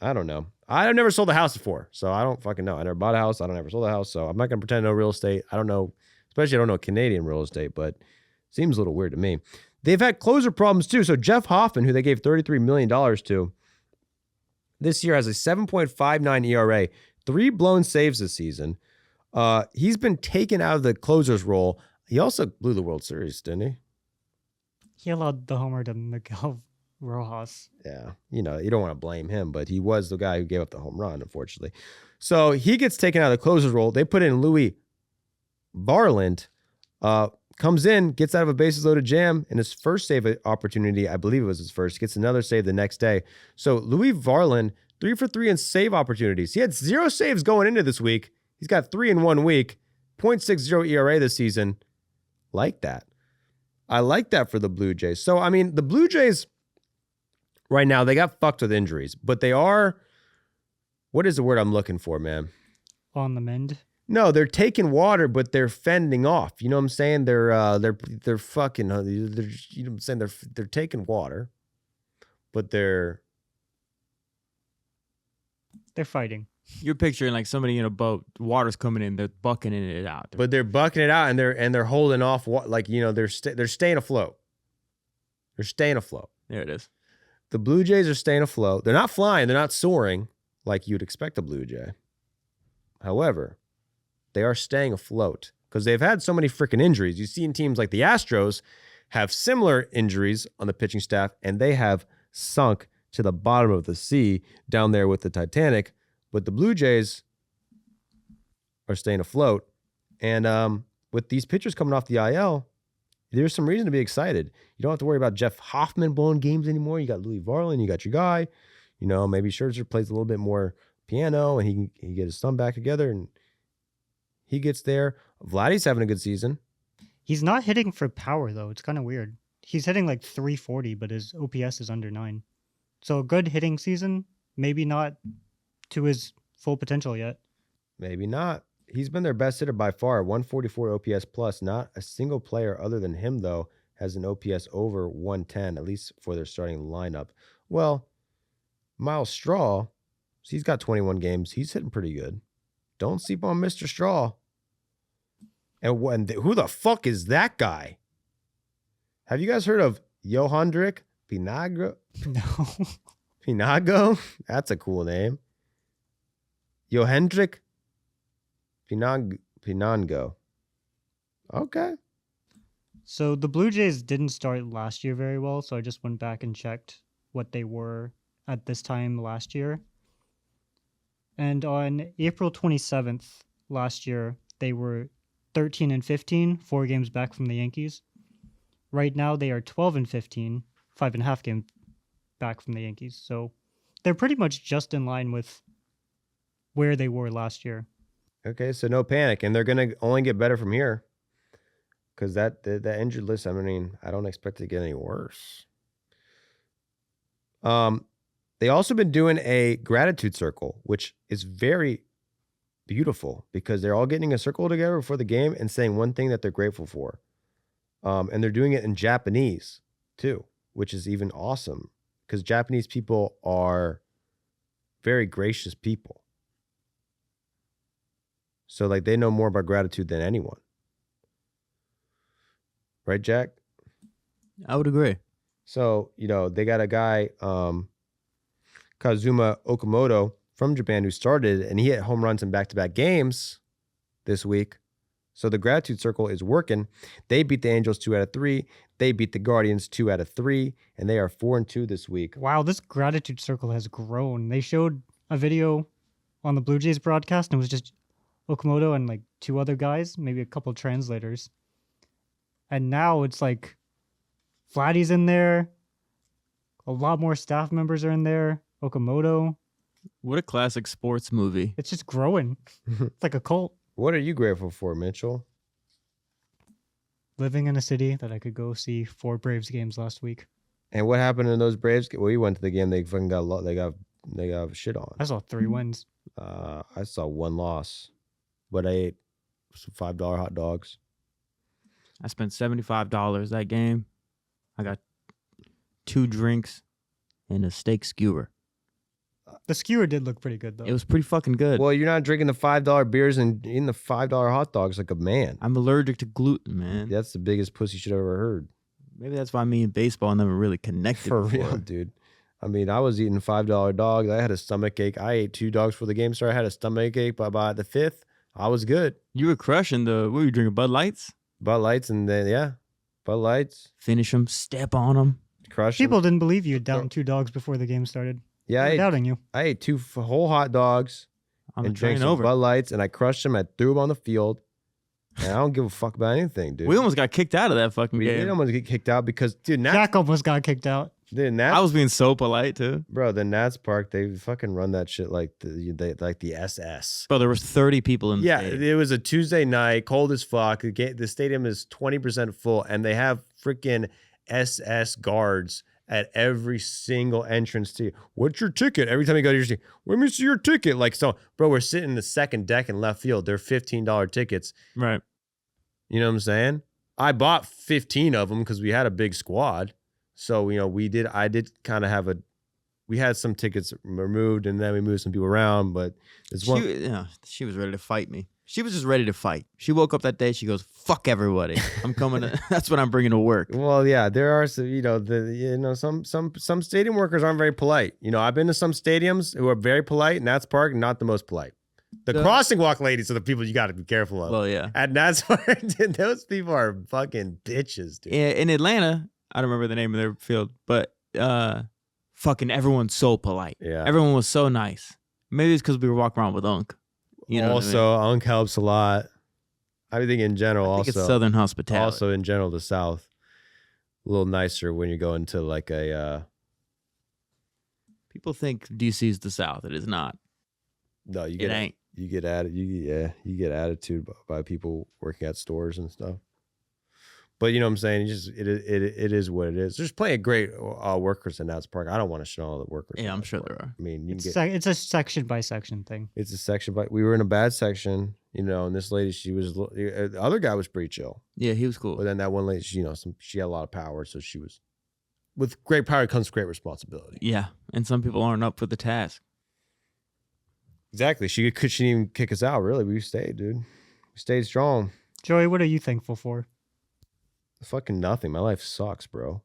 I don't know. I've never sold a house before, so I don't fucking know. I never bought a house. I don't ever sold a house, so I'm not going to pretend to know real estate. I don't know, especially I don't know Canadian real estate, but it seems a little weird to me. They've had closer problems too. So Jeff Hoffman, who they gave $33 million to, this year has a 7.59 ERA, 3 blown saves this season. He's been taken out of the closer's role. He also blew the World Series, didn't he? He allowed the homer to Miguel Rojas. Yeah, you don't want to blame him, but he was the guy who gave up the home run, unfortunately. So he gets taken out of the closer's role. They put in Louis Varland, comes in, gets out of a bases loaded jam in his first save opportunity. I believe it was his first. Gets another save the next day. So Louis Varland, 3 for 3 in save opportunities. He had 0 saves going into this week. He's got 3 in 1 week, 0.60 ERA this season. Like that. I like that for the Blue Jays. So, I mean, the Blue Jays right now, they got fucked with injuries, but they are, what is the word I'm looking for, man? On the mend. No, they're taking water, but they're fending off. You know what I'm saying? They're fucking, you know what I'm saying? They're taking water, but they're fighting. You're picturing somebody in a boat, water's coming in, they're bucketing it out. But they're bucking it out, and they're holding off. They're staying afloat. They're staying afloat. There it is. The Blue Jays are staying afloat. They're not flying. They're not soaring like you'd expect a Blue Jay. However, they are staying afloat because they've had so many freaking injuries. You've seen teams like the Astros have similar injuries on the pitching staff, and they have sunk to the bottom of the sea down there with the Titanic. But the Blue Jays are staying afloat. And with these pitchers coming off the IL, there's some reason to be excited. You don't have to worry about Jeff Hoffman blowing games anymore. You got Louis Varland, you got your guy. Maybe Scherzer plays a little bit more piano and he can get his thumb back together and he gets there. Vladdy's having a good season. He's not hitting for power, though. It's kind of weird. He's hitting like 340, but his OPS is under 9. So a good hitting season, maybe not to his full potential yet. Maybe not. He's been their best hitter by far, 144 OPS plus. Not a single player other than him, though, has an OPS over 110, at least for their starting lineup. Well, Miles Straw, he's got 21 games. He's hitting pretty good. Don't sleep on Mr. Straw. And who the fuck is that guy? Have you guys heard of Johandrik Pinago? No. Pinago? That's a cool name. Johandrik Pinango. Okay. So the Blue Jays didn't start last year very well, so I just went back and checked what they were at this time last year. And on April 27th last year, they were 13-15, 4 games back from the Yankees. Right now, they are 12-15, 5.5 games back from the Yankees. So they're pretty much just in line with where they were last year. Okay, so no panic, and they're gonna only get better from here, because that injured list. I mean, I don't expect it to get any worse. They also been doing a gratitude circle, which is very beautiful because they're all getting a circle together before the game and saying one thing that they're grateful for, and they're doing it in Japanese too, which is even awesome because Japanese people are very gracious people. So, like, they know more about gratitude than anyone. Right, Jack? I would agree. So, they got a guy, Kazuma Okamoto from Japan, who started, and he hit home runs in back-to-back games this week. So the gratitude circle is working. They beat the Angels 2 out of 3. They beat the Guardians 2 out of 3, and they are 4-2 this week. Wow, this gratitude circle has grown. They showed a video on the Blue Jays broadcast, and it was just Okamoto and like 2 other guys, maybe a couple translators. And now it's like Vladdy's in there. A lot more staff members are in there. Okamoto. What a classic sports movie. It's just growing. It's like a cult. What are you grateful for, Mitchell? Living in a city that I could go see 4 Braves games last week. And what happened in those Braves? Well, you went to the game. They fucking they got shit on. I saw 3 wins. I saw 1 loss, but I ate some $5 hot dogs. I spent $75 that game. I got 2 drinks and a steak skewer. The skewer did look pretty good, though. It was pretty fucking good. Well, you're not drinking the $5 beers and eating the $5 hot dogs like a man. I'm allergic to gluten, man. That's the biggest pussy shit I've ever heard. Maybe that's why me and baseball never really connected. For before. real, dude. I mean, I was eating $5 dogs. I had a stomach ache. I ate 2 dogs for the game started. I had a stomach ache, but by the 5th, I was good. You were crushing what were you drinking, Bud Lights? Bud Lights, and then, Bud Lights. Finish them, step on them. Crush 'em. People didn't believe you down 2 dogs before the game started. Yeah, They're doubting you. I ate 2 whole hot dogs I'm and drank train some over. Bud Lights, and I crushed them. I threw them on the field, and I don't give a fuck about anything, dude. We almost got kicked out of that fucking We did game. almost get kicked out because, dude, Jack almost got kicked out. I was being so polite too. Bro, the Nats Park, they fucking run that shit like the SS. Bro, there was 30 people in the Yeah, stadium. it was a Tuesday night, cold as fuck. The stadium is 20% full, and they have freaking SS guards at every single entrance to you. What's your ticket? Every time you go to your seat, let me see your ticket. Like, so, bro, we're sitting in the second deck in left field. They're $15 tickets. Right. You know what I'm saying? I bought 15 of them because we had a big squad. So, I did kind of we had some tickets removed, and then we moved some people around, but it's one. She was ready to fight me. She was just ready to fight. She woke up that day. She goes, "Fuck everybody. I'm coming. That's what I'm bringing to work." Well, yeah, there are some, some stadium workers aren't very polite. I've been to some stadiums who are very polite. Nats Park, not the most polite. The crossing walk ladies are the people you got to be careful of. Well, yeah. At Nats Park, dude, those people are fucking bitches, dude. In Atlanta, I don't remember the name of their field, but fucking everyone's so polite. Yeah. Everyone was so nice. Maybe it's because we were walking around with Unk. You know also, Unk helps a lot. I think in general, I think it's Southern hospitality. Also, in general, the South, a little nicer when you go into like a. People think DC is the South. It is not. No, It ain't. You get attitude by people working at stores and stuff. But you know what I'm saying? It is what it is. There's plenty of great workers in Nats Park. I don't want to shit on all the workers. Yeah, in I'm Nats sure Park. there are. I mean, you It's, can get it's a section by section thing. it's a section, but we were in a bad section, and this lady, the other guy was pretty chill. Yeah, he was cool. But then that one lady, she had a lot of power, so she was. With great power comes great responsibility. Yeah, and some people aren't up for the task. Exactly. She didn't even kick us out. Really, we stayed, dude. We stayed strong. Joey, what are you thankful for? Fucking nothing. My life sucks, bro.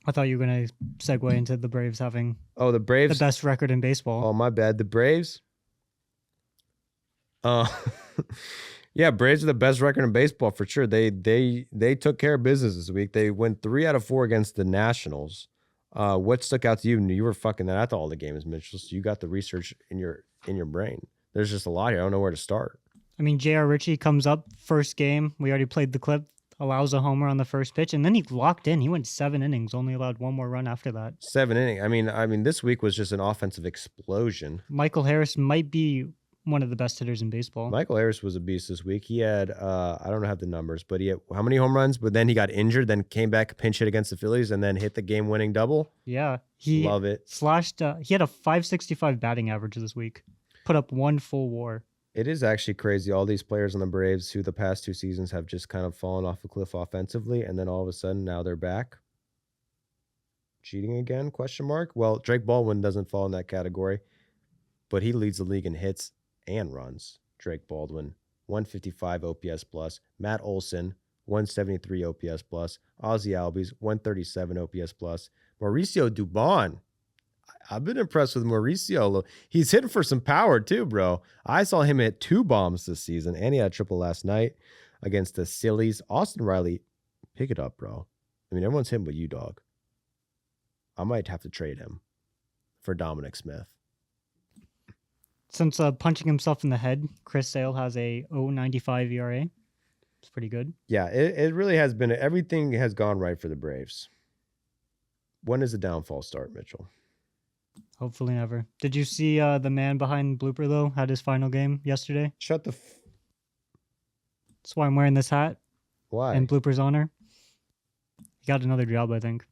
I thought you were going to segue into the Braves having Oh, the Braves. the best record in baseball. Oh, my bad. The Braves. Yeah, Braves are the best record in baseball for sure. They took care of business this week. They went 3 out of 4 against the Nationals. What stuck out to you? You were fucking that after all the games, Mitchell. So you got the research in your brain. There's just a lot here. I don't know where to start. I mean, J.R. Ritchie comes up first game. We already played the clip. Allows a homer on the first pitch, and then he locked in. He went 7 innings, only allowed 1 more run after that. 7 innings. I mean, this week was just an offensive explosion. Michael Harris might be one of the best hitters in baseball. Michael Harris was a beast this week. He had, I don't have the numbers, but he had how many home runs? But then he got injured, then came back, pinch hit against the Phillies, and then hit the game-winning double. Yeah, he Love it. slashed. He had a .565 batting average this week. Put up 1 full WAR. It is actually crazy. All these players on the Braves who the past 2 seasons have just kind of fallen off a cliff offensively, and then all of a sudden now they're back. Cheating again? Question mark. Well, Drake Baldwin doesn't fall in that category, but he leads the league in hits and runs. Drake Baldwin, 155 OPS plus. Matt Olson, 173 OPS plus. Ozzie Albies, 137 OPS plus. Mauricio Dubon. I've been impressed with Mauricio. He's hitting for some power too, bro. I saw him hit 2 bombs this season, and he had a triple last night against the Phillies. Austin Riley, pick it up, bro. I mean, everyone's hitting but you, dog. I might have to trade him for Dominic Smith. Since punching himself in the head, Chris Sale has a 0.95 ERA. It's pretty good. Yeah, it really has been. Everything has gone right for the Braves. When does the downfall start, Mitchell? Hopefully never. Did you see the man behind Blooper, though, had his final game yesterday? Shut the That's why I'm wearing this hat Why? in Blooper's honor. He got another job, I think.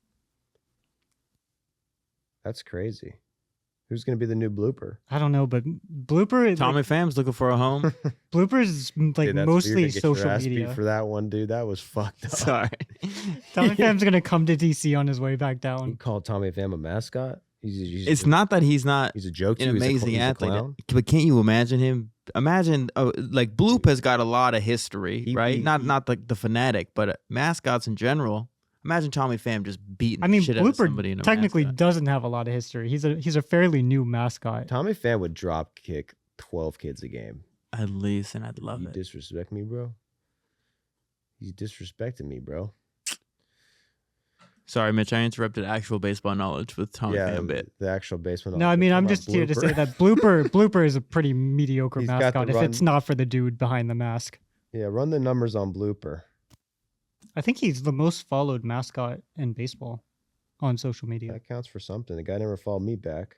That's crazy. Who's going to be the new Blooper? I don't know, but Blooper... Tommy Pham's looking for a home. Blooper's like Dude, that's mostly weird to get your social ass beat media. for that one, dude. That was fucked up. Sorry. Tommy Pham's going to come to DC on his way back You down. called Tommy Pham a mascot? It's not that he's not He's a joke. an amazing he's a athlete, clown. but can't you imagine him? Imagine, like Bloop has got a lot of history, right? Not the fanatic, but mascots in general. Imagine Tommy Pham just beating I mean, the shit out of somebody in Blooper a technically mascot. doesn't have a lot of history. He's a fairly new mascot. Tommy Pham would drop kick 12 kids a game. At least, and I'd love You it. disrespect me, bro? He's disrespecting me, bro. Sorry, Mitch, I interrupted actual baseball knowledge with Tommy Pham bit. the actual basement. No, I mean, I'm just here to say that Blooper is a pretty mediocre He's got the mascot if run. it's not for the dude behind the mask. Yeah, run the numbers on Blooper. I think he's the most followed mascot in baseball on social media. That counts for something. The guy never followed me back.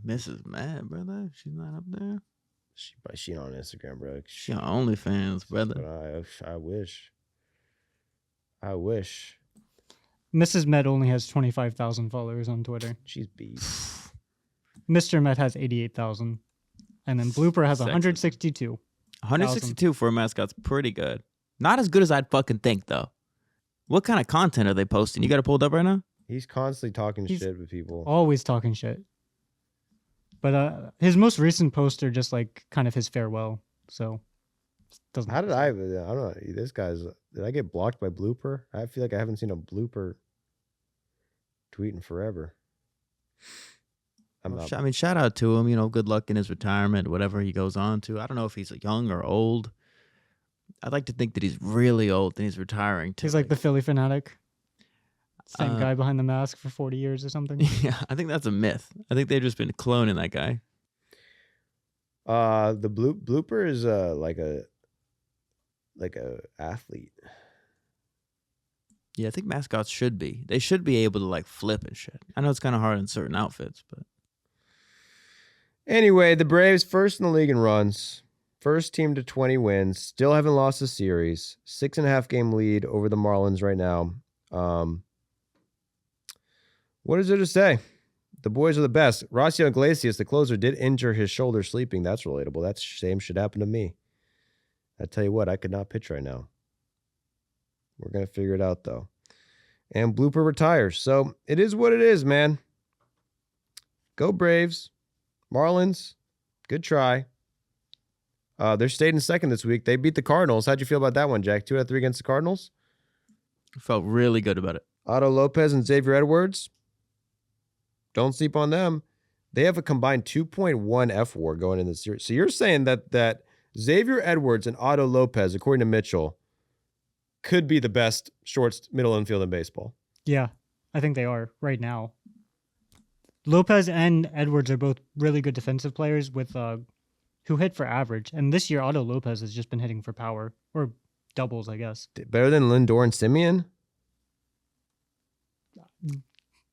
Mrs. Mad, brother. She's not up there. She on Instagram, bro. She on OnlyFans, brother. But I wish. I wish. Mrs. Met only has 25,000 followers on Twitter. She's beast. Mr. Met has 88,000. And then Blooper has Sexist. 162. 162 for a mascot's pretty good. Not as good as I'd fucking think, though. What kind of content are they posting? You got it pulled up right now? He's constantly talking He's shit with people. Always talking shit. But his most recent post are just like kind of his farewell. So doesn't. How did I don't know. This guy's. Did I get blocked by Blooper? I feel like I haven't seen a Blooper tweet in forever. I'm not. I mean, shout out to him. You know, good luck in his retirement, whatever he goes on to. I don't know if he's young or old. I'd like to think that he's really old and he's retiring too. He's like the Philly fanatic. Same Uh, guy behind the mask for 40 years or something. Yeah, I think that's a myth. I think they've just been cloning that guy. The Blooper is like a athlete. Yeah, I think mascots should be. They should be able to like flip and shit. I know it's kind of hard in certain outfits, but Anyway, the Braves first in the league in runs, First team to 20 wins. Still haven't lost a series. 6.5 game lead over the Marlins right now. What is there to say? The boys are the best. Rocio Iglesias, the closer, did injure his shoulder sleeping. That's relatable. That same shit happened to me. I tell you what, I could not pitch right now. We're going to figure it out, though. And Blooper retires. So it is what it is, man. Go Braves. Marlins, good try. They're stayed in second this week. They beat the Cardinals. How'd you feel about that one, Jack? 2 out of 3 against the Cardinals? I felt really good about it. Otto Lopez and Xavier Edwards. Don't sleep on them. They have a combined 2.1 F-WAR going in the series. So you're saying that Xavier Edwards and Otto Lopez, according to Mitchell, could be the best shorts middle infield in baseball. Yeah, I think they are right now. Lopez and Edwards are both really good defensive players with who hit for average. And this year, Otto Lopez has just been hitting for power or doubles, I guess. Better than Lindor and Simeon?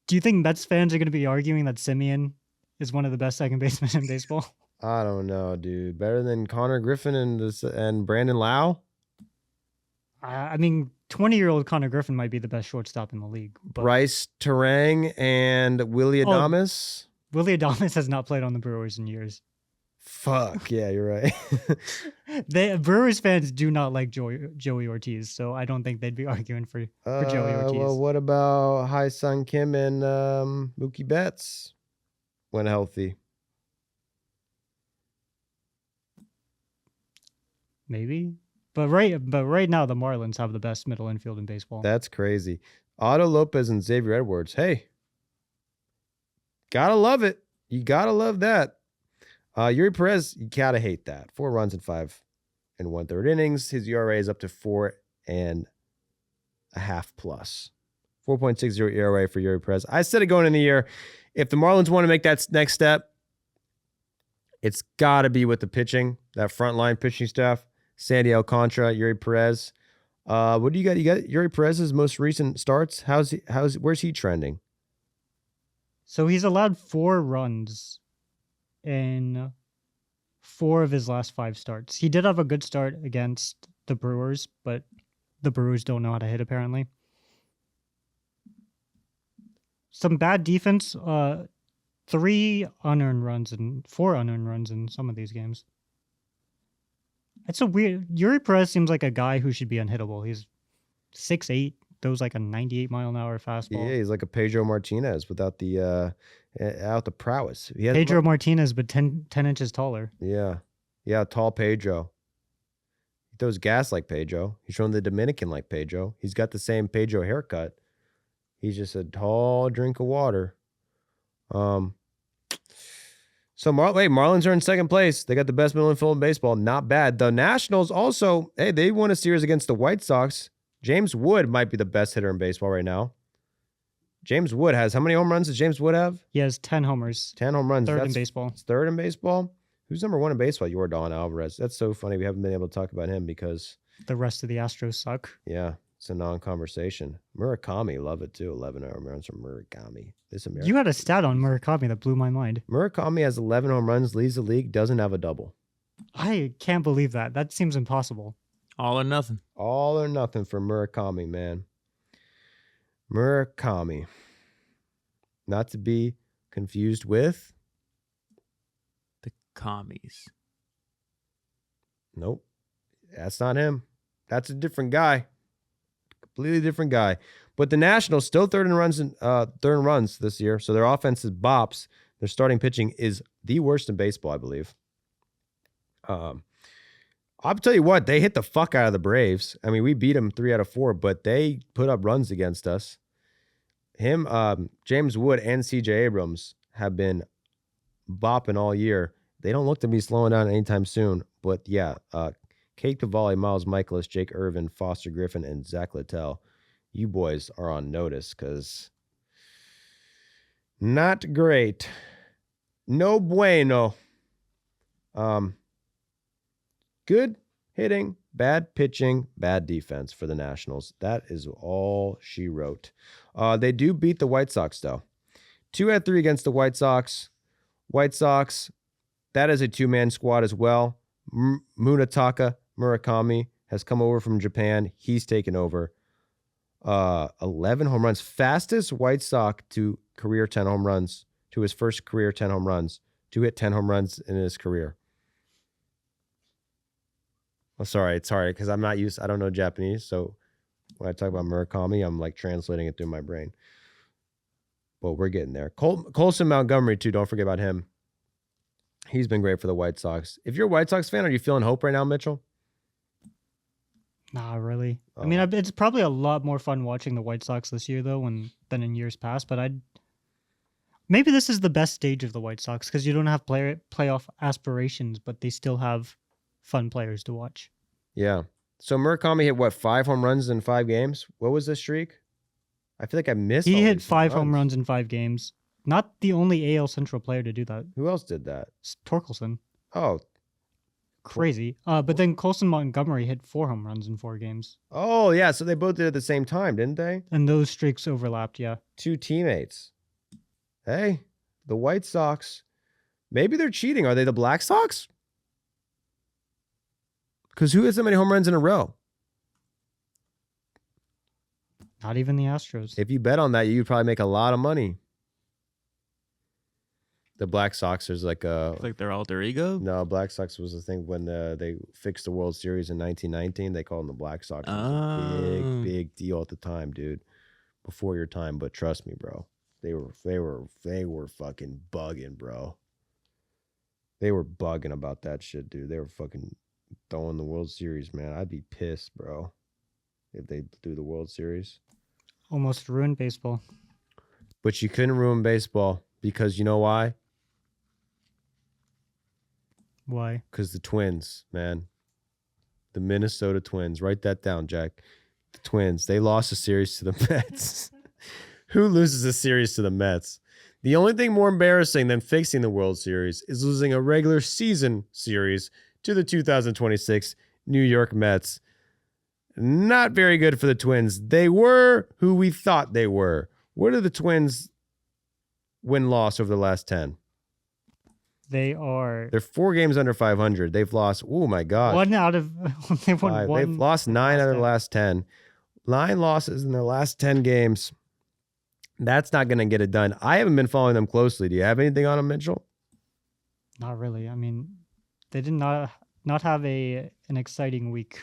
Do you think Mets fans are going to be arguing that Simeon is one of the best second basemen in baseball? I don't know, dude. Better than Connor Griffin and Brandon Lau? I mean, 20-year-old Connor Griffin might be the best shortstop in the league. But Bryce Terang and Willie Adames? Willie Adames has not played on the Brewers in years. Fuck, yeah, you're right. Brewers fans do not like Joey Ortiz, so I don't think they'd be arguing for Joey Ortiz. Well, what about Hai-Sung Kim and Mookie Betts when healthy? Maybe. But right now the Marlins have the best middle infield in baseball. That's crazy. Otto Lopez and Xavier Edwards. Hey, gotta love it. You gotta love that. Yuri Perez, you gotta hate that. 4 runs in 5 1/3 innings. His ERA is up to 4.5 plus. 4.60 ERA for Yuri Perez. I said it going in the year. If the Marlins want to make that next step, it's got to be with the pitching, that frontline pitching staff. Sandy Alcantara, Yuri Perez. What do you got? You got Yuri Perez's most recent starts. Where's he trending? So he's allowed 4 runs in 4 of his last 5 starts. He did have a good start against the Brewers, but the Brewers don't know how to hit apparently. Some bad defense, 3 unearned runs and 4 unearned runs in some of these games. It's a weird. Yuri Perez seems like a guy who should be unhittable. He's 6'8", throws like a 98-mile-an-hour fastball. Yeah, he's like a Pedro Martinez without the prowess. Pedro Martinez, but 10 inches taller. Yeah, tall Pedro. He throws gas like Pedro. He's showing the Dominican like Pedro. He's got the same Pedro haircut. He's just a tall drink of water. So Marlins are in second place. They got the best middle infield in baseball. Not bad. The Nationals also, they won a series against the White Sox. James Wood might be the best hitter in baseball right now. James Wood has, how many home runs does James Wood have? He has 10 homers. 10 home runs. Third in baseball. It's third in baseball? Who's number 1 in baseball? Yordan Alvarez. That's so funny. We haven't been able to talk about him because the rest of the Astros suck. Yeah, it's a non-conversation. Murakami, love it too. 11 home runs from Murakami. You had a stat on Murakami that blew my mind. Murakami has 11 home runs, leads the league, doesn't have a double. I can't believe that. That seems impossible. All or nothing. All or nothing for Murakami, man. Murakami. Not to be confused with the commies. Nope. That's not him. That's a different guy. Completely different guy. But the Nationals still third in runs this year. So their offense is bops. Their starting pitching is the worst in baseball, I believe. I'll tell you what, they hit the fuck out of the Braves. I mean, we beat them 3 out of 4, but they put up runs against us. James Wood and CJ Abrams have been bopping all year. They don't look to be slowing down anytime soon. But yeah, Kate Cavalli, Miles Michaelis, Jake Irvin, Foster Griffin, and Zach Littell. You boys are on notice because not great. No bueno. Good hitting, bad pitching, bad defense for the Nationals. That is all she wrote. They do beat the White Sox, though. 2 out of 3 against the White Sox. White Sox, that is a 2-man squad as well. Munetaka Murakami has come over from Japan. He's taken over. 11 home runs. Fastest White Sox to career 10 home runs, to his first career 10 home runs, to hit 10 home runs in his career. Oh, sorry, because I don't know Japanese, so when I talk about Murakami, I'm like translating it through my brain. But we're getting there. Colson Montgomery, too. Don't forget about him. He's been great for the White Sox. If you're a White Sox fan, are you feeling hope right now, Mitchell? Nah, really. Oh. I mean, it's probably a lot more fun watching the White Sox this year, though, than in years past. But maybe this is the best stage of the White Sox because you don't have playoff aspirations, but they still have fun players to watch. Yeah. So Murakami hit, 5 home runs in 5 games? What was the streak? I feel like I missed He all hit these 5 home runs in 5 games. Not the only AL Central player to do that. Who else did that? It's Torkelson. Oh. Crazy. But then Colson Montgomery hit 4 home runs in 4 games. Oh, yeah. So they both did it at the same time, didn't they? And those streaks overlapped, yeah. 2 teammates. Hey, the White Sox. Maybe they're cheating. Are they the Black Sox? Because who has so many home runs in a row? Not even the Astros. If you bet on that, you'd probably make a lot of money. The Black Sox is like a... Like their alter ego? No, Black Sox was the thing when they fixed the World Series in 1919. They called them the Black Sox. It was a big deal at the time, dude. Before your time, but trust me, bro. They were fucking bugging, bro. They were bugging about that shit, dude. They were fucking throwing the World Series, man. I'd be pissed, bro, if they do the World Series. Almost ruined baseball. But you couldn't ruin baseball because you know why? Why? Because the Twins, man. The Minnesota Twins. Write that down, Jack. The Twins. They lost a series to the Mets. Who loses a series to the Mets? The only thing more embarrassing than fixing the World Series is losing a regular season series to the 2026 New York Mets. Not very good for the Twins. They were who we thought they were. What are the Twins win-loss over the last 10? They're 4 games under 500. They've lost, oh my God. One out of they won 5. one. They've lost 9 out of the last 10. 9 losses in their last 10 games. That's not going to get it done. I haven't been following them closely. Do you have anything on them, Mitchell? Not really. I mean, they did not have an exciting week,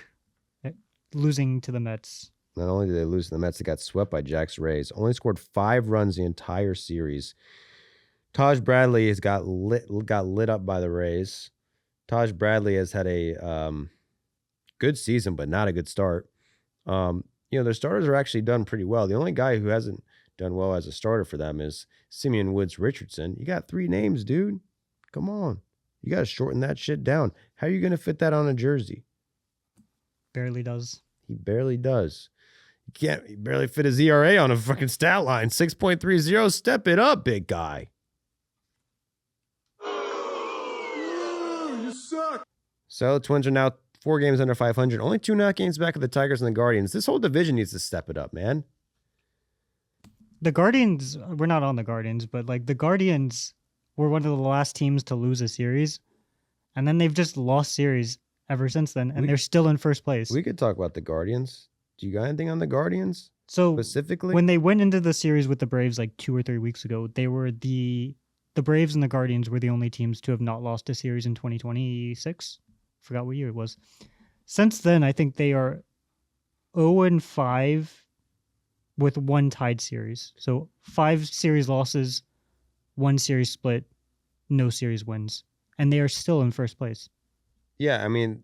losing to the Mets. Not only did they lose to the Mets, they got swept by Jack's Rays. Only scored 5 runs the entire series. Taj Bradley has got lit up by the Rays. Taj Bradley has had a good season, but not a good start. Their starters are actually done pretty well. The only guy who hasn't done well as a starter for them is Simeon Woods Richardson. You got 3 names, dude. Come on. You got to shorten that shit down. How are you going to fit that on a jersey? Barely does. He barely does. He barely fit his ERA on a fucking stat line. 6.30. Step it up, big guy. You suck. So the Twins are now 4 games under 500. Only 2.5 games back of the Tigers and the Guardians. This whole division needs to step it up, man. The Guardians, we're not on the Guardians, but like the Guardians were one of the last teams to lose a series. And then they've just lost series ever since then. And they're still in first place. We could talk about the Guardians. Do you got anything on the Guardians So specifically? when they went into the series with the Braves like 2 or 3 weeks ago, they were the Braves and the Guardians were the only teams to have not lost a series in 2026. Forgot what year it was. Since then, I think they are 0-5 with 1 tied series. So 5 series losses, 1 series split, no series wins. And they are still in first place. Yeah, I mean,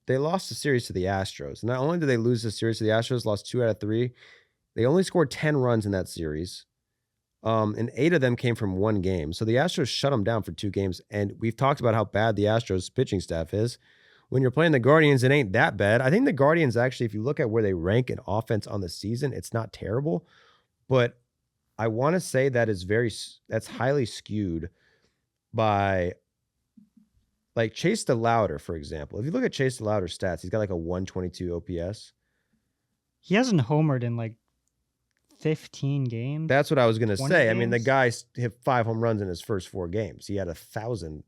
they lost the series to the Astros. Not only did they lose the series to the Astros, lost 2 out of 3, they only scored 10 runs in that series. And 8 of them came from 1 game. So the Astros shut them down for 2 games. And we've talked about how bad the Astros pitching staff is. When you're playing the Guardians, it ain't that bad. I think the Guardians actually, if you look at where they rank in offense on the season, it's not terrible. But I want to say that's highly skewed by like Chase DeLauder, for example. If you look at Chase DeLauder's stats, he's got like a 122 OPS. He hasn't homered in like 15 games. That's what I was going to 20 say. I mean, the games? guy hit 5 home runs in his first 4 games. He had 1,000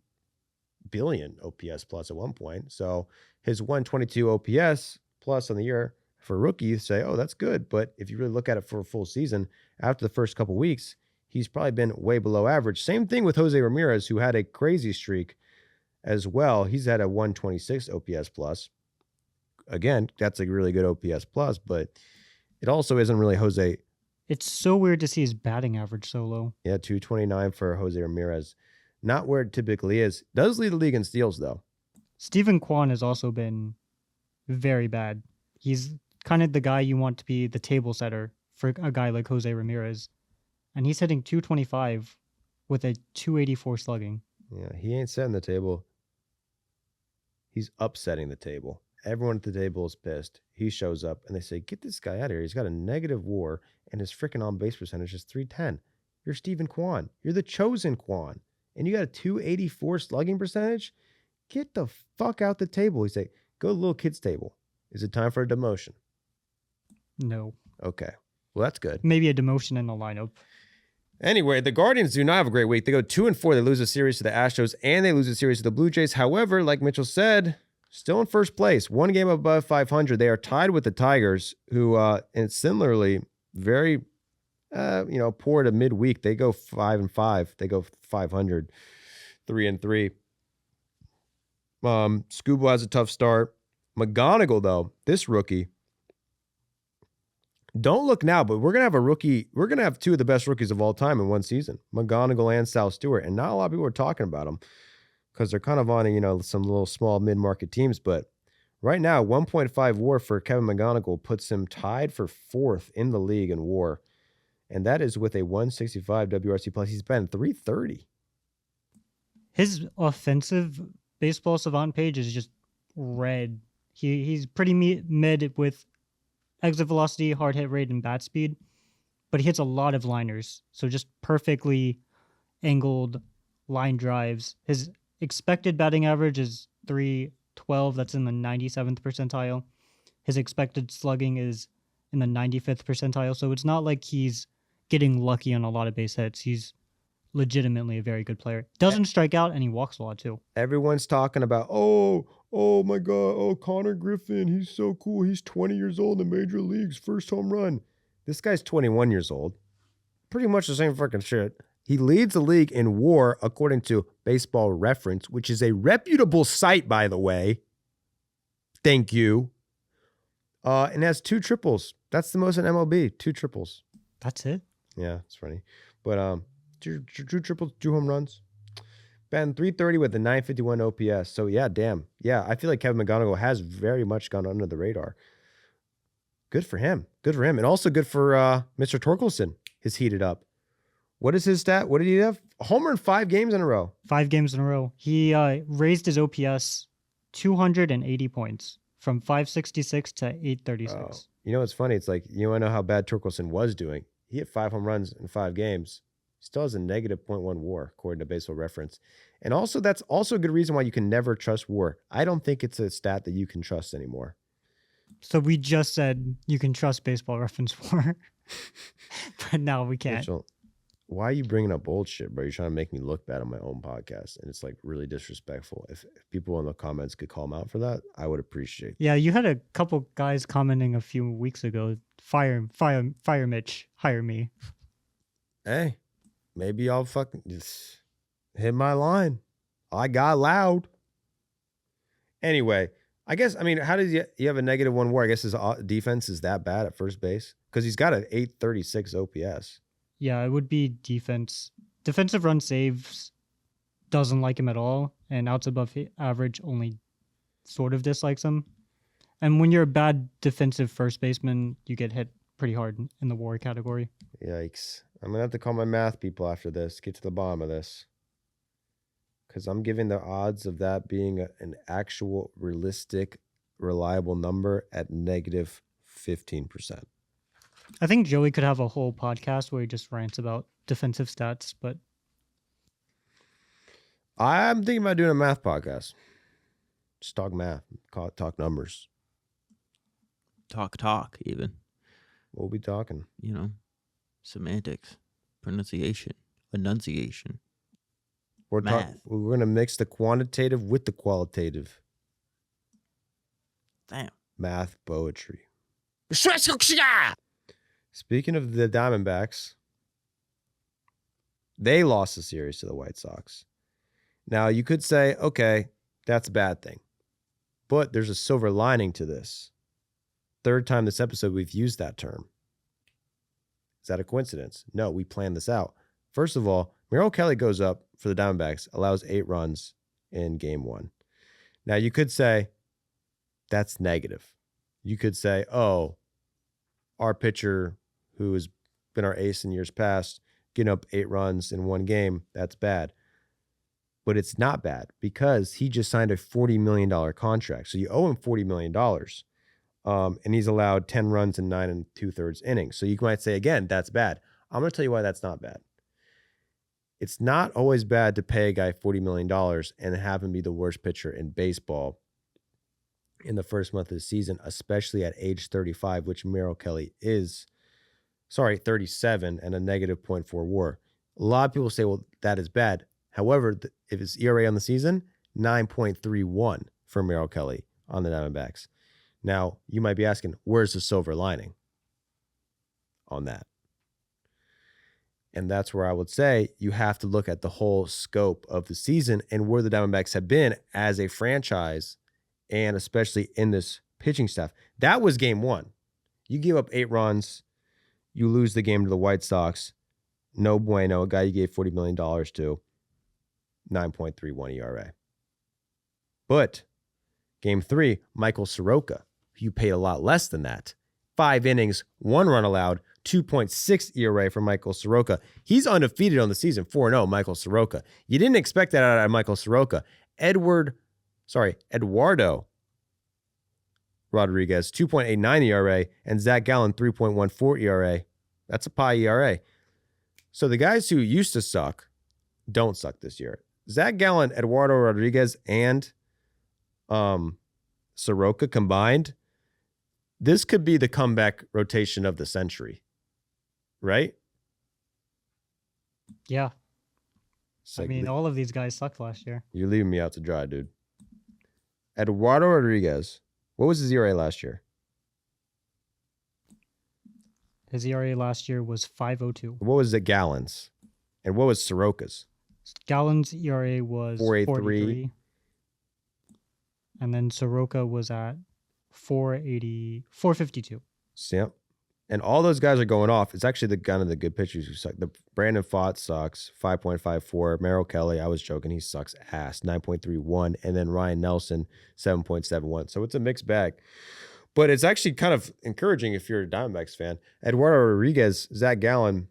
billion OPS plus at one point. So his 122 OPS plus on the year for a rookie, you say, oh, that's good. But if you really look at it for a full season, after the first couple weeks, he's probably been way below average. Same thing with Jose Ramirez, who had a crazy streak as well. He's had a 126 OPS plus. Again, that's a really good OPS plus, but it also isn't really Jose. It's so weird to see his batting average so low. Yeah, 229 for Jose Ramirez. Not where it typically is. Does lead the league in steals, though. Stephen Kwan has also been very bad. He's kind of the guy you want to be the table setter for a guy like Jose Ramirez. And he's hitting 225 with a 284 slugging. Yeah, he ain't setting the table. He's upsetting the table. Everyone at the table is pissed. He shows up and they say, get this guy out of here. He's got a negative WAR and his freaking on-base percentage is 310. You're Stephen Kwan. You're the chosen Kwan. And you got a 284 slugging percentage? Get the fuck out the table. He say, go to the little kid's table. Is it time for a demotion? No. Okay. Well, that's good. Maybe a demotion in the lineup. Anyway, the Guardians do not have a great week. They go 2-4. They lose a series to the Astros and they lose a series to the Blue Jays. However, like Mitchell said, still in first place, one game above 500. They are tied with the Tigers, who, and similarly, very, poor to midweek. They go 5-5. They go 500, 3-3. Scoobo has a tough start. McGonigal, though, this rookie. Don't look now, but we're gonna have a rookie. We're gonna have two of the best rookies of all time in one season, McGonigal and Sal Stewart, and not a lot of people are talking about them because they're kind of on some little small mid-market teams. But right now, 1.5 WAR for Kevin McGonigal puts him tied for fourth in the league in WAR, and that is with a 165 WRC plus. He's been 330. His offensive baseball savant page is just red. He's pretty mid with exit velocity, hard hit rate, and bat speed, but he hits a lot of liners. So just perfectly angled line drives. His expected batting average is 312. That's in the 97th percentile. His expected slugging is in the 95th percentile. So it's not like he's getting lucky on a lot of base hits. He's legitimately a very good player. Doesn't strike out, and he walks a lot too. Everyone's talking about, oh my God, oh, Connor Griffin, he's so cool. He's 20 years old in the major leagues, first home run. This guy's 21 years old. Pretty much the same fucking shit. He leads the league in WAR according to Baseball Reference, which is a reputable site, by the way. Thank you. And has 2 triples. That's the most in MLB, 2 triples. That's it. Yeah, it's funny. But two triples, 2 home runs. Batting 330 with a 951 OPS. So, yeah, damn. Yeah, I feel like Kevin McGonigal has very much gone under the radar. Good for him. Good for him. And also good for Mr. Torkelson. His heated up. What is his stat? What did he have? A homer in 5 games in a row. 5 games in a row. He raised his OPS 280 points from 566 to 836. Oh. You know what's funny? It's like, you want to know how bad Torkelson was doing? He hit 5 home runs in 5 games. Still has a negative 0.1 WAR, according to Baseball Reference. And also, that's also a good reason why you can never trust WAR. I don't think it's a stat that you can trust anymore. So we just said you can trust Baseball Reference WAR, but now we can't. Mitchell, why are you bringing up old shit, bro? You're trying to make me look bad on my own podcast, and it's like really disrespectful. If people in the comments could call him out for that, I would appreciate. Yeah, you had a couple guys commenting a few weeks ago. Fire Mitch, hire me. Hey, maybe I'll fucking just hit my line. I got loud. Anyway, I guess, how does you have a negative 1 WAR? I guess his defense is that bad at first base because he's got an 836 OPS. Yeah, it would be defense. Defensive run saves doesn't like him at all, and outs above average only sort of dislikes him. And when you're a bad defensive first baseman, you get hit pretty hard in the WAR category. Yikes. I'm going to have to call my math people after this, get to the bottom of this. Because I'm giving the odds of that being an actual, realistic, reliable number at negative 15%. I think Joey could have a whole podcast where he just rants about defensive stats, but I'm thinking about doing a math podcast. Just talk math, talk numbers. Talk, even. We'll be talking. Semantics, pronunciation, enunciation. We're Math. going to mix the quantitative with the qualitative. Damn. Math poetry. Speaking of the Diamondbacks, they lost the series to the White Sox. Now, you could say, okay, that's a bad thing. But there's a silver lining to this. Third time this episode we've used that term. Is that a coincidence? No, we planned this out. First of all, Merrill Kelly goes up for the Diamondbacks, allows 8 runs in game 1. Now, you could say that's negative. You could say, oh, our pitcher who has been our ace in years past, getting up 8 runs in one game, that's bad. But it's not bad because he just signed a $40 million contract. So you owe him $40 million. And he's allowed 10 runs in 9 2/3 innings. So you might say, again, that's bad. I'm going to tell you why that's not bad. It's not always bad to pay a guy $40 million and have him be the worst pitcher in baseball in the first month of the season, especially at age 35, which Merrill Kelly is. 37 and a negative .4 WAR. A lot of people say, well, that is bad. However, if his ERA on the season, 9.31 for Merrill Kelly on the Diamondbacks. Now, you might be asking, where's the silver lining on that? And that's where I would say you have to look at the whole scope of the season and where the Diamondbacks have been as a franchise and especially in this pitching staff. That was game 1. You give up 8 runs. You lose the game to the White Sox. No bueno. A guy you gave $40 million to. 9.31 ERA. But game 3, Michael Soroka, who you paid a lot less than that. 5 innings, 1 run allowed, 2.6 ERA for Michael Soroka. He's undefeated on the season, 4-0, Michael Soroka. You didn't expect that out of Michael Soroka. Eduardo Rodriguez, 2.89 ERA, and Zach Gallen, 3.14 ERA. That's a pie ERA. So the guys who used to suck don't suck this year. Zach Gallen, Eduardo Rodriguez, and Soroka combined, this could be the comeback rotation of the century, right? Yeah. So I mean, all of these guys sucked last year. you're leaving me out to dry, dude. Eduardo Rodriguez, what was his ERA last year? His ERA last year was 5.02. What was the Gallons? And what was Soroka's? Gallen's ERA was 4.83. 4.83. And then Soroka was at 4.52. Yep. And all those guys are going off. It's actually the good pitchers who suck. The Brandon Pfaadt sucks, 5.54. Merrill Kelly, I was joking, he sucks ass, 9.31. And then Ryan Nelson, 7.71. So it's a mixed bag. But it's actually kind of encouraging if you're a Diamondbacks fan. Eduardo Rodriguez, Zach Gallen.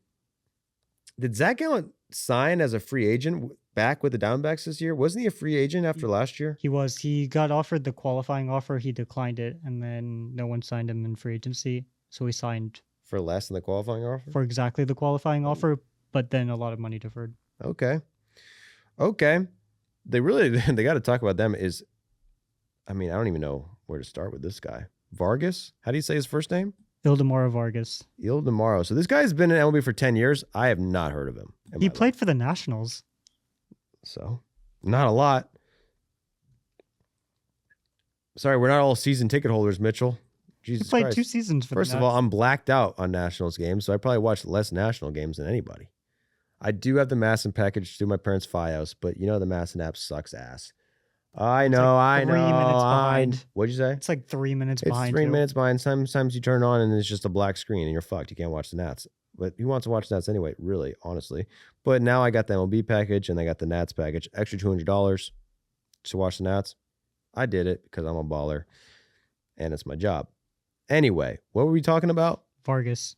Did Zach Gallen sign as a free agent back with the Diamondbacks this year? Wasn't he a free agent after last year? He was. He got offered the qualifying offer. He declined it. And then no one signed him in free agency. So he signed For less than the qualifying offer? for exactly the qualifying offer, but then a lot of money deferred. Okay. They got to talk about them is, I mean, I don't even know where to start with this guy. Vargas? How do you say his first name? Ildemaro Vargas. Ildemaro. So this guy's been in MLB for 10 years. I have not heard of him. He played for the Nationals. So, not a lot. Sorry, we're not all season ticket holders, Mitchell. Jesus He played Christ. 2 seasons for First the of all, I'm blacked out on Nationals games, so I probably watch less National games than anybody. I do have the Masson package through my parents' Fios, but you know the Masson app sucks ass. I know. like 3 minutes behind. What'd you say? It's like 3 minutes It's behind. 3 too. minutes behind. Sometimes you turn it on and it's just a black screen and you're fucked. You can't watch the Nats. But who wants to watch Nats anyway? Really, honestly. But now I got the MLB package and I got the Nats package. Extra $200 to watch the Nats. I did it because I'm a baller and it's my job. Anyway, what were we talking about? Vargas.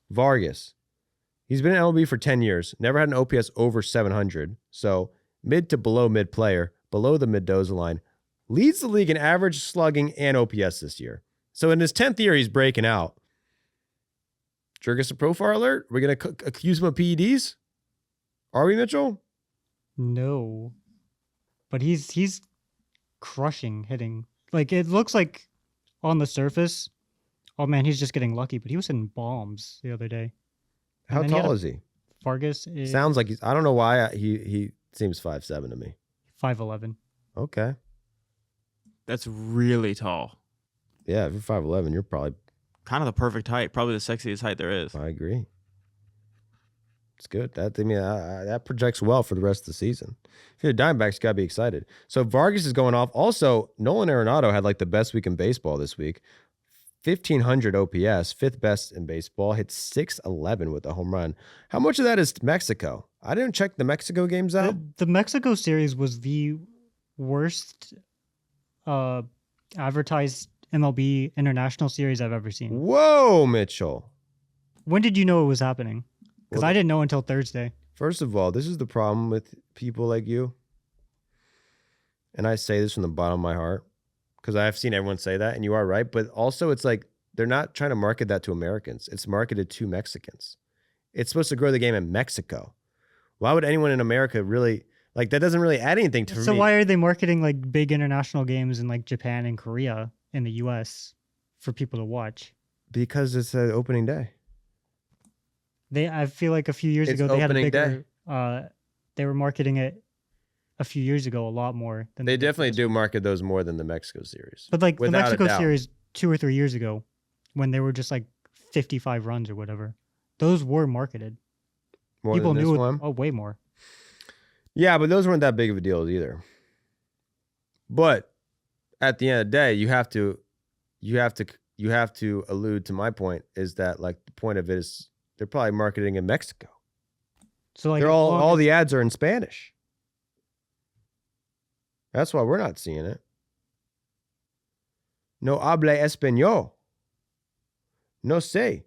He's been in MLB for 10 years. Never had an OPS over 700. So mid to below mid player, below the Mendoza line. Leads the league in average slugging and OPS this year. So in his 10th year, he's breaking out. Jurgis a profile alert? We're going to accuse him of PEDs? Are we, Mitchell? No. But he's crushing hitting. Like, it looks like on the surface, oh man, he's just getting lucky. But he was hitting bombs the other day. How then he had tall a- is he? Vargas is Sounds like he's, I don't know why he Seems 5'7" to me. 5'11". Okay. That's really tall. Yeah, if you're 5'11", you're probably. Kind of the perfect height. Probably the sexiest height there is. I agree. It's good. That projects well for the rest of the season. If you're the Diamondbacks, you got to be excited. So Vargas is going off. Also, Nolan Arenado had like the best week in baseball this week. 1,500 OPS, fifth best in baseball. Hit 611 with a home run. How much of that is Mexico? I didn't check the Mexico games out. The Mexico series was the worst advertised MLB international series I've ever seen. Whoa, Mitchell. When did you know it was happening? Because I didn't know until Thursday. First of all, this is the problem with people like you. And I say this from the bottom of my heart because I've seen everyone say that, and you are right. But also, it's like they're not trying to market that to Americans. It's marketed to Mexicans. It's supposed to grow the game in Mexico. Why would anyone in America really, like, that doesn't really add anything to me. So why are they marketing like big international games in like Japan and Korea in the U.S. for people to watch? Because it's an opening day. I feel like a few years It's ago they had a opening bigger. They were marketing it a few years ago a lot more than They definitely do market those more than the Mexico series. But like the Without a Mexico doubt. series 2 or 3 years ago, when they were just like 55 runs or whatever, those were marketed. More People than this knew one. oh way more. Yeah, but those weren't that big of a deal either. But at the end of the day, you have to allude to my point is that like the point of it is they're probably marketing in Mexico. So like They're as long all as- the ads are in Spanish. That's why we're not seeing it. No hable español. No sé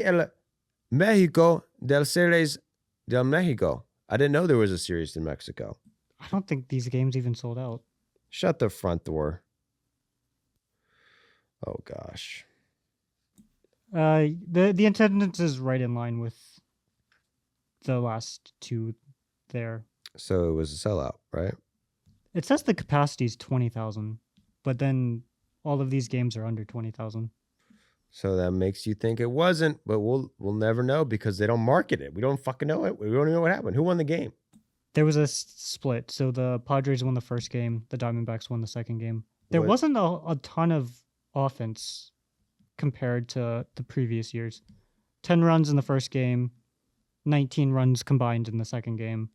el México del series del México. I didn't know there was a series in Mexico. I don't think these games even sold out. Shut the front door. Oh gosh. The attendance is right in line with the last two there. So it was a sellout, right? It says the capacity is 20,000, but then all of these games are under 20,000. So that makes you think it wasn't, but we'll never know because they don't market it. We don't fucking know it. We don't even know what happened. Who won the game? There was a split. So the Padres won the first game. The Diamondbacks won the second game. There What- wasn't a ton of offense compared to the previous years. 10 runs in the first game, 19 runs combined in the second game.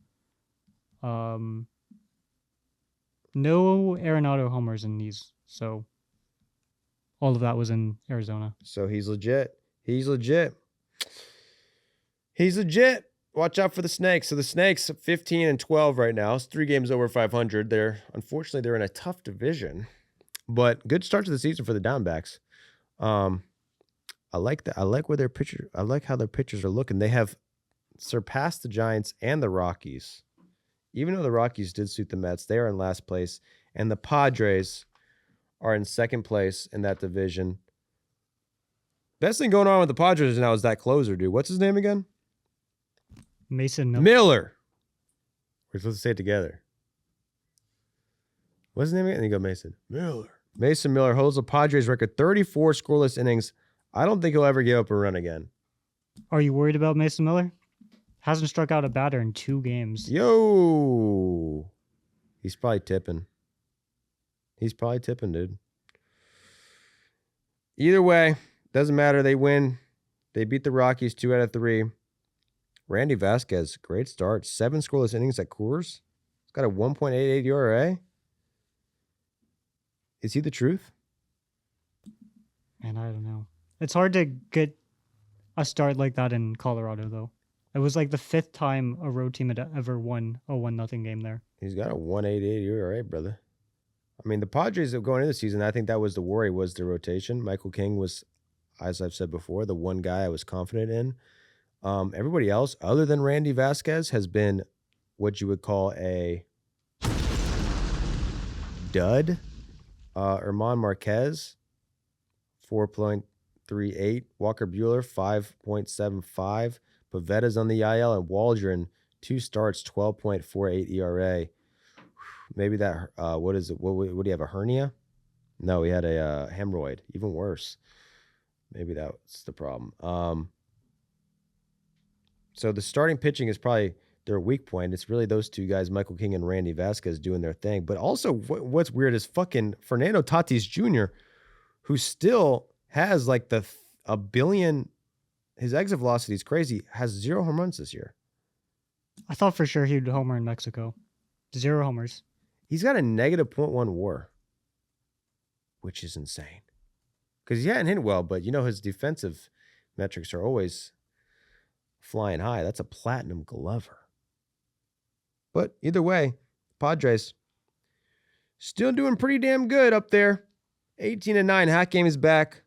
No Arenado homers in these. So all of that was in Arizona. So he's legit. He's legit. He's legit. Watch out for the Snakes. So the Snakes 15-12 right now. It's 3 games over 500. Unfortunately they're in a tough division, but good start to the season for the Diamondbacks. I like that. I like where their pitcher. I like how their pitchers are looking. They have surpassed the Giants and the Rockies. Even though the Rockies did suit the Mets, they are in last place, and the Padres are in second place in that division. Best thing going on with the Padres now is that closer, dude. What's his name again? Mason Miller. Miller. We're supposed to say it together. What's his name again? And you go Mason. Miller. Mason Miller holds the Padres record 34 scoreless innings. I don't think he'll ever give up a run again. Are you worried about Mason Miller? Hasn't struck out a batter in 2 games. Yo. He's probably tipping. Dude. Either way, doesn't matter. They win. They beat the Rockies 2 out of 3. Randy Vasquez, great start. 7 scoreless innings at Coors. He's got a 1.88 ERA. Is he the truth? Man, I don't know. It's hard to get a start like that in Colorado, though. It was like the 5th time a road team had ever won a 1-0 game there. He's got a 1.88 ERA, brother. I mean, the Padres going into the season, I think that was the worry, was the rotation. Michael King was, as I've said before, the one guy I was confident in. Everybody else, other than Randy Vasquez, has been what you would call a dud. Herman Marquez, 4.38. Walker Buehler, 5.75. Pavetta's on the IL, and Waldron, 2 starts, 12.48 ERA. Maybe that, what is it? What do you have, a hernia? No, he had a hemorrhoid, even worse. Maybe that's the problem. So the starting pitching is probably their weak point. It's really those two guys, Michael King and Randy Vasquez, doing their thing. But also, what's weird is fucking Fernando Tatis Jr., who still has like a billion. His exit velocity is crazy. Has 0 home runs this year. I thought for sure he'd homer in Mexico. 0 homers. He's got a negative .1 WAR, which is insane. Because he hadn't hit well, but his defensive metrics are always flying high. That's a platinum Glover. But either way, Padres still doing pretty damn good up there. 18-9. Hat game is back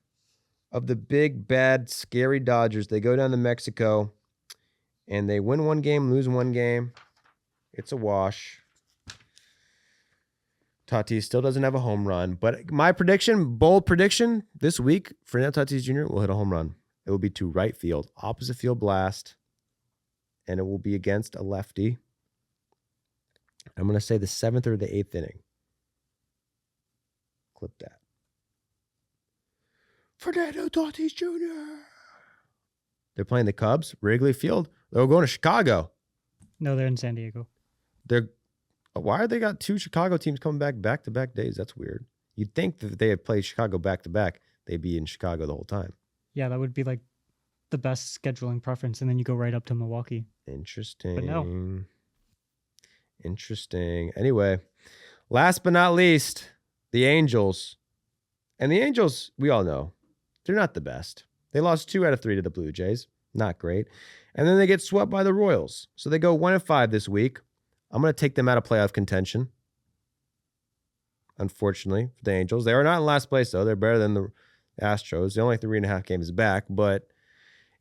of the big, bad, scary Dodgers. They go down to Mexico and they win 1 game, lose 1 game. It's a wash. Tatis still doesn't have a home run, but my prediction, bold prediction, this week, Fernando Tatis Jr. will hit a home run. It will be to right field, opposite field blast, and it will be against a lefty. I'm going to say the 7th or the 8th inning. Clip that. Fernando Tatis Jr. They're playing the Cubs, Wrigley Field. They're going to Chicago. No, they're in San Diego. Why are they got 2 Chicago teams coming back-to-back days? That's weird. You'd think that if they had played Chicago back-to-back, they'd be in Chicago the whole time. Yeah, that would be like the best scheduling preference, and then you go right up to Milwaukee. Interesting. But no. Interesting. Anyway, last but not least, the Angels. And the Angels, we all know, they're not the best. They lost 2 out of 3 to the Blue Jays. Not great. And then they get swept by the Royals. So they go 1-5 this week. I'm going to take them out of playoff contention. Unfortunately, for the Angels. They are not in last place, though. They're better than the Astros. They're only 3.5 games back, but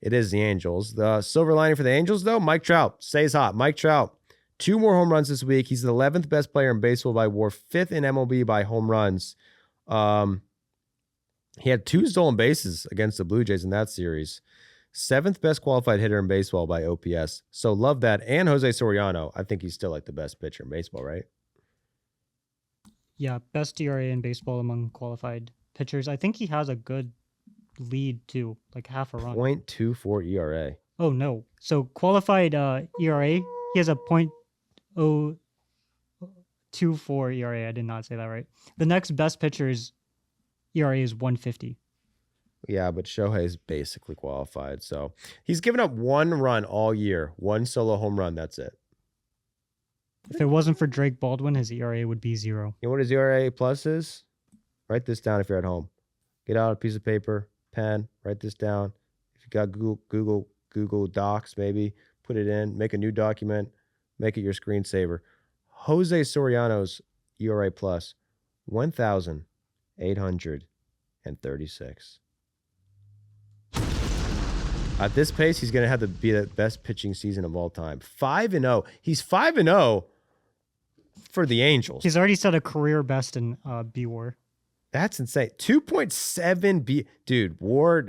it is the Angels. The silver lining for the Angels, though, Mike Trout stays hot. Mike Trout, 2 more home runs this week. He's the 11th best player in baseball by WAR, 5th in MLB by home runs. He had 2 stolen bases against the Blue Jays in that series. 7th best qualified hitter in baseball by OPS. So love that. And Jose Soriano, I think he's still like the best pitcher in baseball, right? Yeah, best ERA in baseball among qualified pitchers. I think he has a good lead too, like half a run. 0.24 ERA. Oh no. So qualified ERA, he has a .024 ERA. I did not say that right. The next best pitcher's ERA is 150. Yeah, but Shohei's basically qualified. So he's given up 1 run all year, 1 solo home run. That's it. If it wasn't for Drake Baldwin, his ERA would be 0. You know what his ERA plus is? Write this down if you're at home. Get out a piece of paper, pen, write this down. If you got Google Docs, maybe put it in, make a new document, make it your screensaver. Jose Soriano's ERA plus 1,836. At this pace, he's going to have to be the best pitching season of all time. 5-0. He's 5-0 for the Angels. He's already set a career best in B-WAR. That's insane. 2.7 B. Dude, B-WAR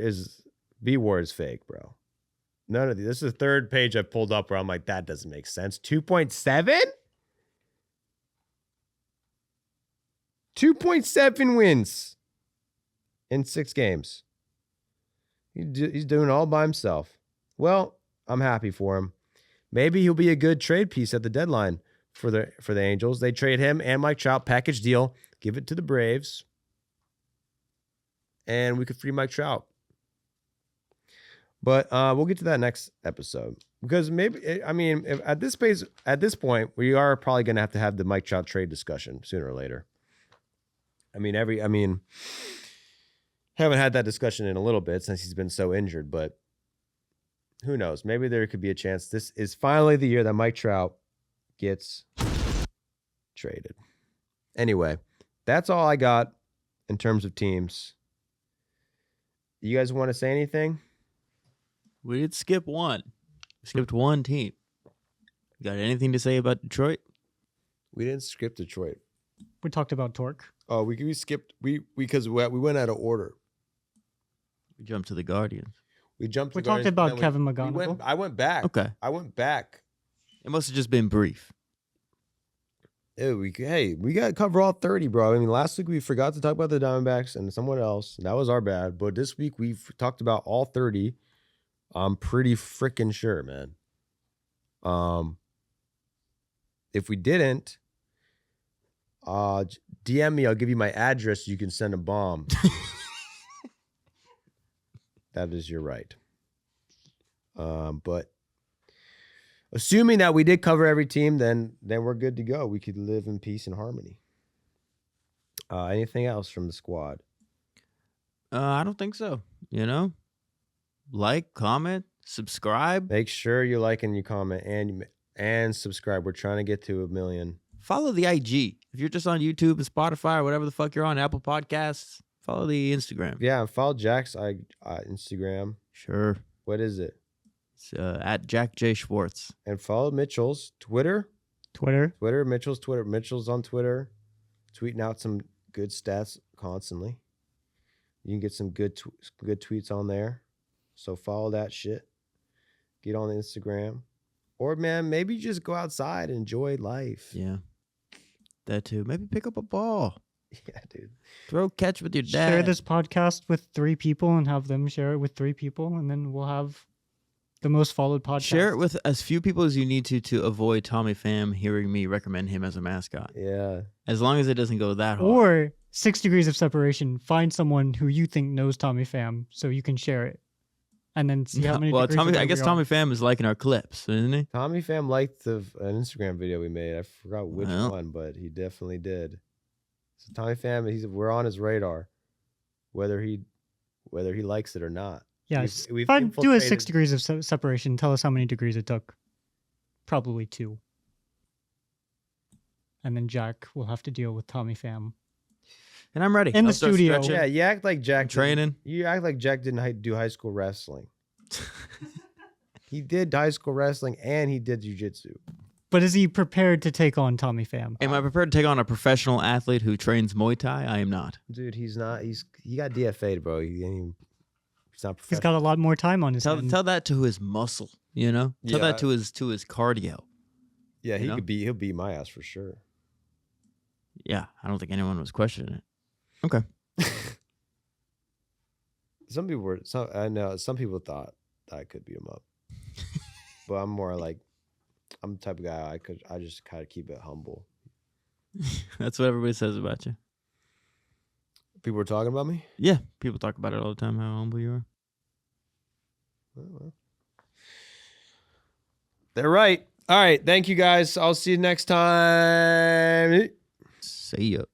is fake, bro. None of these. This is the 3rd page I've pulled up where I'm like, that doesn't make sense. 2.7? 2.7 wins in 6 games. He's doing it all by himself. Well, I'm happy for him. Maybe he'll be a good trade piece at the deadline for the Angels. They trade him and Mike Trout, package deal, give it to the Braves, and we could free Mike Trout. But we'll get to that next episode because if at this point, we are probably going to have the Mike Trout trade discussion sooner or later. Haven't had that discussion in a little bit since he's been so injured, but who knows? Maybe there could be a chance. This is finally the year that Mike Trout gets traded. Anyway, that's all I got in terms of teams. You guys want to say anything? We did skip one. We skipped one team. Got anything to say about Detroit? We didn't skip Detroit. We talked about Torque. Oh, we skipped because we went out of order. We jumped to the Guardians. We jumped. We talked about Kevin McGonigal. I went back. Okay. I went back. It must have just been brief. We got to cover all 30, bro. Last week we forgot to talk about the Diamondbacks and someone else. And that was our bad. But this week we've talked about all 30. I'm pretty freaking sure, man. If we didn't, DM me. I'll give you my address. You can send a bomb. That is your right. But assuming that we did cover every team, then we're good to go. We could live in peace and harmony. Anything else from the squad? I don't think so. Like, comment, subscribe. Make sure you like and you comment and subscribe. We're trying to get to 1 million. Follow the IG. If you're just on YouTube and Spotify or whatever the fuck you're on, Apple Podcasts, follow the Instagram. Yeah, and follow Jack's Instagram. Sure. What is it? It's at Jack J. Schwartz. And follow Mitchell's Twitter. Mitchell's Twitter. Mitchell's on Twitter, tweeting out some good stats constantly. You can get some good tweets on there. So follow that shit. Get on Instagram. Or, man, maybe just go outside and enjoy life. Yeah. That too. Maybe pick up a ball. Yeah, dude. Throw catch with your dad. Share this podcast with 3 people and have them share it with 3 people, and then we'll have the most followed podcast. Share it with as few people as you need to avoid Tommy Pham hearing me recommend him as a mascot. Yeah. As long as it doesn't go that hard. Or 6 degrees of separation. Find someone who you think knows Tommy Pham so you can share it. And then see how many well, degrees I guess Tommy Pham is liking our clips, isn't he? Tommy Pham liked an Instagram video we made. I forgot which Well. one, but he definitely did. So Tommy Pham, we're on his radar, whether he likes it or not. Yes. We've If I do a infiltrated- 6 degrees of separation, tell us how many degrees it took. Probably 2. And then Jack will have to deal with Tommy Pham. And I'm ready. In the I'll start studio. stretching. Yeah, you act like Jack. I'm training. You act like Jack didn't do high school wrestling. He did high school wrestling and he did jiu-jitsu. But is he prepared to take on Tommy Pham? Am I prepared to take on a professional athlete who trains Muay Thai? I am not. Dude, he's not. He got DFA'd, bro. He's not professional. He's got a lot more time on his hands. Tell that to his muscle, Tell Yeah. that to his cardio. Yeah, you know? he'll beat my ass for sure. Yeah, I don't think anyone was questioning it. Okay. Some people thought that I could beat him up. But I'm more like, I'm the type of guy I just kind of keep it humble. That's what everybody says about you. People were talking about me? Yeah, people talk about it all the time, how humble you are. Oh, well. They're right. All right. Thank you guys. I'll see you next time. See ya.